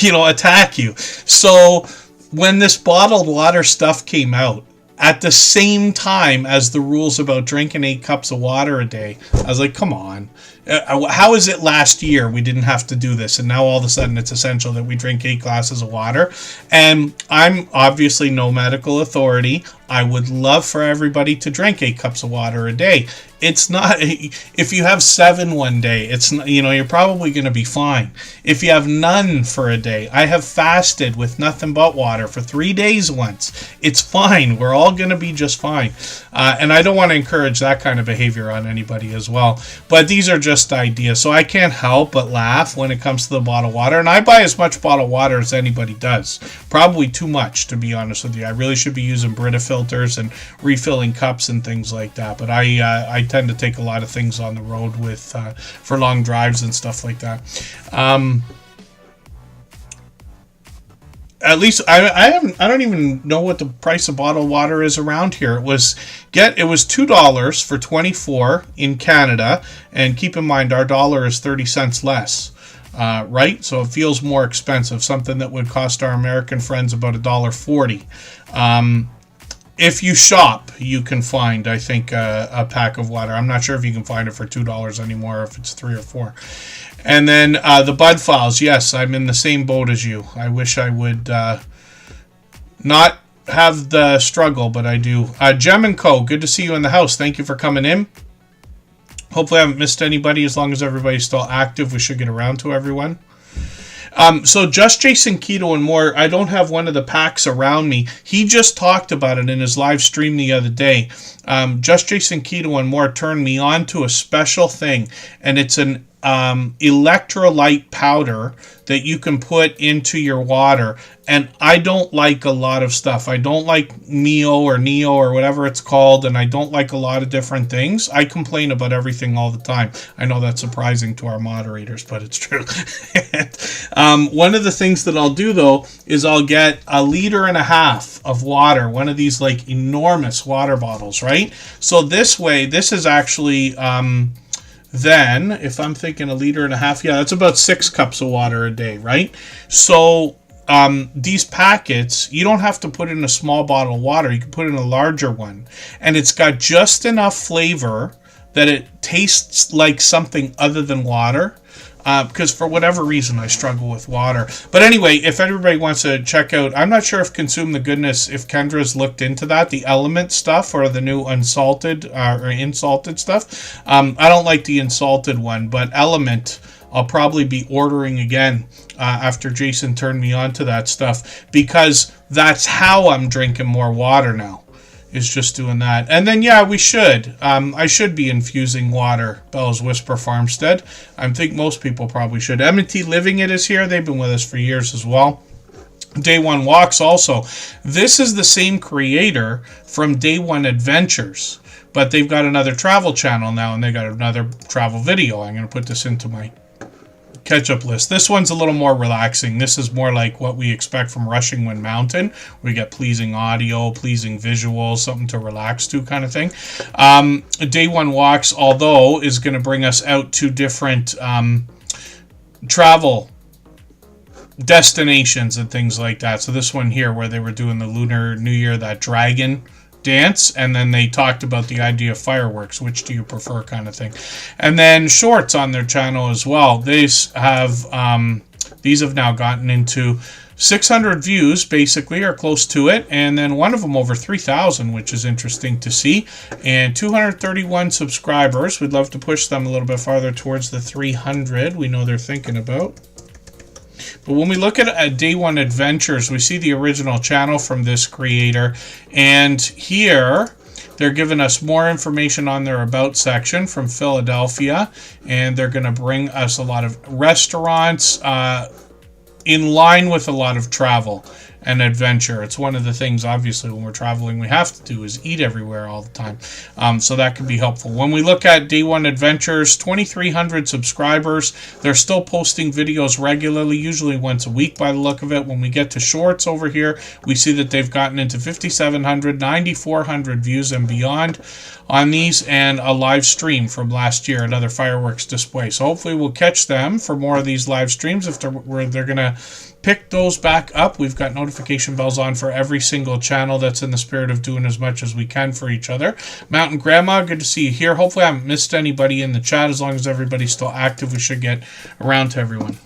attack you. So when this bottled water stuff came out, at the same time as the rules about drinking 8 cups of water a day, I was like, come on. How is it last year we didn't have to do this, and now all of a sudden it's essential that we drink 8 glasses of water? And I'm obviously no medical authority. I would love for everybody to drink 8 cups of water a day. It's not, if you have 7 one day, it's not, you're probably going to be fine. If you have none for a day, I have fasted with nothing but water for 3 days once. It's fine. We're all going to be just fine. And I don't want to encourage that kind of behavior on anybody as well. But these are just ideas. So I can't help but laugh when it comes to the bottled water. And I buy as much bottled water as anybody does. Probably too much, to be honest with you. I really should be using Brita filters and refilling cups and things like that. But I tend to take a lot of things on the road with for long drives and stuff like that. At least I don't even know what the price of bottled water is around here. It was $2 for 24 in Canada, and keep in mind our dollar is 30 cents less. Right? So it feels more expensive, something that would cost our American friends about $1.40. If you shop, you can find, I think, a pack of water. I'm not sure if you can find it for $2 anymore, if it's $3 or $4. And then the Bud files. Yes, I'm in the same boat as you. I wish I would not have the struggle, but I do. Gem & Co., good to see you in the house. Thank you for coming in. Hopefully I haven't missed anybody. As long as everybody's still active, we should get around to everyone. So Just Jason Keto and More, I don't have one of the packs around me. He just talked about it in his live stream the other day. Just Jason Keto and More turned me on to a special thing, and it's an electrolyte powder that you can put into your water. And I don't like a lot of stuff. I don't like Neo or whatever it's called, and I don't like a lot of different things. I complain about everything all the time. I know that's surprising to our moderators, but it's true. One of the things that I'll do, though, is I'll get 1.5 liters of water, one of these like enormous water bottles, right? So this way, this is actually... then, if I'm thinking 1.5 liters, yeah, that's about 6 cups of water a day, right? So these packets, you don't have to put in a small bottle of water. You can put in a larger one. And it's got just enough flavor that it tastes like something other than water. Because for whatever reason, I struggle with water. But anyway, if everybody wants to check out, I'm not sure if Consume the Goodness, if Kendra's looked into that, the Element stuff or the new unsalted or insalted stuff. I don't like the insalted one, but Element, I'll probably be ordering again after Jason turned me on to that stuff, because that's how I'm drinking more water now. Is just doing that. And then, yeah, we should. I should be infusing water, Bella's Whisper Farmstead. I think most people probably should. M&T Living It is here. They've been with us for years as well. Day One Walks also. This is the same creator from Day One Adventures, but they've got another travel channel now, and they got another travel video. I'm going to put this into my catch-up list. This one's a little more relaxing. This is more like what we expect from Rushing Wind Mountain. We get pleasing audio, pleasing visuals, something to relax to kind of thing. Day One Walks, although, is going to bring us out to different travel destinations and things like that. So this one here, where they were doing the Lunar New Year, that dragon dance, and then they talked about the idea of fireworks, which do you prefer, kind of thing. And then shorts on their channel as well. These have now gotten into 600 views basically, or close to it, and then one of them over 3,000, which is interesting to see, and 231 subscribers. We'd love to push them a little bit farther towards the 300 we know they're thinking about. But when we look at Day One Adventures, we see the original channel from this creator. And here They're giving us more information on their About section from Philadelphia, and they're going to bring us a lot of restaurants in line with a lot of travel and adventure. It's one of the things, obviously, when we're traveling, we have to do is eat everywhere all the time. So that can be helpful. When we look at Day One Adventures, 2,300 subscribers. They're still posting videos regularly, usually once a week by the look of it. When we get to shorts over here, we see that they've gotten into 5,700, 9,400 views and beyond on these, and a live stream from last year, another fireworks display. So hopefully we'll catch them for more of these live streams if they're going to pick those back up. We've got notification bells on for every single channel. That's in the spirit of doing as much as we can for each other. Mountain Grandma, good to see you here. Hopefully I haven't missed anybody in the chat. As long as everybody's still active, we should get around to everyone.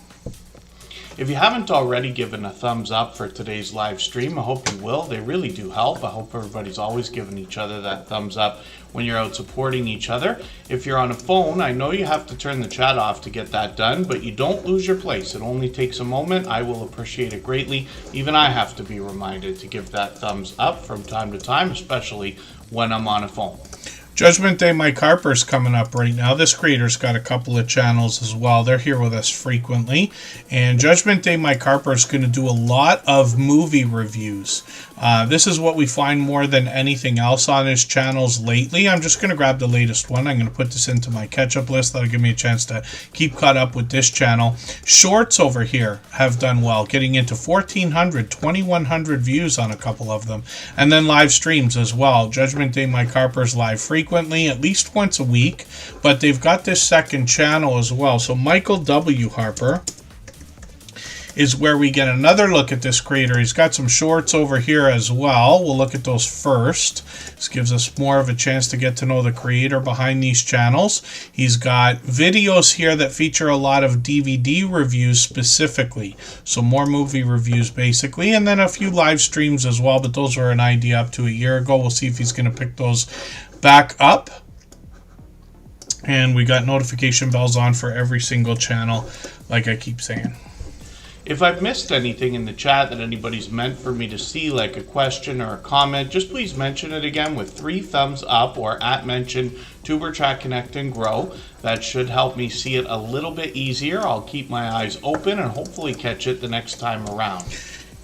If you haven't already given a thumbs up for today's live stream, I hope you will. They really do help. I hope everybody's always giving each other that thumbs up when you're out supporting each other. If you're on a phone, I know you have to turn the chat off to get that done, but you don't lose your place. It only takes a moment. I will appreciate it greatly. Even I have to be reminded to give that thumbs up from time to time, especially when I'm on a phone. Judgment Day Mike Harper's coming up right now. This creator's got a couple of channels as well. They're here with us frequently. And Judgment Day Mike Harper's going to do a lot of movie reviews. This is what we find more than anything else on his channels lately. I'm just going to grab the latest one. I'm going to put this into my catch-up list. That'll give me a chance to keep caught up with this channel. Shorts over here have done well, getting into 1,400, 2,100 views on a couple of them. And then live streams as well. Judgment Day Mike Harper's live frequently, at least once a week. But they've got this second channel as well. So Michael W. Harper is where we get another look at this creator. He's got some shorts over here as well. We'll look at those first. This gives us more of a chance to get to know the creator behind these channels. He's got videos here that feature a lot of DVD reviews specifically. So more movie reviews basically, and then a few live streams as well, but those were an idea up to a year ago. We'll see if he's going to pick those back up. And we got notification bells on for every single channel, like I keep saying. If I've missed anything in the chat that anybody's meant for me to see, like a question or a comment, just please mention it again with 3 thumbs up or @mention Tuber Chat Connect and Grow. That should help me see it a little bit easier. I'll keep my eyes open and hopefully catch it the next time around.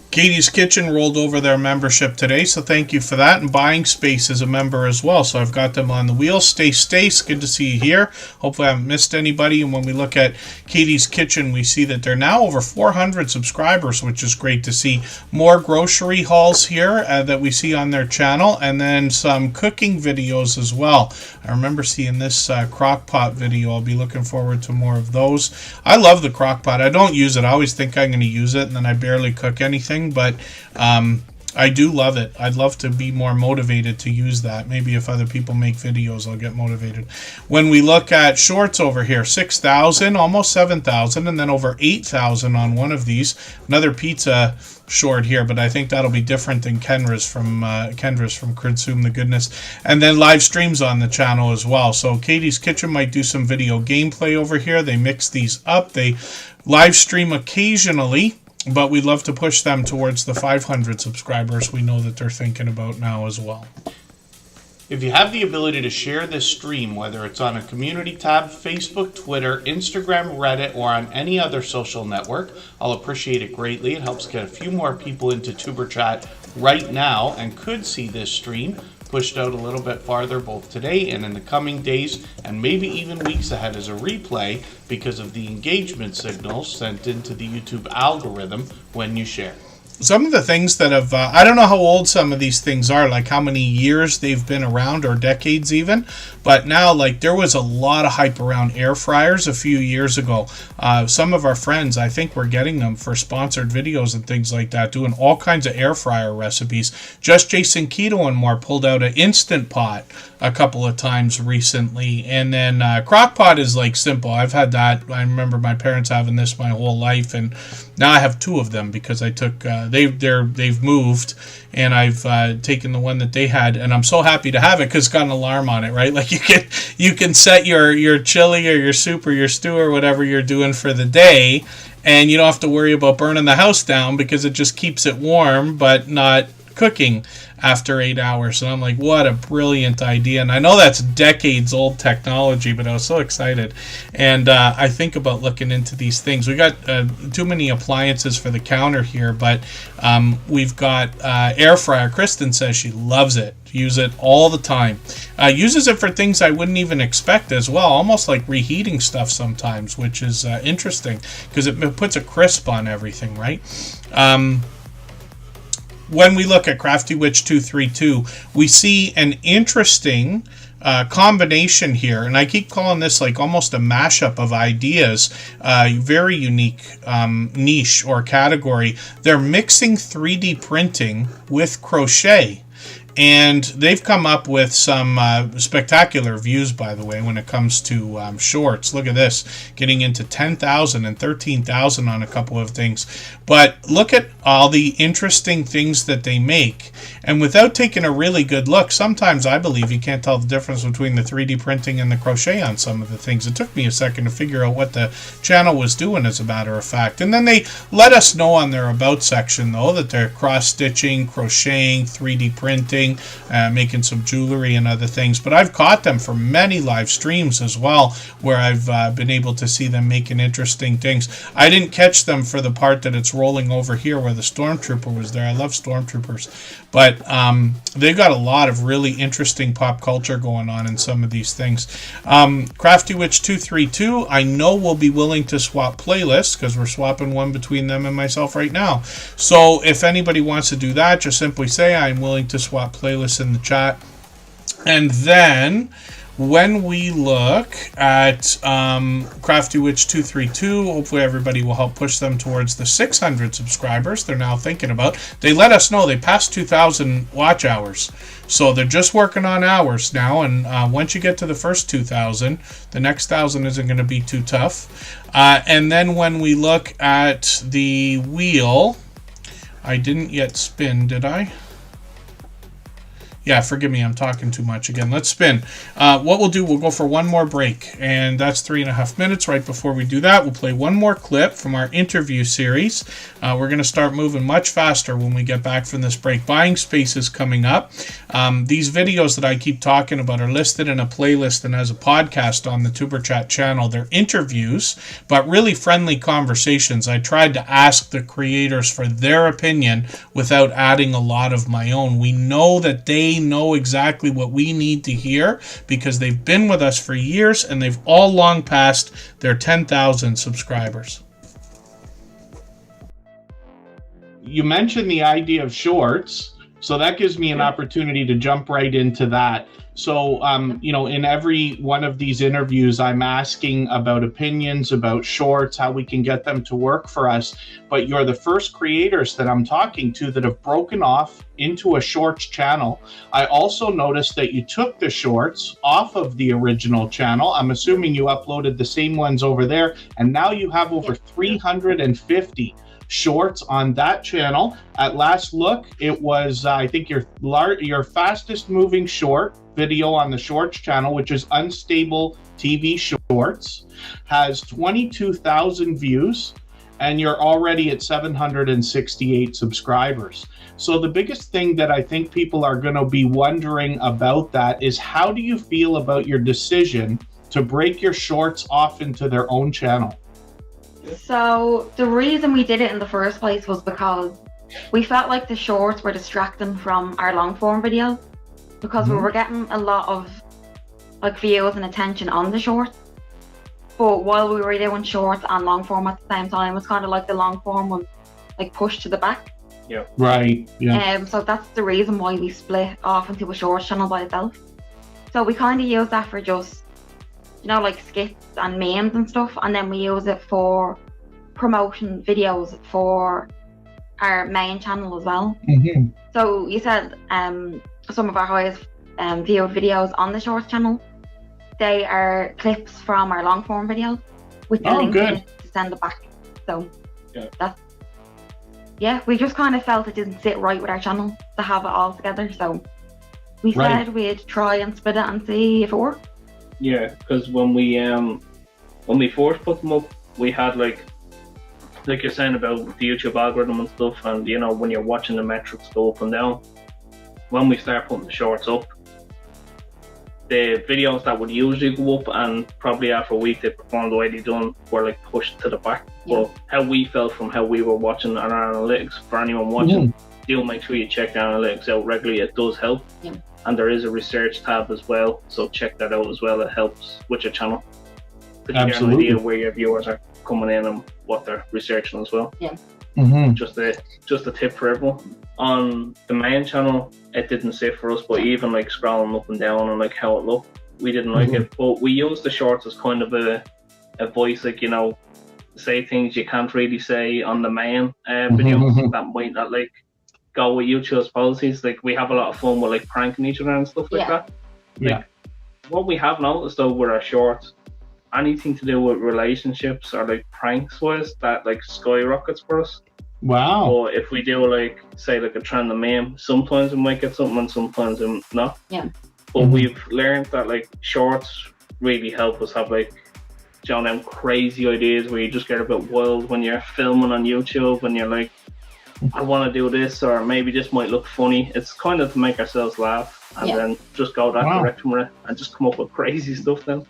Katie's Kitchen rolled over their membership today, so thank you for that. And Buying Space is a member as well, so I've got them on the wheel. Stace, good to see you here. Hopefully I haven't missed anybody. And when we look at Katie's Kitchen, we see that they're now over 400 subscribers, which is great to see. More grocery hauls here that we see on their channel, and then some cooking videos as well. I remember seeing this crock pot video. I'll be looking forward to more of those. I love the crock pot. I don't use it. I always think I'm going to use it, and then I barely cook anything. But I do love it. I'd love to be more motivated to use that. Maybe if other people make videos, I'll get motivated. When we look at shorts over here, 6,000, almost 7,000, and then over 8,000 on one of these. Another pizza short here, but I think that'll be different than Kendra's from Consume the Goodness. And then live streams on the channel as well. So Katie's Kitchen might do some video gameplay over here. They mix these up. They live stream occasionally, but we'd love to push them towards the 500 subscribers we know that they're thinking about now as well. If you have the ability to share this stream, whether it's on a community tab, Facebook, Twitter, Instagram, Reddit, or on any other social network, I'll appreciate it greatly. It helps get a few more people into Tuber Chat right now and could see this stream pushed out a little bit farther both today and in the coming days and maybe even weeks ahead as a replay because of the engagement signals sent into the YouTube algorithm when you share. Some of the things that have, I don't know how old some of these things are, like how many years they've been around or decades even, but now like there was a lot of hype around air fryers a few years ago. Some of our friends, I think we're getting them for sponsored videos and things like that, doing all kinds of air fryer recipes. Just Jason Keto and more pulled out an Instant Pot a couple of times recently, and then crock pot is like simple. I've had that. I remember my parents having this my whole life, and now I have 2 of them because I took they've moved, and I've taken the one that they had, and I'm so happy to have it because it's got an alarm on it, right? Like you can set your chili or your soup or your stew or whatever you're doing for the day, and you don't have to worry about burning the house down because it just keeps it warm but not cooking after 8 hours. And I'm like, what a brilliant idea. And I know that's decades old technology, but I was so excited. And I think about looking into these things. We got too many appliances for the counter here, but we've got air fryer. Kristen says she loves it. Use it all the time. Uses it for things I wouldn't even expect as well, almost like reheating stuff sometimes, which is interesting because it puts a crisp on everything, right? When we look at Crafty Witch 232, we see an interesting combination here, and I keep calling this like almost a mashup of ideas, very unique niche or category. They're mixing 3D printing with crochet. And they've come up with some spectacular views, by the way, when it comes to shorts. Look at this, getting into 10,000 and 13,000 on a couple of things. But look at all the interesting things that they make. And without taking a really good look, sometimes I believe you can't tell the difference between the 3D printing and the crochet on some of the things. It took me a second to figure out what the channel was doing, as a matter of fact. And then they let us know on their About section, though, that they're cross-stitching, crocheting, 3D printing, making some jewelry and other things. But I've caught them for many live streams as well, where I've been able to see them making interesting things. I didn't catch them for the part that it's rolling over here where the Stormtrooper was there. I love Stormtroopers. But they've got a lot of really interesting pop culture going on in some of these things. Crafty Witch 232, I know will be willing to swap playlists because we're swapping one between them and myself right now. So if anybody wants to do that, just simply say I'm willing to swap playlists in the chat. And then when we look at Crafty Witch 232, hopefully everybody will help push them towards the 600 subscribers they're now thinking about. They let us know they passed 2,000 watch hours. So they're just working on hours now. And once you get to the first 2,000, the next 1,000 isn't going to be too tough. And then when we look at the wheel, I didn't yet spin, did I? Yeah, forgive me, I'm talking too much again. Let's spin. What we'll do, we'll go for one more break, and that's 3.5 minutes. Right before we do that, we'll play one more clip from our interview series. We're going to start moving much faster when we get back from this break. Buying space is coming up. These videos that I keep talking about are listed in a playlist and as a podcast on the Superchat channel. They're interviews, but really friendly conversations. I tried to ask the creators for their opinion without adding a lot of my own. We know that they know exactly what we need to hear because they've been with us for years and they've all long passed their 10,000 subscribers. You mentioned the idea of shorts, so that gives me an opportunity to jump right into that. So, in every one of these interviews, I'm asking about opinions, about shorts, how we can get them to work for us. But you're the first creators that I'm talking to that have broken off into a shorts channel. I also noticed that you took the shorts off of the original channel. I'm assuming you uploaded the same ones over there, and now you have over 350 shorts on that channel. At last look, it was I think your fastest moving short video on the shorts channel, which is Unstable TV Shorts, has 22,000 views, and you're already at 768 subscribers. So the biggest thing that I think people are going to be wondering about that is, how do you feel about your decision to break your shorts off into their own channel? So the reason we did it in the first place was because we felt like the shorts were distracting from our long form videos, because we were getting a lot of views and attention on the shorts. But while we were doing shorts and long form at the same time, it's kind of like the long form was pushed to the back. Yeah. Right. Yeah. So that's the reason why we split off into a shorts channel by itself. So we kind of use that for just, skits and memes and stuff, and then we use it for promotion videos for our main channel as well. Mm-hmm. So you said some of our highest viewed videos on the shorts channel, they are clips from our long form videos with the link in it to send it back. So we just kind of felt it didn't sit right with our channel to have it all together, so we said we'd try and split it and see if it worked. Yeah, because when we first put them up, we had like you're saying about the YouTube algorithm and stuff, and you know, when you're watching the metrics go up and down, when we start putting the shorts up, the videos that would usually go up and probably after a week they performed the way they done were like pushed to the back. Yeah. But how we felt from how we were watching on our analytics, for anyone watching, do make sure you check the analytics out regularly. It does help. Yeah. And there is a research tab as well, so check that out as well. It helps with your channel. You get an Absolutely. idea where your viewers are coming in and what they're researching as well. Yeah. Just a tip for everyone. On the main channel, it didn't sit for us, but even like scrolling up and down and like how it looked, we didn't like it. But we used the shorts as kind of a voice, like, you know, say things you can't really say on the main videos that might not like go with YouTube's policies. Like, we have a lot of fun with like pranking each other and stuff like that. Like, what we have noticed though with our shorts, anything to do with relationships or like pranks wise, that like skyrockets for us. Wow. Or if we do like, say like a trend of meme, sometimes we might get something and sometimes not. Yeah. But we've learned that like shorts really help us have like, you know, them crazy ideas where you just get a bit wild when you're filming on YouTube and you're like, I want to do this, or maybe this might look funny. It's kind of to make ourselves laugh and then just go that direction with it and just come up with crazy stuff then.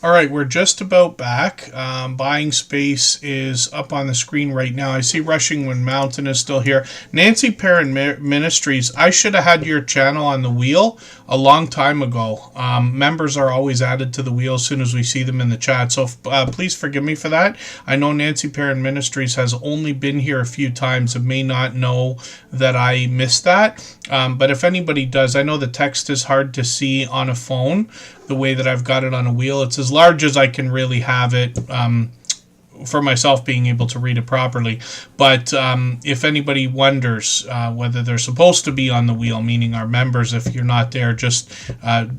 All right, we're just about back. Buying Space is up on the screen right now. I see Rushing Wind Mountain is still here. Nancy Perrin Ministries, I should have had your channel on the wheel a long time ago. Members are always added to the wheel as soon as we see them in the chat, so please forgive me for that. I know Nancy Perrin Ministries has only been here a few times and may not know that I missed that. But if anybody does, I know the text is hard to see on a phone the way that I've got it on a wheel. It's as large as I can really have it for myself being able to read it properly. But if anybody wonders whether they're supposed to be on the wheel, meaning our members, if you're not there, just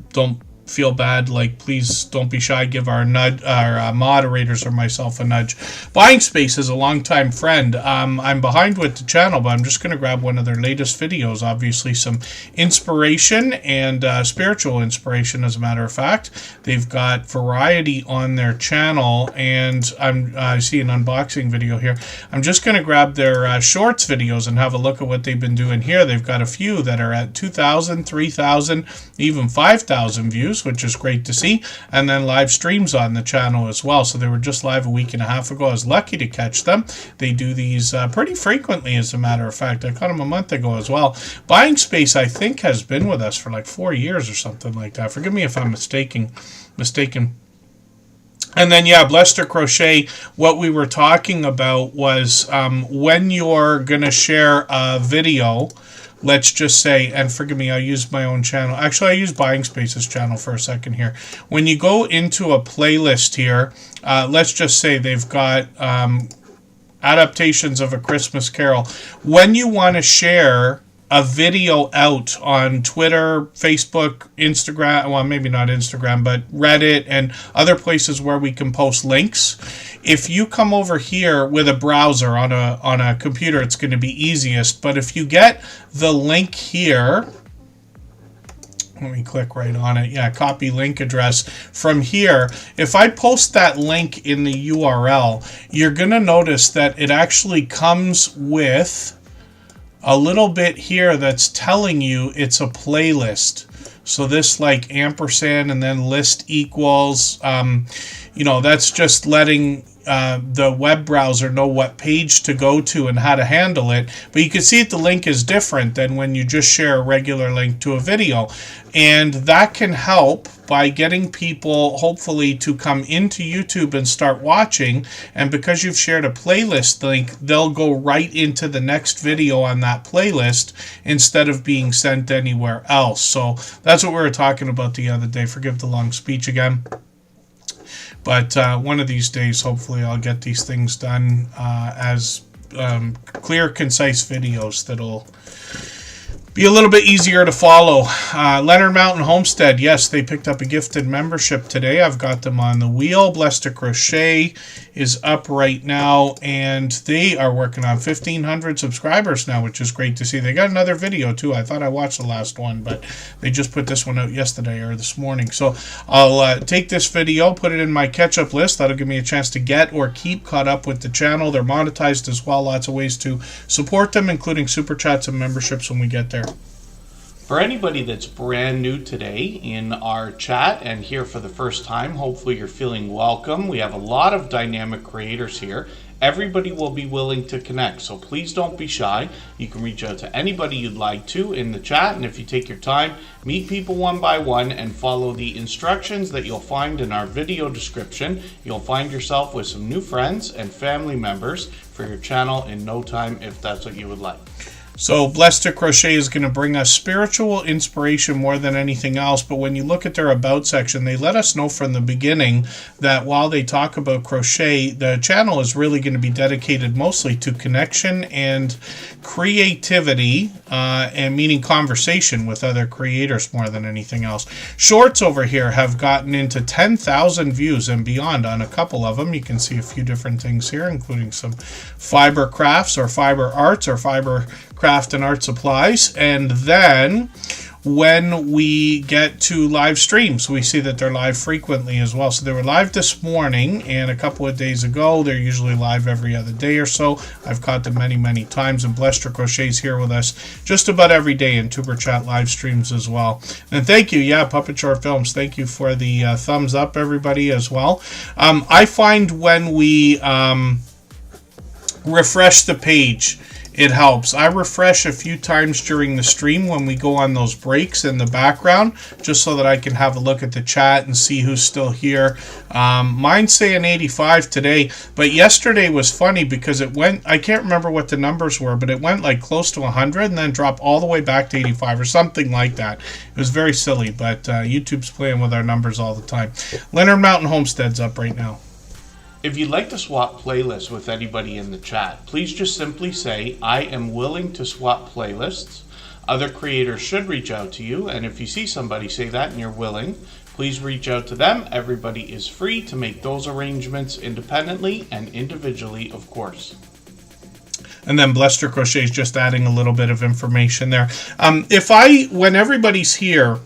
don't feel bad. Like, please don't be shy. Give our moderators or myself a nudge. Buying Space is a longtime friend. I'm behind with the channel, but I'm just going to grab one of their latest videos. Obviously, some inspiration and spiritual inspiration, as a matter of fact. They've got variety on their channel, and I see an unboxing video here. I'm just going to grab their shorts videos and have a look at what they've been doing here. They've got a few that are at 2,000, 3,000, even 5,000 views, which is great to see, and then live streams on the channel as well. So they were just live a week and a half ago. I was lucky to catch them. They do these pretty frequently, as a matter of fact. I caught them a month ago as well. Buying Space, I think, has been with us for like 4 years or something like that. Forgive me if I'm mistaken. And then, yeah, Blester Crochet, what we were talking about was when you're going to share a video, let's just say, and forgive me, I used my own channel. Actually, I used Buying Space's channel for a second here. When you go into a playlist here, let's just say they've got adaptations of A Christmas Carol. When you want to share a video out on Twitter, Facebook, Instagram, well, maybe not Instagram, but Reddit and other places where we can post links. If you come over here with a browser on a computer, it's going to be easiest. But if you get the link here, let me click right on it. Yeah, copy link address. From here, if I post that link in the URL, you're going to notice that it actually comes with a little bit here that's telling you it's a playlist. So this like ampersand and then list equals, that's just letting the web browser know what page to go to and how to handle it. But you can see that the link is different than when you just share a regular link to a video. And that can help by getting people, hopefully, to come into YouTube and start watching. And because you've shared a playlist link, they'll go right into the next video on that playlist instead of being sent anywhere else. So that's what we were talking about the other day. Forgive the long speech again. But one of these days, hopefully, I'll get these things done as clear, concise videos that'll be a little bit easier to follow. Leonard Mountain Homestead, yes, they picked up a gifted membership today. I've got them on the wheel. Blessed to Crochet is up right now, and they are working on 1,500 subscribers now, which is great to see. They got another video, too. I thought I watched the last one, but they just put this one out yesterday or this morning. So I'll take this video, put it in my catch-up list. That'll give me a chance to get or keep caught up with the channel. They're monetized as well. Lots of ways to support them, including super chats and memberships when we get there. For anybody that's brand new today in our chat and here for the first time, hopefully you're feeling welcome. We have a lot of dynamic creators here. Everybody will be willing to connect, so please don't be shy. You can reach out to anybody you'd like to in the chat, and if you take your time, meet people one by one and follow the instructions that you'll find in our video description. You'll find yourself with some new friends and family members for your channel in no time if that's what you would like. So Blessed to Crochet is going to bring us spiritual inspiration more than anything else. But when you look at their About section, they let us know from the beginning that while they talk about crochet, the channel is really going to be dedicated mostly to connection and creativity, and meaning conversation with other creators more than anything else. Shorts over here have gotten into 10,000 views and beyond on a couple of them. You can see a few different things here, including some fiber crafts or fiber arts or fiber craft and art supplies. And then when we get to live streams. We see that they're live frequently as well. So they were live this morning and a couple of days ago. They're usually live every other day or so. I've caught them many, many times. And Blester Crochet's here with us just about every day in Tuber Chat live streams as well. And thank you, Puppet Short Films. Thank you for the thumbs up, everybody, as well. I find when we refresh the page, it helps. I refresh a few times during the stream when we go on those breaks in the background, just so that I can have a look at the chat and see who's still here. Mine's saying 85 today, but yesterday was funny because it went, I can't remember what the numbers were, but it went like close to 100 and then dropped all the way back to 85 or something like that. It was very silly, but YouTube's playing with our numbers all the time. Leonard Mountain Homestead's up right now. If you'd like to swap playlists with anybody in the chat, please just simply say, I am willing to swap playlists. Other creators should reach out to you, and if you see somebody say that and you're willing, please reach out to them. Everybody is free to make those arrangements independently and individually, of course. And then Blester Crochet is just adding a little bit of information there. When everybody's here,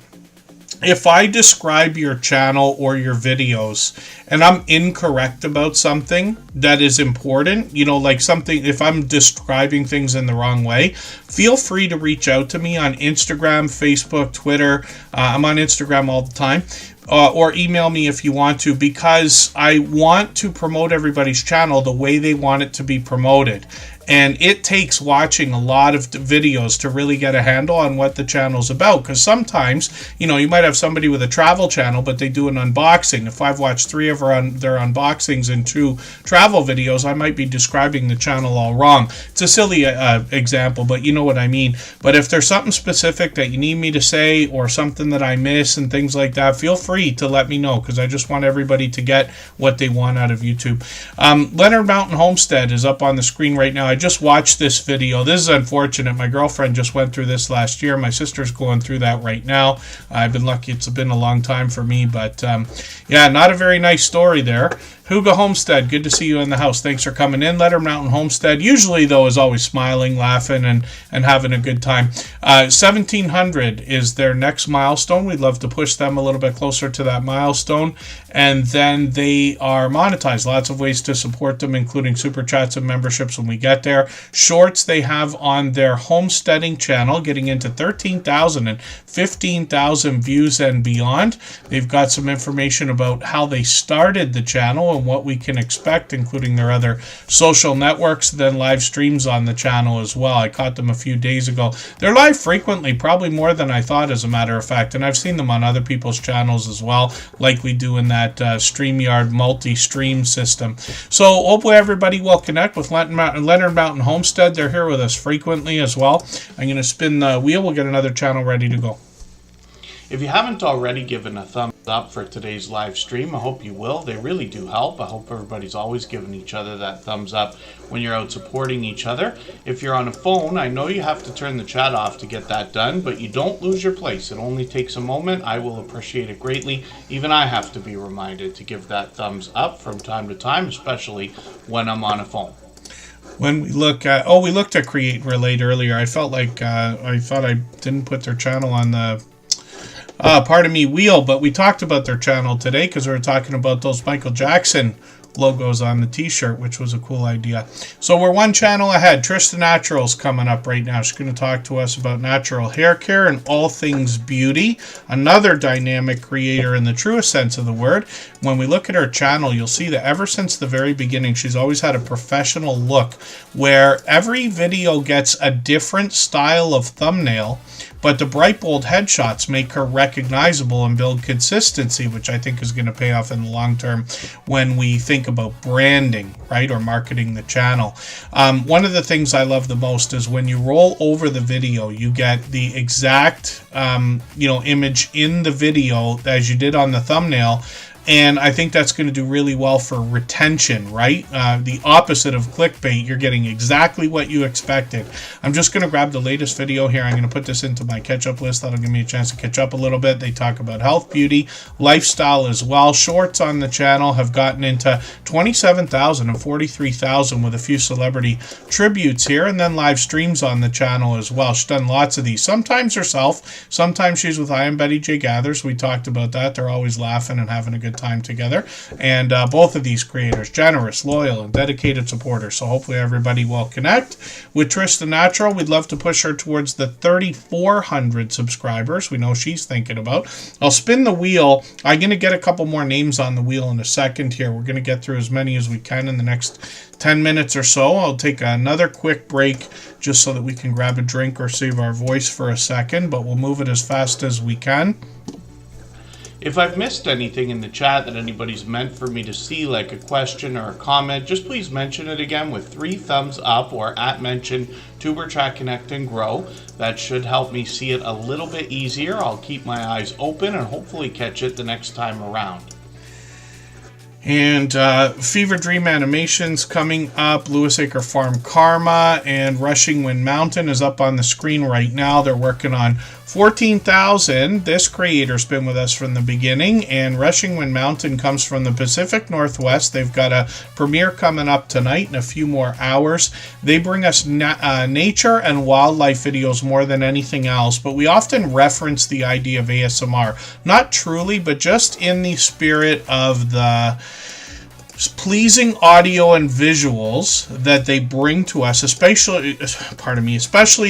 if I describe your channel or your videos and I'm incorrect about something that is important, like something, if I'm describing things in the wrong way, feel free to reach out to me on Instagram, Facebook, Twitter. I'm on Instagram all the time. Or email me if you want to, because I want to promote everybody's channel the way they want it to be promoted. And it takes watching a lot of videos to really get a handle on what the channel's about. Because sometimes, you might have somebody with a travel channel, but they do an unboxing. If I've watched 3 of their unboxings and 2 travel videos, I might be describing the channel all wrong. It's a silly example, but you know what I mean. But if there's something specific that you need me to say or something that I miss and things like that, feel free to let me know, because I just want everybody to get what they want out of YouTube. Leonard Mountain Homestead is up on the screen right now. I just watched this video. This is unfortunate. My girlfriend just went through this last year. My sister's going through that right now. I've been lucky. It's been a long time for me, but not a very nice story there. Huga Homestead, good to see you in the house. Thanks for coming in. Letter Mountain Homestead, usually though, is always smiling, laughing, and having a good time. 1,700 is their next milestone. We'd love to push them a little bit closer to that milestone. And then they are monetized. Lots of ways to support them, including super chats and memberships when we get there. Shorts they have on their homesteading channel, getting into 13,000 and 15,000 views and beyond. They've got some information about how they started the channel and what we can expect, including their other social networks, then live streams on the channel as well. I caught them a few days ago. They're live frequently, probably more than I thought, as a matter of fact, and I've seen them on other people's channels as well, likely doing that StreamYard multi-stream system. So hopefully everybody will connect with Leonard Mountain Homestead. They're here with us frequently as well. I'm going to spin the wheel. We'll get another channel ready to go. If you haven't already given a thumbs up for today's live stream, I hope you will. They really do help. I hope everybody's always giving each other that thumbs up when you're out supporting each other. If you're on a phone, I know you have to turn the chat off to get that done, but you don't lose your place. It only takes a moment. I will appreciate it greatly. Even I have to be reminded to give that thumbs up from time to time, especially when I'm on a phone. When we look at, we looked at Create and Relate earlier. I felt like I thought I didn't put their channel on the wheel, but we talked about their channel today because we were talking about those Michael Jackson logos on the t-shirt, which was a cool idea. So we're one channel ahead. Trish the Natural's coming up right now. She's going to talk to us about natural hair care and all things beauty. Another dynamic creator in the truest sense of the word. When we look at her channel, you'll see that ever since the very beginning, she's always had a professional look where every video gets a different style of thumbnail, but the bright, bold headshots make her recognizable and build consistency, which I think is going to pay off in the long term when we think about branding, right, or marketing the channel. One of the things I love the most is when you roll over the video, you get the exact, image in the video as you did on the thumbnail. And I think that's going to do really well for retention, right? The opposite of clickbait. You're getting exactly what you expected. I'm just going to grab the latest video here. I'm going to put this into my catch-up list. That'll give me a chance to catch up a little bit. They talk about health, beauty, lifestyle as well. Shorts on the channel have gotten into 27,000 and 43,000 with a few celebrity tributes here, and then live streams on the channel as well. She's done lots of these. Sometimes herself, sometimes she's with I Am Betty J Gathers. We talked about that. They're always laughing and having a good time together. And both of these creators, generous, loyal, and dedicated supporters. So hopefully everybody will connect. With Trista Natural, we'd love to push her towards the 3,400 subscribers. We know she's thinking about. I'll spin the wheel. I'm going to get a couple more names on the wheel in a second here. We're going to get through as many as we can in the next 10 minutes or so. I'll take another quick break just so that we can grab a drink or save our voice for a second, but we'll move it as fast as we can. If I've missed anything in the chat that anybody's meant for me to see, like a question or a comment, just please mention it again with 3 thumbs up or @mention Superchat Connect and Grow. That should help me see it a little bit easier. I'll keep my eyes open and hopefully catch it the next time around. And Fever Dream Animations coming up, Lewis Acre Farm Karma, and Rushing Wind Mountain is up on the screen right now. They're working on 14,000. This creator's been with us from the beginning, and Rushing Wind Mountain comes from the Pacific Northwest. They've got a premiere coming up tonight in a few more hours. They bring us nature and wildlife videos more than anything else, but we often reference the idea of ASMR. Not truly, but just in the spirit of the pleasing audio and visuals that they bring to us, especially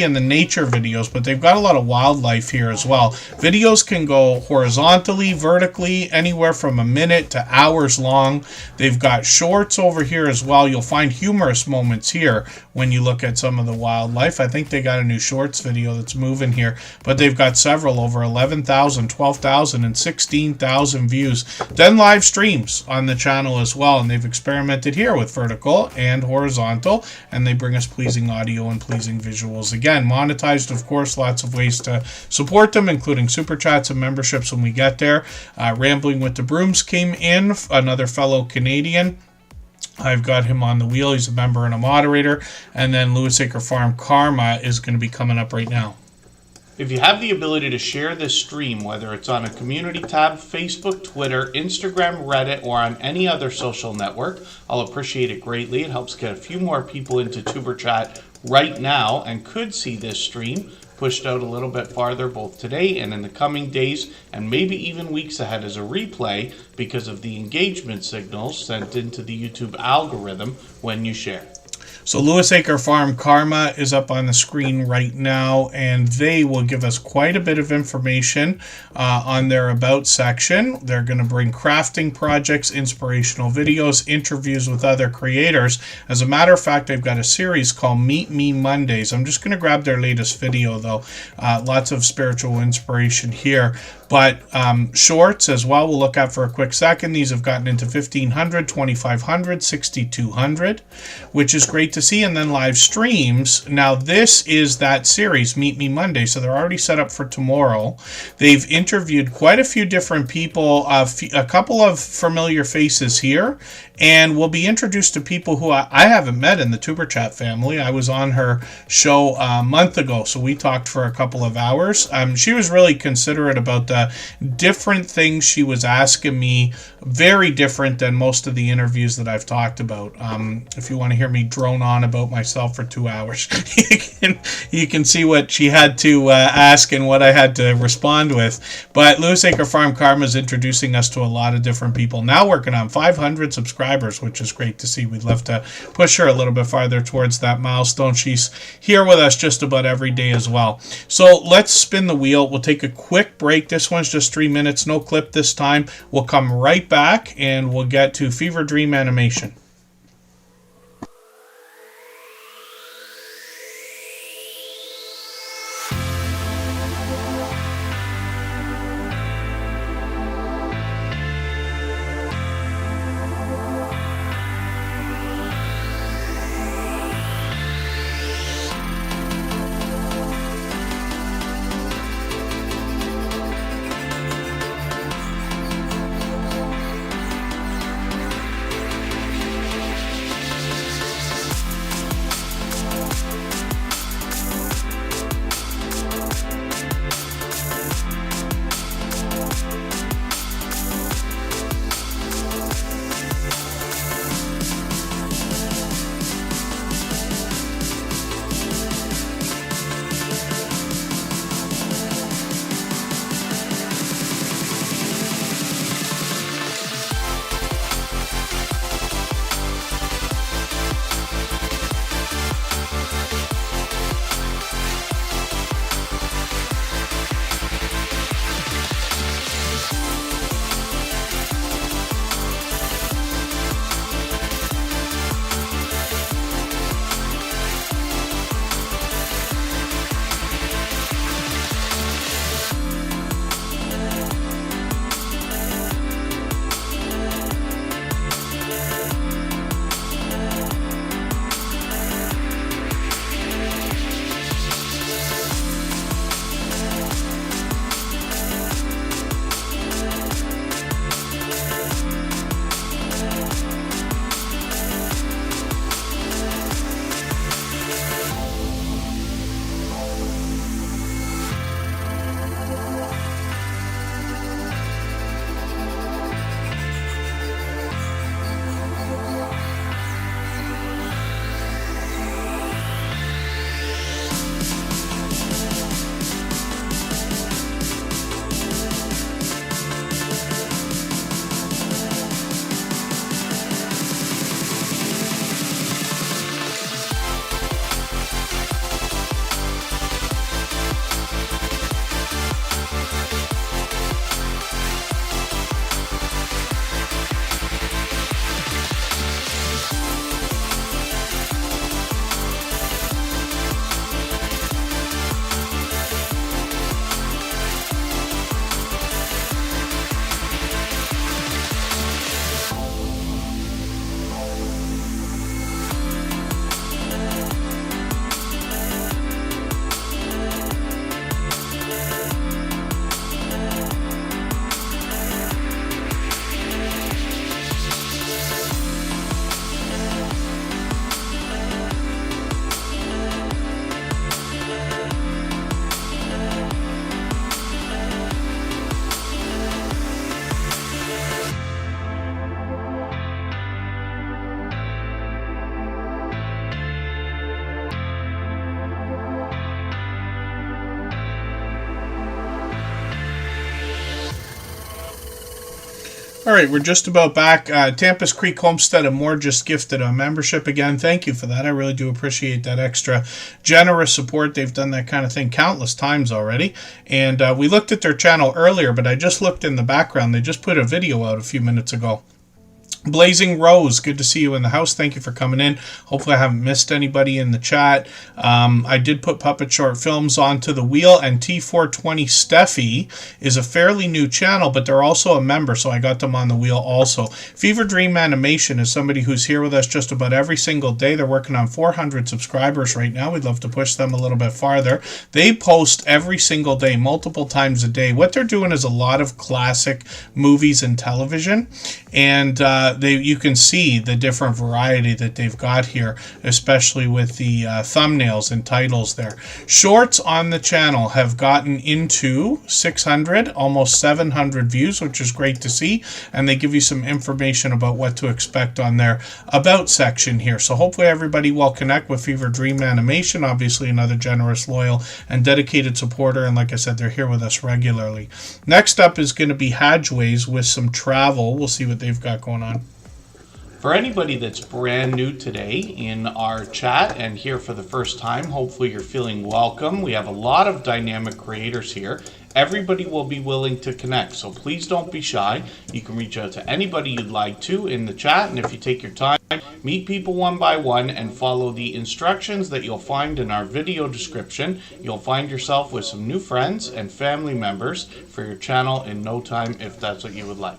in the nature videos, but they've got a lot of wildlife here as well. Videos can go horizontally, vertically, anywhere from a minute to hours long. They've got shorts over here as well. You'll find humorous moments here when you look at some of the wildlife. I think they got a new shorts video that's moving here, but they've got several, over 11,000, 12,000, and 16,000 views. Then live streams on the channel as well. And they've experimented here with vertical and horizontal, and they bring us pleasing audio and pleasing visuals. Again, monetized, of course, lots of ways to support them, including super chats and memberships when we get there. Rambling with the Brooms came in, another fellow Canadian. I've got him on the wheel. He's a member and a moderator. And then Lewis Acre Farm Karma is going to be coming up right now. If you have the ability to share this stream, whether it's on a community tab, Facebook, Twitter, Instagram, Reddit, or on any other social network, I'll appreciate it greatly. It helps get a few more people into Tuber Chat right now and could see this stream pushed out a little bit farther both today and in the coming days and maybe even weeks ahead as a replay because of the engagement signals sent into the YouTube algorithm when you share. So Lewis Acre Farm Karma is up on the screen right now, and they will give us quite a bit of information on their About section. They're going to bring crafting projects, inspirational videos, interviews with other creators. As a matter of fact, they've got a series called Meet Me Mondays. I'm just going to grab their latest video, though. Lots of spiritual inspiration here. But shorts as well, we'll look at for a quick second. These have gotten into 1,500, 2,500, 6,200, which is great to see. And then live streams. Now, this is that series, Meet Me Monday. So they're already set up for tomorrow. They've interviewed quite a few different people, a couple of familiar faces here. And we'll be introduced to people who I haven't met in the Tuber Chat family. I was on her show a month ago, so we talked for a couple of hours. She was really considerate about the different things she was asking me, very different than most of the interviews that I've talked about. If you want to hear me drone on about myself for 2 hours, you can see what she had to ask and what I had to respond with. But Lewis Acre Farm Karma is introducing us to a lot of different people. Now working on 500 subscribers, which is great to see. We'd love to push her a little bit farther towards that milestone. She's here with us just about every day as well. So let's spin the wheel. We'll take a quick break. This one's just 3 minutes, no clip this time. We'll come right back and we'll get to Fever Dream Animation. All right, we're just about back. Tampa's Creek Homestead and More just gifted a membership again. Thank you for that. I really do appreciate that extra generous support. They've done that kind of thing countless times already. And we looked at their channel earlier, but I just looked in the background. They just put a video out a few minutes ago. Blazing Rose, good to see you in the house. Thank you for coming in. Hopefully I haven't missed anybody in the chat. I did put Puppet Short Films onto the wheel, and T420 Steffi is a fairly new channel, but they're also a member, so I got them on the wheel also. Fever Dream Animation is somebody who's here with us just about every single day. They're working on 400 subscribers right now. We'd love to push them a little bit farther. They post every single day, multiple times a day. What they're doing is a lot of classic movies and television, and you can see the different variety that they've got here, especially with the thumbnails and titles there. Shorts on the channel have gotten into 600, almost 700 views, which is great to see, and they give you some information about what to expect on their About section here. So hopefully everybody will connect with Fever Dream Animation, obviously another generous, loyal, and dedicated supporter, and like I said, they're here with us regularly. Next up is going to be Hadgeways with some travel. We'll see what they've got going on. For anybody that's brand new today in our chat and here for the first time, hopefully you're feeling welcome. We have a lot of dynamic creators here. Everybody will be willing to connect, so please don't be shy. You can reach out to anybody you'd like to in the chat, and if you take your time, meet people one by one and follow the instructions that you'll find in our video description. You'll find yourself with some new friends and family members for your channel in no time, if that's what you would like.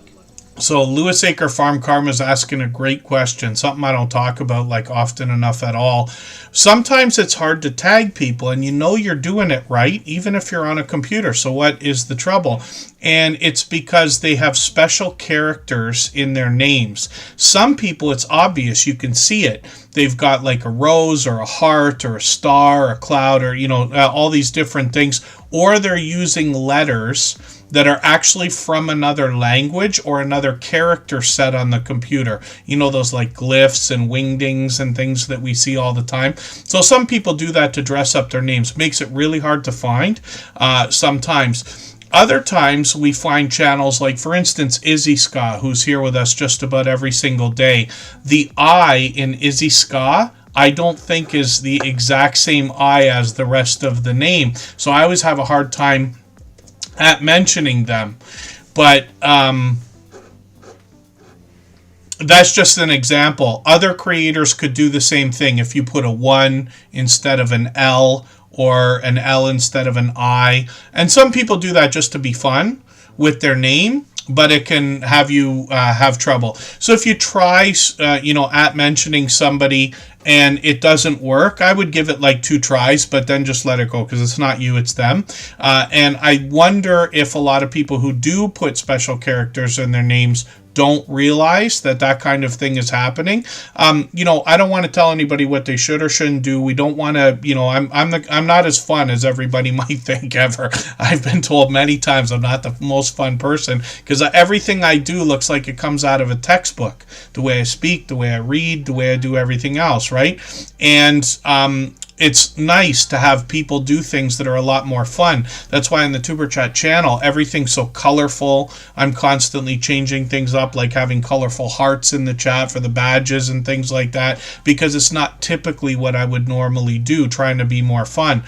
So Lewis Acre Farm Karma's asking a great question, something I don't talk about like often enough at all. Sometimes it's hard to tag people, and you know you're doing it right, even if you're on a computer. So what is the trouble? And it's because they have special characters in their names. Some people, it's obvious, you can see it. They've got like a rose or a heart or a star or a cloud or, you know, all these different things. Or they're using letters that are actually from another language or another character set on the computer. You know, those like glyphs and wingdings and things that we see all the time. So some people do that to dress up their names. Makes it really hard to find sometimes. Other times we find channels like, for instance, Izzy Ska, who's here with us just about every single day. The I in Izzy Ska, I don't think is the exact same I as the rest of the name. So I always have a hard time at mentioning them. But that's just an example. Other creators could do the same thing. If you put a 1 instead of an L or an L instead of an I. And some people do that just to be fun with their name, but it can have you have trouble. So if you try, at mentioning somebody and it doesn't work, I would give it like 2 tries, but then just let it go because it's not you, it's them. And I wonder if a lot of people who do put special characters in their names don't realize that that kind of thing is happening. I don't want to tell anybody what they should or shouldn't do. We don't want to, I'm not as fun as everybody might think ever. I've been told many times I'm not the most fun person because everything I do looks like it comes out of a textbook. The way I speak, the way I read, the way I do everything else, right? And it's nice to have people do things that are a lot more fun. That's why in the Tuber Chat channel, everything's so colorful. I'm constantly changing things up, like having colorful hearts in the chat for the badges and things like that, because it's not typically what I would normally do, trying to be more fun.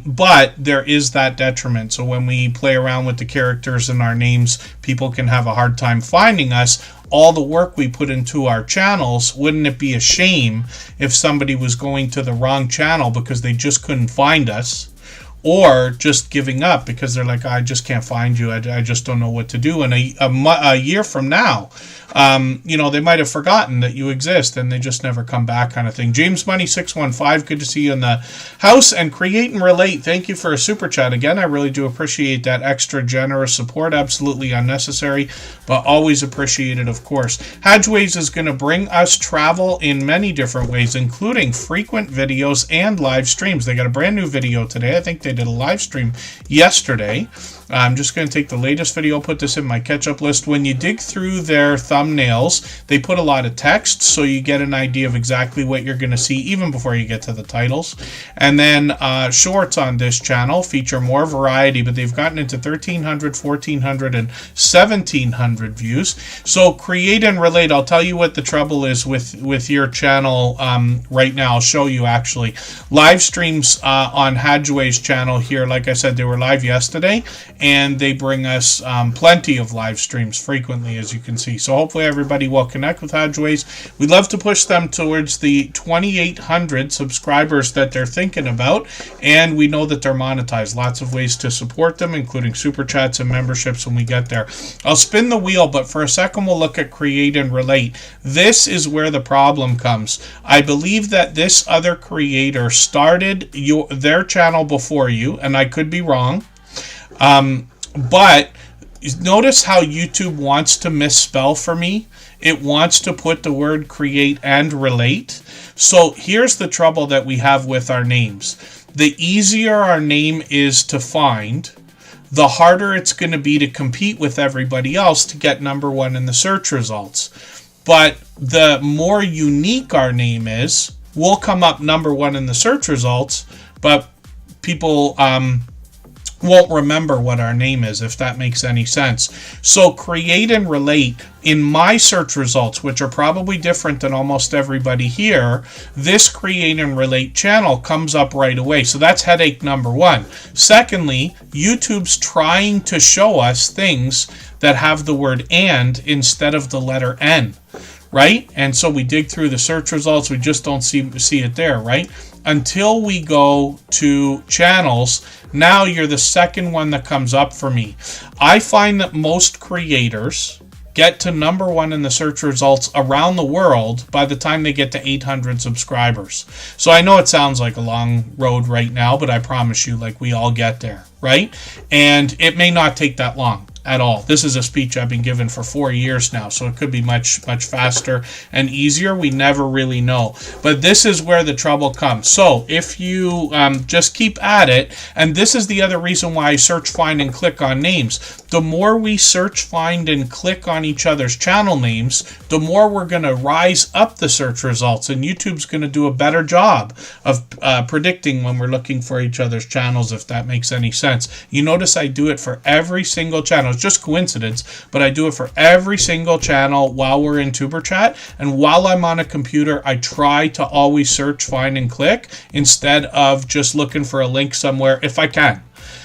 But there is that detriment. So when we play around with the characters and our names, people can have a hard time finding us. All the work we put into our channels, wouldn't it be a shame if somebody was going to the wrong channel because they just couldn't find us, or just giving up because they're like, I just can't find you, I just don't know what to do. And a year from now, they might have forgotten that you exist and they just never come back, kind of thing. James Money 615, good to see you in the house. And Create and Relate, thank you for a super chat again. I really do appreciate that extra generous support. Absolutely unnecessary, but always appreciated, of course. Hadgeways is going to bring us travel in many different ways, including frequent videos and live streams. They got a brand new video today. I think they they did a live stream yesterday. I'm just going to take the latest video, put this in my catch-up list. When you dig through their thumbnails, they put a lot of text, so you get an idea of exactly what you're going to see even before you get to the titles. And then shorts on this channel feature more variety, but they've gotten into 1,300, 1,400, and 1,700 views. So create and relate. I'll tell you what the trouble is with your channel right now. I'll show you actually. Live streams on Hadjway's channel here, like I said, they were live yesterday, and they bring us plenty of live streams frequently, as you can see. So hopefully everybody will connect with Hadjway's. We'd love to push them towards the 2,800 subscribers that they're thinking about, and we know that they're monetized. Lots of ways to support them, including super chats and memberships when we get there. I'll spin the wheel, but for a second we'll look at create and relate. This is where the problem comes. I believe that this other creator started their channel before you, and I could be wrong. But notice how YouTube wants to misspell for me. It wants to put the word create and relate. So here's the trouble that we have with our names. The easier our name is to find, the harder it's going to be to compete with everybody else to get #1 in the search results. But the more unique our name is, we'll come up #1 in the search results, but people won't remember what our name is, if that makes any sense. So create and relate, in my search results, which are probably different than almost everybody here, this create and relate channel comes up right away. So that's headache #1. Secondly, YouTube's trying to show us things that have the word and instead of the letter N, right? And so we dig through the search results, we just don't see it there, right? Until we go to channels, now you're the second one that comes up for me. I find that most creators get to #1 in the search results around the world by the time they get to 800 subscribers. So I know it sounds like a long road right now, but I promise you, like, we all get there, right? And it may not take that long at all. This is a speech I've been given for 4 years now, so it could be much faster and easier. We never really know. But this is where the trouble comes. So if you just keep at it, and this is the other reason why I search, find, and click on names. The more we search, find, and click on each other's channel names, the more we're going to rise up the search results, and YouTube's going to do a better job of predicting when we're looking for each other's channels, if that makes any sense. You notice I do it for every single channel. It's just coincidence, but I do it for every single channel while we're in Tuber Chat, and while I'm on a computer, I try to always search, find, and click instead of just looking for a link somewhere if I can.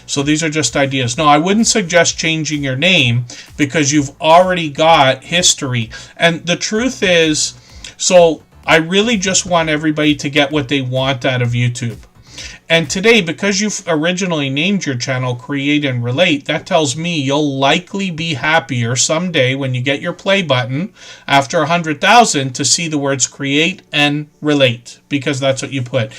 So these are just ideas. No, I wouldn't suggest changing your name because you've already got history. And the truth is, so I really just want everybody to get what they want out of YouTube. And today, because you've originally named your channel Create and Relate, that tells me you'll likely be happier someday when you get your play button after 100,000 to see the words Create and Relate, because that's what you put.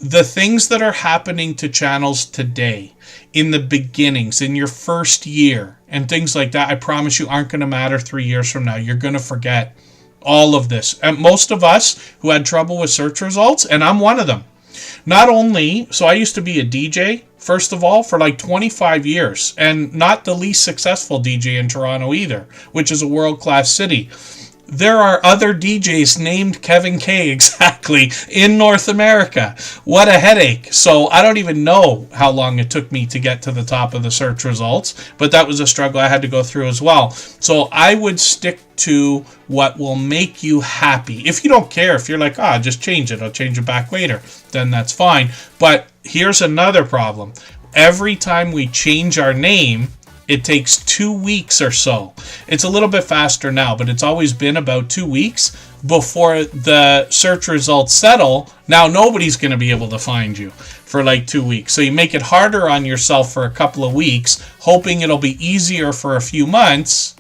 The things that are happening to channels today, in the beginnings, in your first year, and things like that, I promise you aren't going to matter 3 years from now. You're going to forget all of this. And most of us who had trouble with search results, and I'm one of them. Not only, so I used to be a DJ, first of all, for like 25 years, and not the least successful DJ in Toronto either, which is a world-class city. There are other DJs named Kevin K exactly in North America. What a headache. So I don't even know how long it took me to get to the top of the search results, but that was a struggle I had to go through as well. So I would stick to what will make you happy. If you don't care, if you're like, just change it, I'll change it back later, then that's fine. But here's another problem. Every time we change our name, it takes 2 weeks or so. It's a little bit faster now, but it's always been about 2 weeks before the search results settle. Now nobody's going to be able to find you for like 2 weeks. So you make it harder on yourself for a couple of weeks, hoping it'll be easier for a few months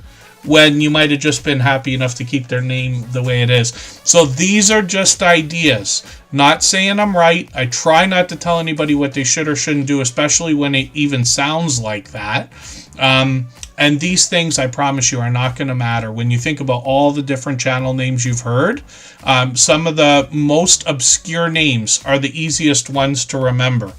when you might have just been happy enough to keep their name the way it is. So these are just ideas. Not saying I'm right. I try not to tell anybody what they should or shouldn't do, especially when it even sounds like that. And these things, I promise you, are not going to matter. When you think about all the different channel names you've heard, some of the most obscure names are the easiest ones to remember.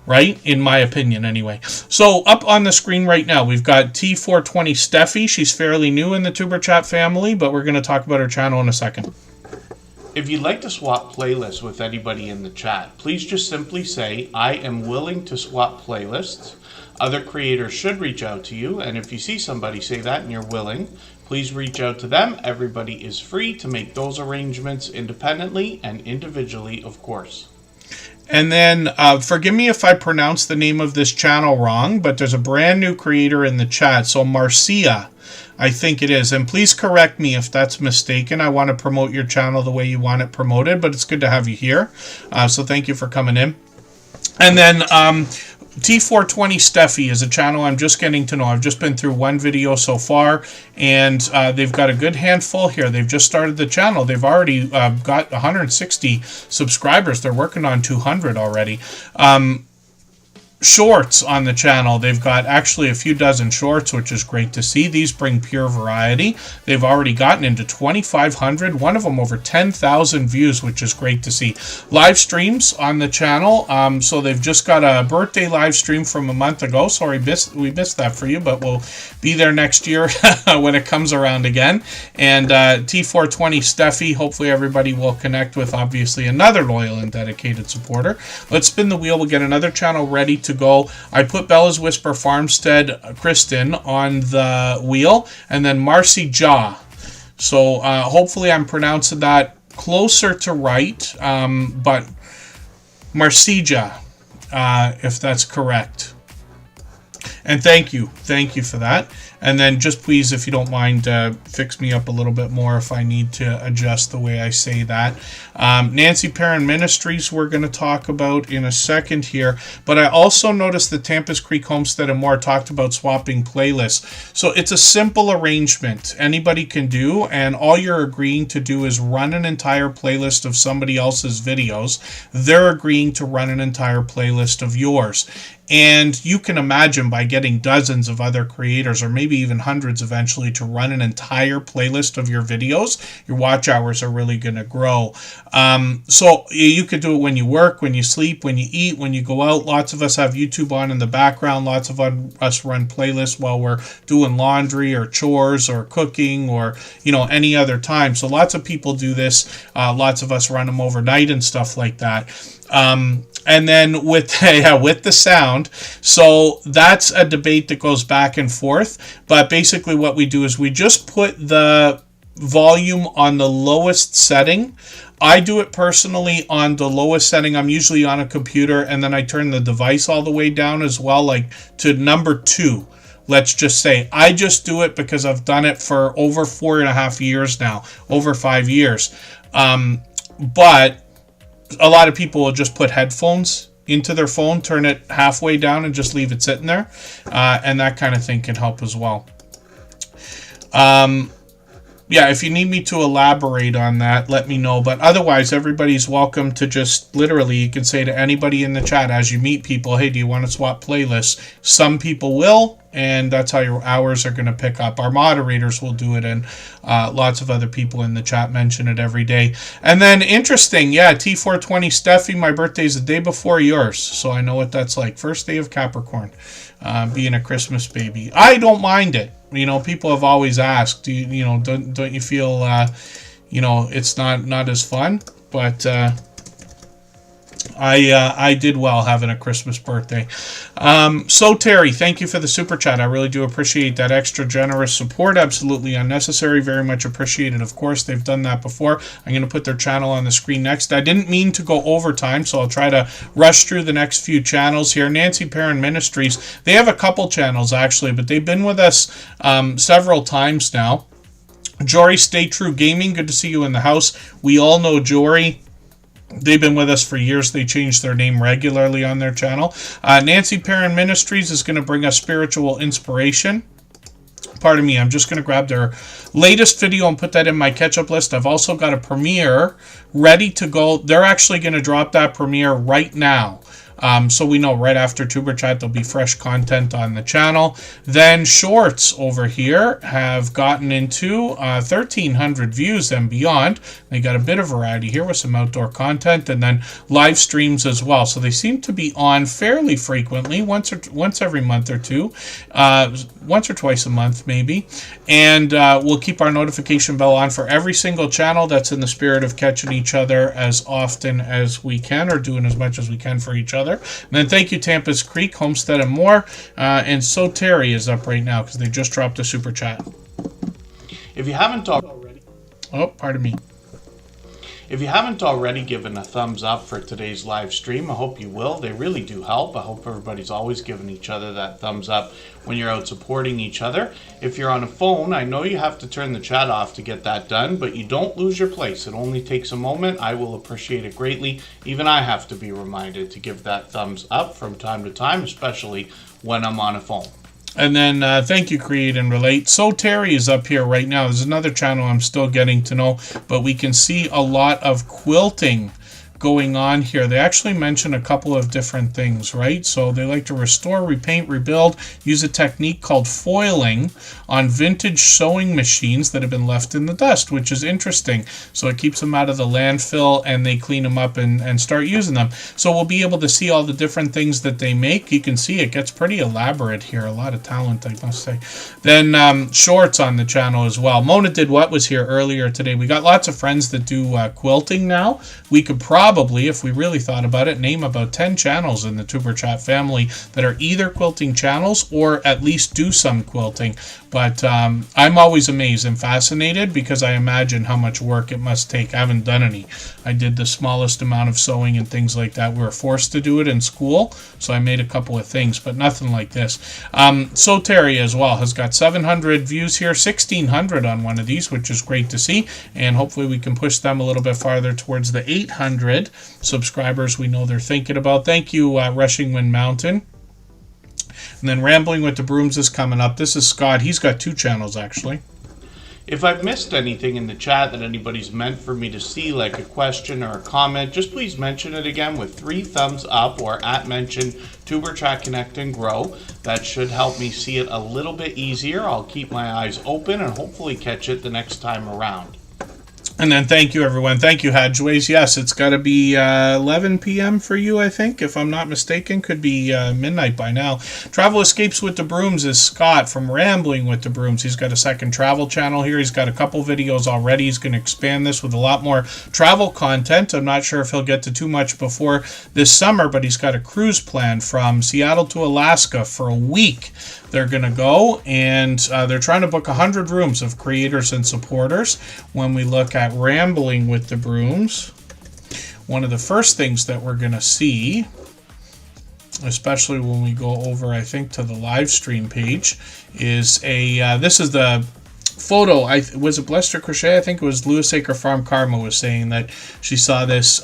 right? In my opinion, anyway. So up on the screen right now, we've got T420 Steffi. She's fairly new in the Tuber Chat family, but we're going to talk about her channel in a second. If you'd like to swap playlists with anybody in the chat, please just simply say, I am willing to swap playlists. Other creators should reach out to you, and if you see somebody say that and you're willing, please reach out to them. Everybody is free to make those arrangements independently and individually, of course. And then, forgive me if I pronounce the name of this channel wrong, but there's a brand new creator in the chat. So Marcia, I think it is. And please correct me if that's mistaken. I want to promote your channel the way you want it promoted, but it's good to have you here. So thank you for coming in. And then T420 Steffi is a channel I'm just getting to know. I've just been through one video so far, and they've got a good handful here. They've just started the channel. They've already got 160 subscribers. They're working on 200 already. Shorts on the channel. They've got actually a few dozen shorts, which is great to see. These bring pure variety. They've already gotten into 2,500. One of them over 10,000 views, which is great to see. Live streams on the channel. So they've just got a birthday live stream from a month ago. Sorry, we missed that for you, but we'll be there next year when it comes around again. And T420 Steffi, hopefully everybody will connect with, obviously, another loyal and dedicated supporter. Let's spin the wheel. We'll get another channel ready to go. I put Bella's Whisper Farmstead Kristen on the wheel, and then Marcy Ja. So hopefully I'm pronouncing that closer to right, but Marcija, if that's correct. And thank you for that. And then just please, if you don't mind, fix me up a little bit more if I need to adjust the way I say that. Nancy Perrin Ministries we're going to talk about in a second here. But I also noticed that Tampa's Creek Homestead and More talked about swapping playlists. So it's a simple arrangement anybody can do. And all you're agreeing to do is run an entire playlist of somebody else's videos. They're agreeing to run an entire playlist of yours. And you can imagine by getting dozens of other creators, or maybe even hundreds eventually, to run an entire playlist of your videos, your watch hours are really going to grow. So you could do it when you work, when you sleep, when you eat, when you go out. Lots of us have YouTube on in the background. Lots of us run playlists while we're doing laundry or chores or cooking or, any other time. So lots of people do this. Lots of us run them overnight and stuff like that. And then with the sound, so that's a debate that goes back and forth. But basically what we do is we just put the volume on the lowest setting. I do it personally on the lowest setting. I'm usually on a computer, and then I turn the device all the way down as well, like to number 2. Let's just say I just do it because I've done it for over 4.5 years now, over 5 years. But a lot of people will just put headphones into their phone, turn it halfway down, and just leave it sitting there. And that kind of thing can help as well. Yeah, if you need me to elaborate on that, let me know. But otherwise, everybody's welcome to just literally, you can say to anybody in the chat as you meet people, hey, do you want to swap playlists? Some people will, and that's how your hours are going to pick up. Our moderators will do it, and lots of other people in the chat mention it every day. And then, interesting, yeah, T420 Steffi, my birthday's the day before yours, so I know what that's like. First day of Capricorn, being a Christmas baby. I don't mind it. People have always asked, don't you feel, it's not as fun? But I did well having a Christmas birthday. So Terry, thank you for the super chat. I really do appreciate that extra generous support. Absolutely unnecessary. Very much appreciated. Of course, they've done that before. I'm going to put their channel on the screen next. I didn't mean to go overtime, so I'll try to rush through the next few channels here. Nancy Perrin Ministries, they have a couple channels actually, but they've been with us several times now. Jory Stay True Gaming, good to see you in the house. We all know Jory. They've been with us for years. They change their name regularly on their channel. Nancy Perrin Ministries is going to bring us spiritual inspiration. Pardon me, I'm just going to grab their latest video and put that in my catch-up list. I've also got a premiere ready to go. They're actually going to drop that premiere right now. So we know right after Tuber Chat there'll be fresh content on the channel. Then shorts over here have gotten into 1,300 views and beyond. They got a bit of variety here with some outdoor content, and then live streams as well. So they seem to be on fairly frequently, once every month or two, once or twice a month maybe. And we'll keep our notification bell on for every single channel. That's in the spirit of catching each other as often as we can, or doing as much as we can for each other. And then thank you Tampa's Creek, Homestead and more. And So Terry is up right now because they just dropped a super chat. If you haven't already... Oh, pardon me. If you haven't already given a thumbs up for today's live stream, I hope you will. They really do help. I hope everybody's always giving each other that thumbs up when you're out supporting each other. If you're on a phone, I know you have to turn the chat off to get that done, but you don't lose your place. It only takes a moment. I will appreciate it greatly. Even I have to be reminded to give that thumbs up from time to time, especially when I'm on a phone. And then thank you, Create and Relate. So Terry is up here right now. There's another channel I'm still getting to know, but we can see a lot of quilting going on here. They actually mention a couple of different things, right? So they like to restore, repaint, rebuild, use a technique called foiling on vintage sewing machines that have been left in the dust, which is interesting. So it keeps them out of the landfill and they clean them up and start using them. So we'll be able to see all the different things that they make. You can see it gets pretty elaborate here. A lot of talent, I must say. Then shorts on the channel as well. Mona Did What was here earlier today. We got lots of friends that do quilting now. We could probably, if we really thought about it, name about 10 channels in the Tuber Chat family that are either quilting channels or at least do some quilting. But I'm always amazed and fascinated because I imagine how much work it must take. I haven't done any. I did the smallest amount of sewing and things like that. We were forced to do it in school, so I made a couple of things, but nothing like this. So Terry as well has got 700 views here, 1,600 on one of these, which is great to see, and hopefully we can push them a little bit farther towards the 800 subscribers we know they're thinking about. Thank you, Rushing Wind Mountain. And then Rambling with the Brooms is coming up. This is Scott. He's got 2 channels, actually. If I've missed anything in the chat that anybody's meant for me to see, like a question or a comment, just please mention it again with 3 thumbs up or @mention Tuber Chat Connect and Grow. That should help me see it a little bit easier. I'll keep my eyes open and hopefully catch it the next time around. And then thank you, everyone. Thank you, Hadjways. Yes, it's got to be 11 p.m. for you, I think, if I'm not mistaken. Could be midnight by now. Travel Escapes with the Brooms is Scott from Rambling with the Brooms. He's got a second travel channel here. He's got a couple videos already. He's going to expand this with a lot more travel content. I'm not sure if he'll get to too much before this summer, but he's got a cruise plan from Seattle to Alaska for a week. They're going to go, and they're trying to book 100 rooms of creators and supporters. When we look at Rambling with the Brooms, one of the first things that we're going to see, especially when we go over, I think, to the live stream page, is this is the photo. Was it Blester Crochet? I think it was Lewis Acre Farm. Karma was saying that she saw this.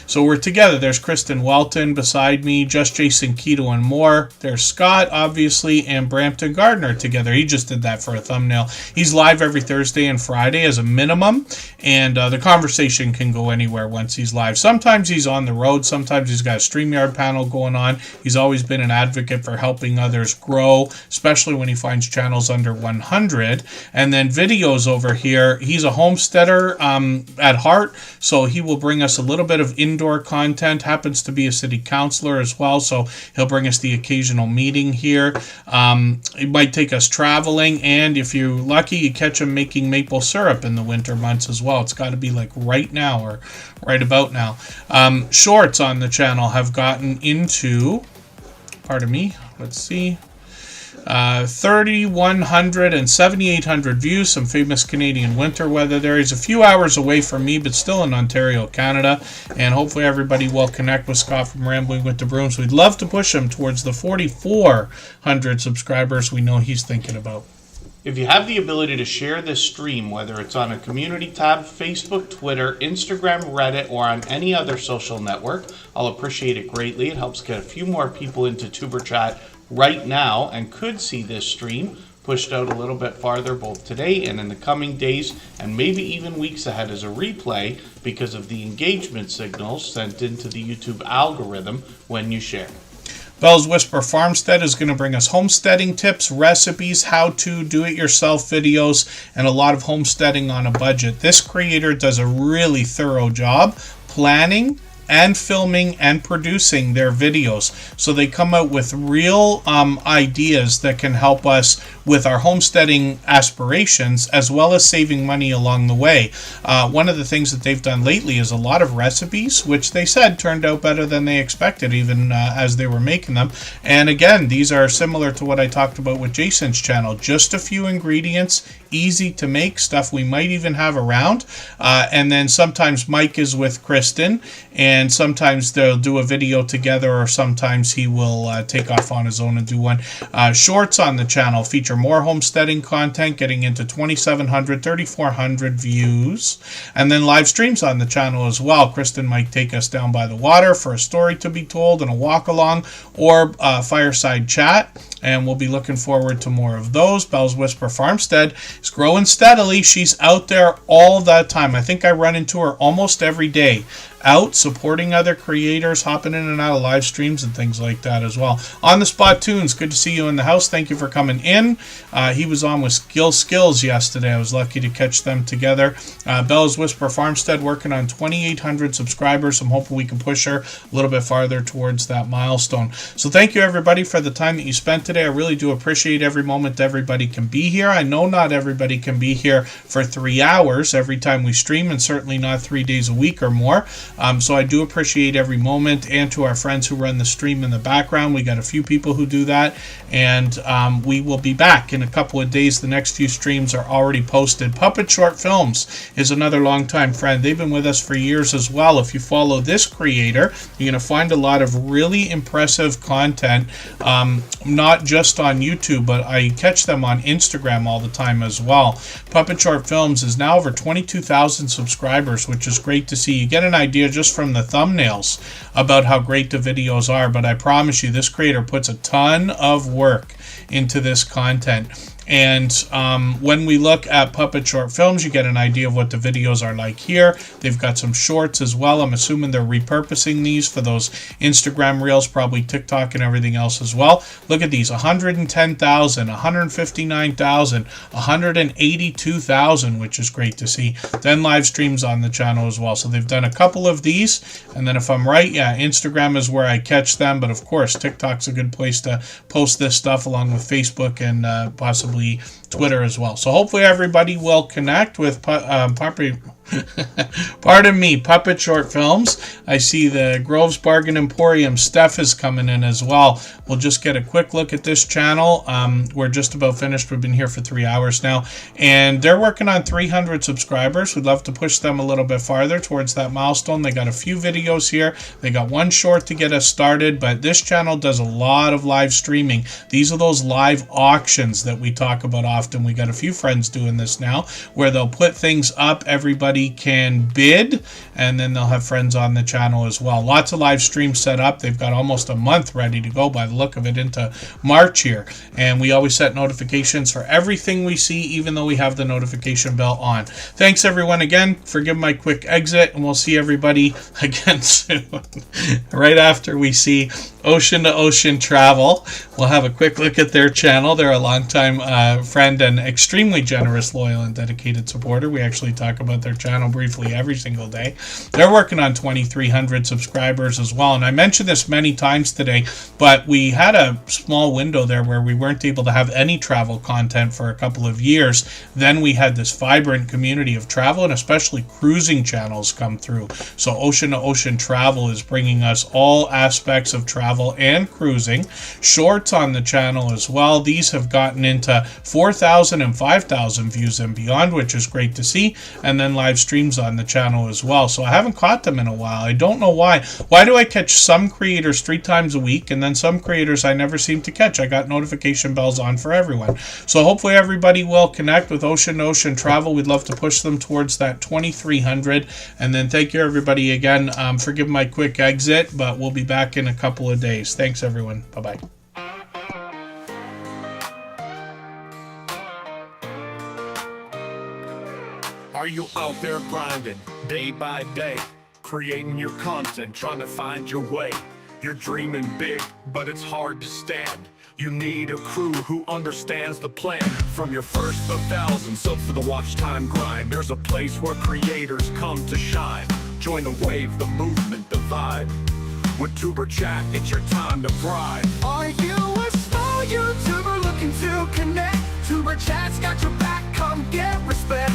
So we're together. There's Kristen Welton beside me, Just Jason Keto and more. There's Scott, obviously, and Brampton Gardner together. He just did that for a thumbnail. He's live every Thursday and Friday as a minimum, and the conversation can go anywhere once he's live. Sometimes he's on the road. Sometimes he's got a StreamYard panel going on. He's always been an advocate for helping others grow, especially when he finds channels under 100. And then videos over here, he's a homesteader at heart, so he will bring us a little bit of indoor content. Happens to be a city councilor as well, so he'll bring us the occasional meeting here. It might take us traveling, and if you're lucky, you catch him making maple syrup in the winter months as well. It's got to be like right now or right about now. Shorts on the channel have gotten into, pardon me, let's see, 3,100 and 7,800 views. Some famous Canadian winter weather there. He's a few hours away from me, but still in Ontario, Canada. And hopefully everybody will connect with Scott from Rambling with the Brooms. We'd love to push him towards the 4,400 subscribers we know he's thinking about. If you have the ability to share this stream, whether it's on a community tab, Facebook, Twitter, Instagram, Reddit, or on any other social network, I'll appreciate it greatly. It helps get a few more people into Tuber Chat right now and could see this stream pushed out a little bit farther both today and in the coming days, and maybe even weeks ahead as a replay because of the engagement signals sent into the YouTube algorithm when you share. Belle's Whisper Farmstead is going to bring us homesteading tips, recipes, how-to, do-it-yourself videos, and a lot of homesteading on a budget. This creator does a really thorough job planning and filming and producing their videos. So they come out with real ideas that can help us with our homesteading aspirations, as well as saving money along the way. One of the things that they've done lately is a lot of recipes, which they said turned out better than they expected, even as they were making them. And again, these are similar to what I talked about with Jason's channel. Just a few ingredients, easy to make, stuff we might even have around. And then sometimes Mike is with Kristen, and sometimes they'll do a video together, or sometimes he will take off on his own and do one. Shorts on the channel feature more homesteading content, getting into 2,700, 3,400 views. And then live streams on the channel as well. Kristen might take us down by the water for a story to be told and a walk along, or fireside chat. And we'll be looking forward to more of those. Belle's Whisper Farmstead is growing steadily. She's out there all the time. I think I run into her almost every day, out supporting other creators, hopping in and out of live streams and things like that as well. On the Spot Tunes, good to see you in the house. Thank you for coming in. He was on with Skills yesterday. I was lucky to catch them together. Belle's Whisper Farmstead working on 2,800 subscribers. I'm hoping we can push her a little bit farther towards that milestone. So thank you everybody for the time that you spent today. I really do appreciate every moment everybody can be here. I know not everybody can be here for 3 hours every time we stream, and certainly not 3 days a week or more. So I do appreciate every moment, and to our friends who run the stream in the background. We got a few people who do that, and we will be back in a couple of days. The next few streams are already posted. Puppet Short Films is another longtime friend. They've been with us for years as well. If you follow this creator, you're going to find a lot of really impressive content, not just on YouTube, but I catch them on Instagram all the time as well. Puppet Short Films is now over 22,000 subscribers, which is great to see. You get an idea just from the thumbnails about how great the videos are, but I promise you, this creator puts a ton of work into this content. And when we look at Puppet Short Films, you get an idea of what the videos are like here. They've got some shorts as well. I'm assuming they're repurposing these for those Instagram reels, probably TikTok and everything else as well. Look at these, 110,000, 159,000, 182,000, which is great to see. Then live streams on the channel as well. So they've done a couple of these. And then if I'm right, yeah, Instagram is where I catch them. But of course, TikTok's a good place to post this stuff, along with Facebook and possibly Twitter as well. So hopefully everybody will connect with pardon me, Puppet Short Films. I see the Groves Bargain Emporium. Steph is coming in as well. We'll just get a quick look at this channel. We're just about finished. We've been here for 3 hours now, and they're working on 300 subscribers. We'd love to push them a little bit farther towards that milestone. They got a few videos here. They got one short to get us started, but this channel does a lot of live streaming. These are those live auctions that we talk about often. We got a few friends doing this now, where they'll put things up, everybody can bid, and then they'll have friends on the channel as well. Lots of live streams set up. They've got almost a month ready to go by the look of it, into March here, and we always set notifications for everything we see, even though we have the notification bell on. Thanks everyone again. Forgive my quick exit, and we'll see everybody again soon. Right after we see Ocean to Ocean Travel, we'll have a quick look at their channel. They're a longtime friend and extremely generous, loyal, and dedicated supporter. We actually talk about their channel briefly every single day. They're working on 2,300 subscribers as well. And I mentioned this many times today, but we had a small window there where we weren't able to have any travel content for a couple of years. Then we had this vibrant community of travel, and especially cruising channels come through. So Ocean to Ocean Travel is bringing us all aspects of travel and cruising. Shorts on the channel as well. These have gotten into 4,000 and 5,000 views and beyond, which is great to see. And then live streams on the channel as well. So I haven't caught them in a while. I don't know why. Why do I catch some creators 3 times a week, and then some creators I never seem to catch? I got notification bells on for everyone. So hopefully everybody will connect with Ocean to Ocean Travel. We'd love to push them towards that 2,300. And then thank you everybody again. Forgive my quick exit, but we'll be back in a couple of days. Thanks everyone. Bye-bye. Are you out there grinding, day by day, creating your content, trying to find your way? You're dreaming big, but it's hard to stand. You need a crew who understands the plan. From your first of thousands up to the watch time grind, there's a place where creators come to shine. Join the wave, the movement, the vibe. With Tuber Chat, it's your time to thrive. Are you a small YouTuber looking to connect? Tuber Chat's got your back, come get respect.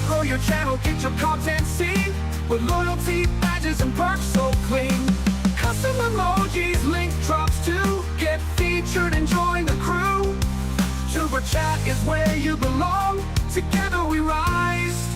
Grow your channel, get your content seen, with loyalty, badges, and perks so clean. Custom emojis, link drops to get featured and join the crew. Tuber Chat is where you belong. Together we rise,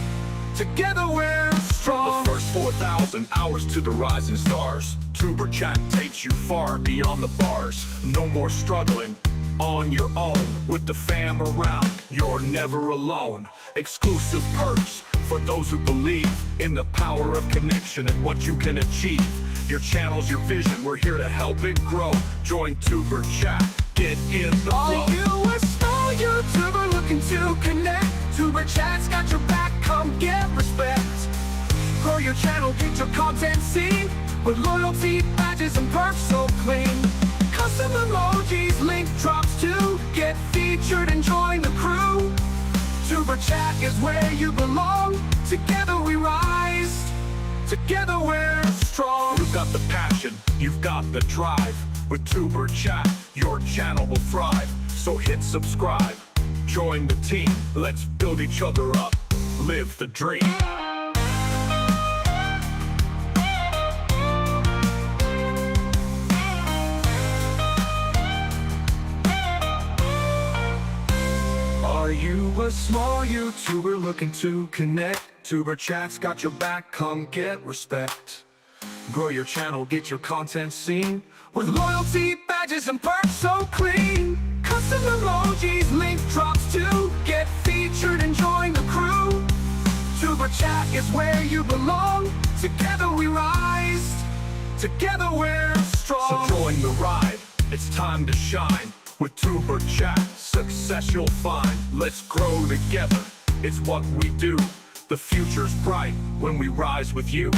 together we're strong. The first 4,000 hours to the rising stars. Tuber Chat takes you far beyond the bars. No more struggling on your own. With the fam around, you're never alone. Exclusive perks for those who believe in the power of connection and what you can achieve. Your channel's your vision, we're here to help it grow. Join Tuber Chat, get in the flow. Are you a small YouTuber looking to connect? Tuber Chat's got your back, come get respect. Grow your channel, get your content seen, with loyalty, badges, and perks so clean. Custom emojis, link drops to get featured and join the crew. Tuber Chat is where you belong. Together we rise, together we're strong. You've got the passion, you've got the drive. With Tuber Chat, your channel will thrive. So hit subscribe, join the team. Let's build each other up, live the dream. Are you a small YouTuber looking to connect? Tuber Chat's got your back, come get respect. Grow your channel, get your content seen, with loyalty, badges, and perks so clean. Custom emojis, link drops to get featured and join the crew. Tuber Chat is where you belong. Together we rise, together we're strong. So join the ride, it's time to shine. With Tuber Chat, success you'll find. Let's grow together, it's what we do. The future's bright when we rise with you.